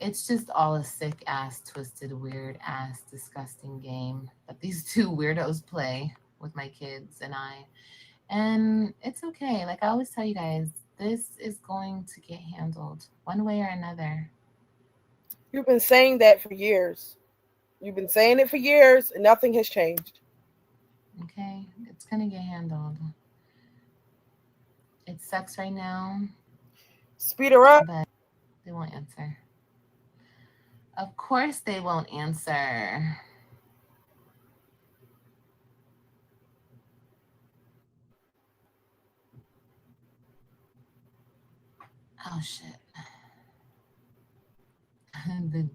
It's just all a sick ass, twisted, weird ass, disgusting game that these 2 weirdos play with my kids and I. And it's okay. Like I always tell you guys, this is going to get handled one way or another. You've been saying that for years. You've been saying it for years, and nothing has changed. Okay? It's going to get handled. It sucks right now. Speed her up. But they won't answer. Of course they won't answer. Oh shit.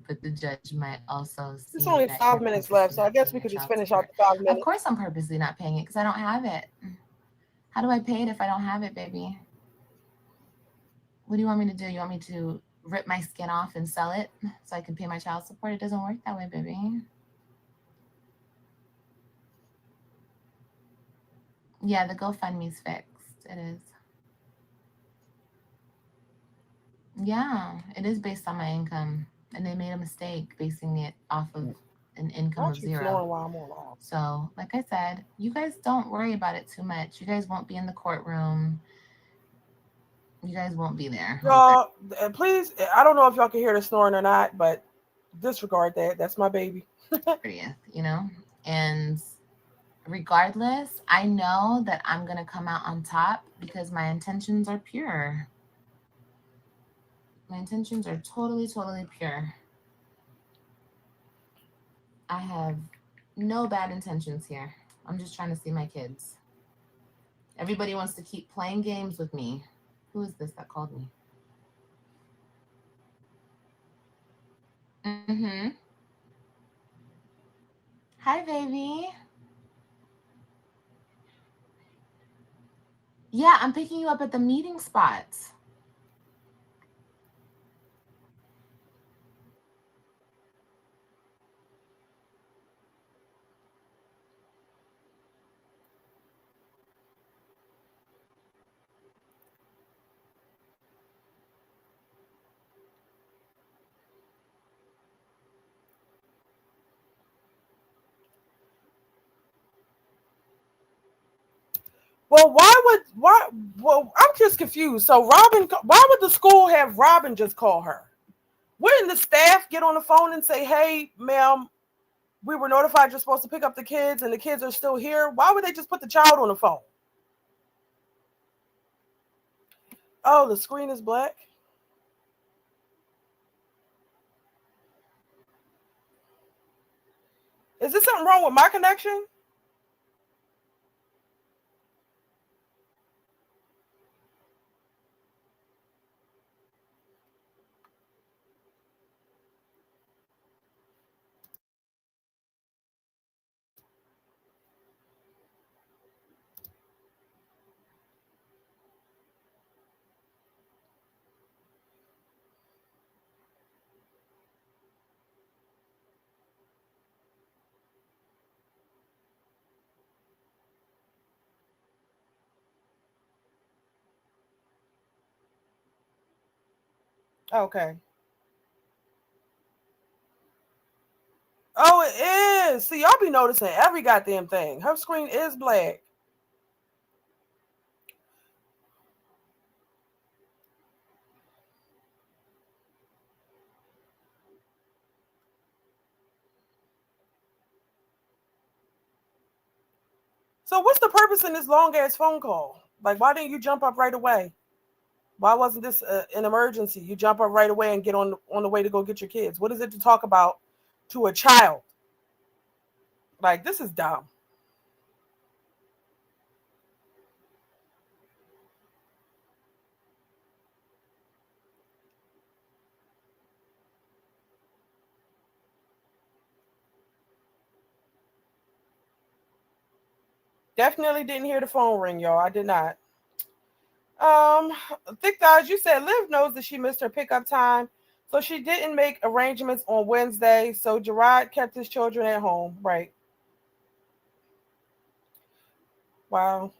But the judge might also It's see only that 5 you're minutes left, purposely so I not guess paying we your could just child finish out support. the 5 Of minutes. course I'm purposely not paying it because I don't have it. How do I pay it if I don't have it, baby? What do you want me to do? You want me to rip my skin off and sell it so I can pay my child support? It doesn't work that way, baby. Yeah, the GoFundMe's fixed. It is. Yeah, it is based on my income. And they made a mistake basing it off of an income Why of don't you 0. snoring while I'm on live? So, like I said, you guys don't worry about it too much. You guys won't be in the courtroom. You guys won't be there. Y'all, please, I don't know if y'all can hear the snoring or not, but disregard that. That's my baby. 30th, you know? And regardless, I know that I'm going to come out on top because my intentions are pure. My intentions are totally, totally pure. I have no bad intentions here. I'm just trying to see my kids. Everybody wants to keep playing games with me. Who is this that called me? Mm-hmm. Hi, baby. Yeah, I'm picking you up at the meeting spot. Well, well, I'm just confused. So why would the school have Robin just call her? Wouldn't the staff get on the phone and say, hey, ma'am, we were notified you're supposed to pick up the kids and the kids are still here? Why would they just put the child on the phone? Oh, the screen is black. Is there something wrong with my connection? Okay. Oh, it is. See, y'all be noticing every goddamn thing. Her screen is black. So what's the purpose in this long ass phone call? Like, why didn't you jump up right away? Why wasn't this an emergency? You jump up right away and get on the way to go get your kids. What is it to talk about to a child? Like, this is dumb. Definitely didn't hear the phone ring, y'all. I did not. Um, Thick Thighs, you said Liv knows that she missed her pickup time, so she didn't make arrangements on Wednesday. So Gerard kept his children at home. Right. Wow.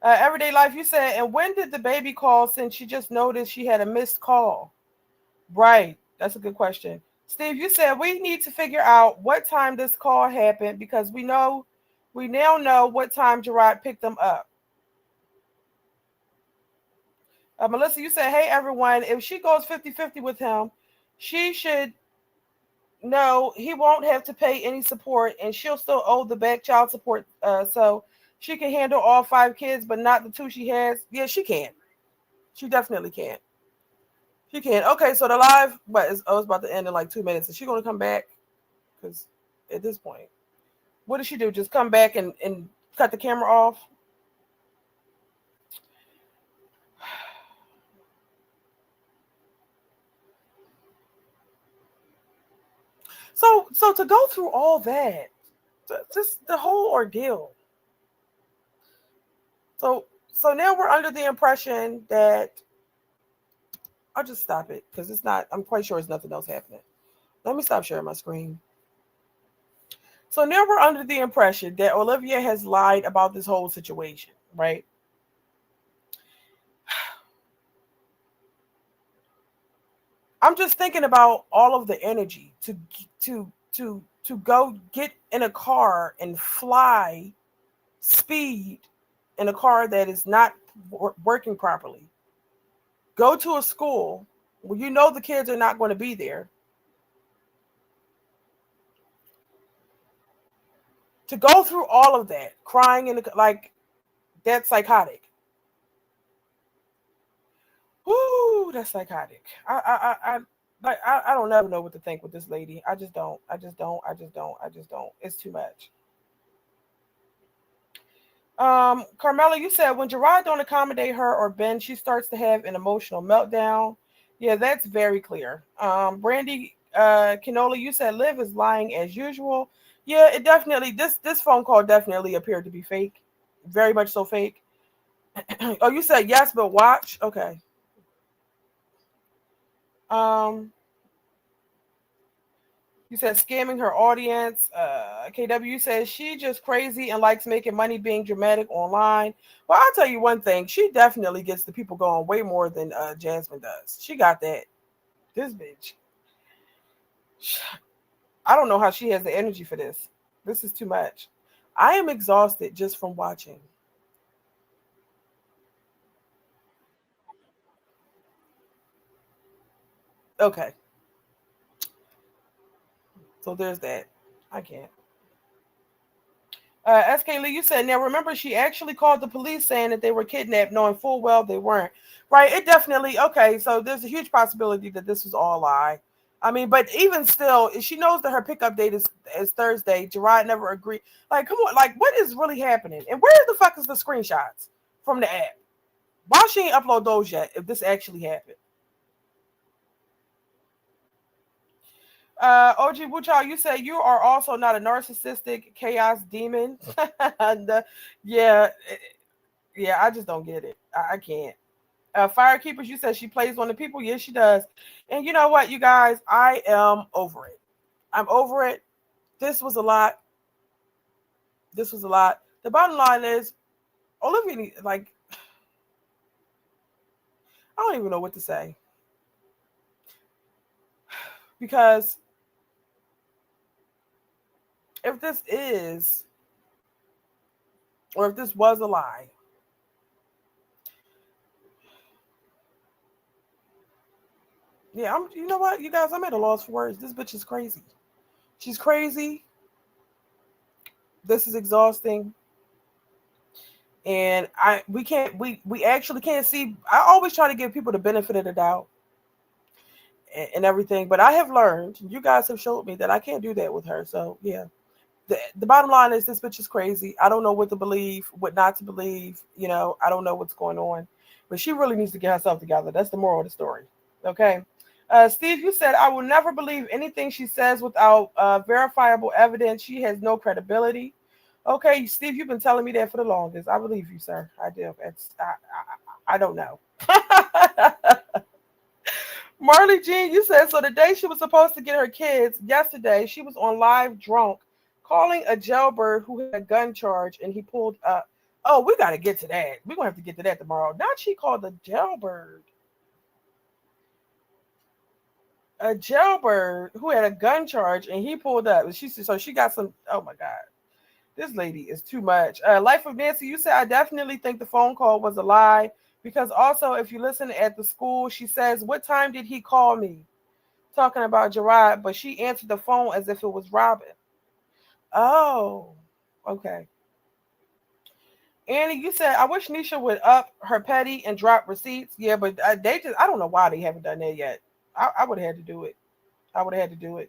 Everyday Life, you said, and when did the baby call since she just noticed she had a missed call? Right. That's a good question. Steve, you said we need to figure out what time this call happened because we now know what time Gerard picked them up. Melissa, you said, hey, everyone, if she goes 50-50 with him, she should know he won't have to pay any support and she'll still owe the back child support. So she can handle all 5 kids, but not the 2 she has. Yeah, she can. She definitely can. She can. Okay, so the live, but it's about to end in like 2 minutes. Is she going to come back? Because at this point, what does she do? Just come back and cut the camera off? So to go through all that, just the whole ordeal. So now we're under the impression that I'll just stop it because it's not. I'm quite sure there's nothing else happening. Let me stop sharing my screen. So now we're under the impression that Olivia has lied about this whole situation, right? I'm just thinking about all of the energy to go get in a car and fly speed in a car that is not working properly. Go to a school where you know the kids are not going to be there. To go through all of that, crying in the, like, that's psychotic. Woo, that's psychotic. I don't ever know what to think with this lady. I just don't. It's too much. Carmela, you said when Gerard don't accommodate her or Ben, she starts to have an emotional meltdown. Yeah, that's very clear. Brandy, Canola, you said Liv is lying as usual. Yeah, it definitely, this phone call definitely appeared to be fake. Very much so fake. Oh, you said yes, but watch. Okay. You said scamming her audience. KW says she just crazy and likes making money being dramatic online. Well, I'll tell you one thing. She definitely gets the people going way more than Jasmine does. She got that. This bitch. I don't know how she has the energy for this. This is too much. I am exhausted just from watching. Okay. So there's that. I can't. SK Lee, you said, now remember, she actually called the police saying that they were kidnapped, knowing full well they weren't. Right? It definitely, okay, so there's a huge possibility that this was all a lie. I mean, but even still, she knows that her pickup date is Thursday. Gerard never agreed. Like, come on, like, what is really happening? And where the fuck is the screenshots from the app? Why she ain't upload those yet if this actually happened? OG Wuchao, you say you are also not a narcissistic chaos demon. And, yeah, I just don't get it. I can't. Firekeepers, you said she plays on the people. Yes, she does. And you know what, you guys? I am over it. I'm over it. This was a lot. The bottom line is, Olivia, like, I don't even know what to say. Because if this is, or if this was a lie, yeah, you know what, you guys, I'm at a loss for words. This bitch is crazy. She's crazy. This is exhausting. And we actually can't see. I always try to give people the benefit of the doubt and everything, but I have learned, you guys have showed me that I can't do that with her. So yeah, the bottom line is this bitch is crazy. I don't know what to believe, what not to believe. You know, I don't know what's going on, but she really needs to get herself together. That's the moral of the story. Okay. Steve, you said, I will never believe anything she says without verifiable evidence. She has no credibility. Okay, Steve, you've been telling me that for the longest. I believe you, sir. I do. I don't know. Marley Jean, you said, so the day she was supposed to get her kids, yesterday, she was on live drunk, calling a jailbird who had a gun charge, and he pulled up. Oh, we got to get to that. We're going to have to get to that tomorrow. Not she called the jailbird. A jailbird who had a gun charge, and he pulled up. So she got some, oh my God. This lady is too much. Life of Nancy, you said, I definitely think the phone call was a lie, because also if you listen at the school, she says, what time did he call me? Talking about Gerard, but she answered the phone as if it was Robin. Oh, okay. Annie, you said, I wish Nisha would up her petty and drop receipts. Yeah, but I don't know why they haven't done that yet. I would have had to do it.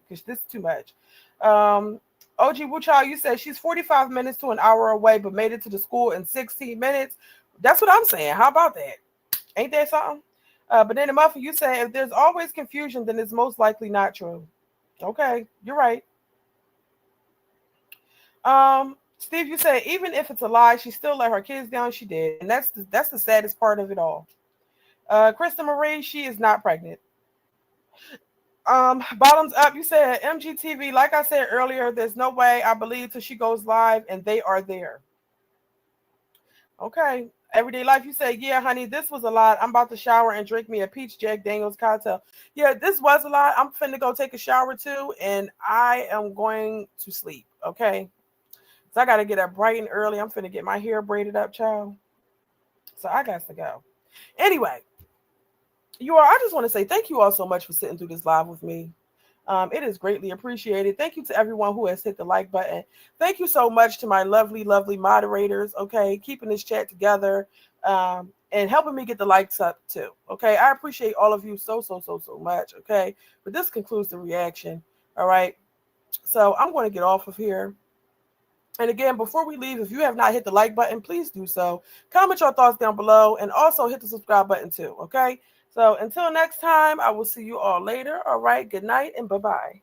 Because this is too much. OG Wuchao, you said she's 45 minutes to an hour away, but made it to the school in 16 minutes. That's what I'm saying. How about that? Ain't that something? But then the Muffin, you said, if there's always confusion, then it's most likely not true. Okay, you're right. Steve, you said even if it's a lie, she still let her kids down. She did, and that's the saddest part of it all. Krista Marie, she is not pregnant. Bottoms up, you said MGTV. Like I said earlier, there's no way I believe till she goes live, and they are there. Okay. Everyday life, you say, yeah, honey, this was a lot. I'm about to shower and drink me a peach Jack Daniels cocktail. Yeah, this was a lot. I'm finna go take a shower too, and I am going to sleep. Okay. So I got to get up bright and early. I'm finna get my hair braided up, child. So I got to go. Anyway, I just want to say thank you all so much for sitting through this live with me. It is greatly appreciated. Thank you to everyone who has hit the like button. Thank you so much to my lovely, lovely moderators, okay, keeping this chat together and helping me get the likes up too, okay? I appreciate all of you so, so, so, so much, okay? But this concludes the reaction, all right? So I'm going to get off of here. And again, before we leave, if you have not hit the like button, please do so. Comment your thoughts down below and also hit the subscribe button too, okay? So until next time, I will see you all later. All right, good night and bye-bye.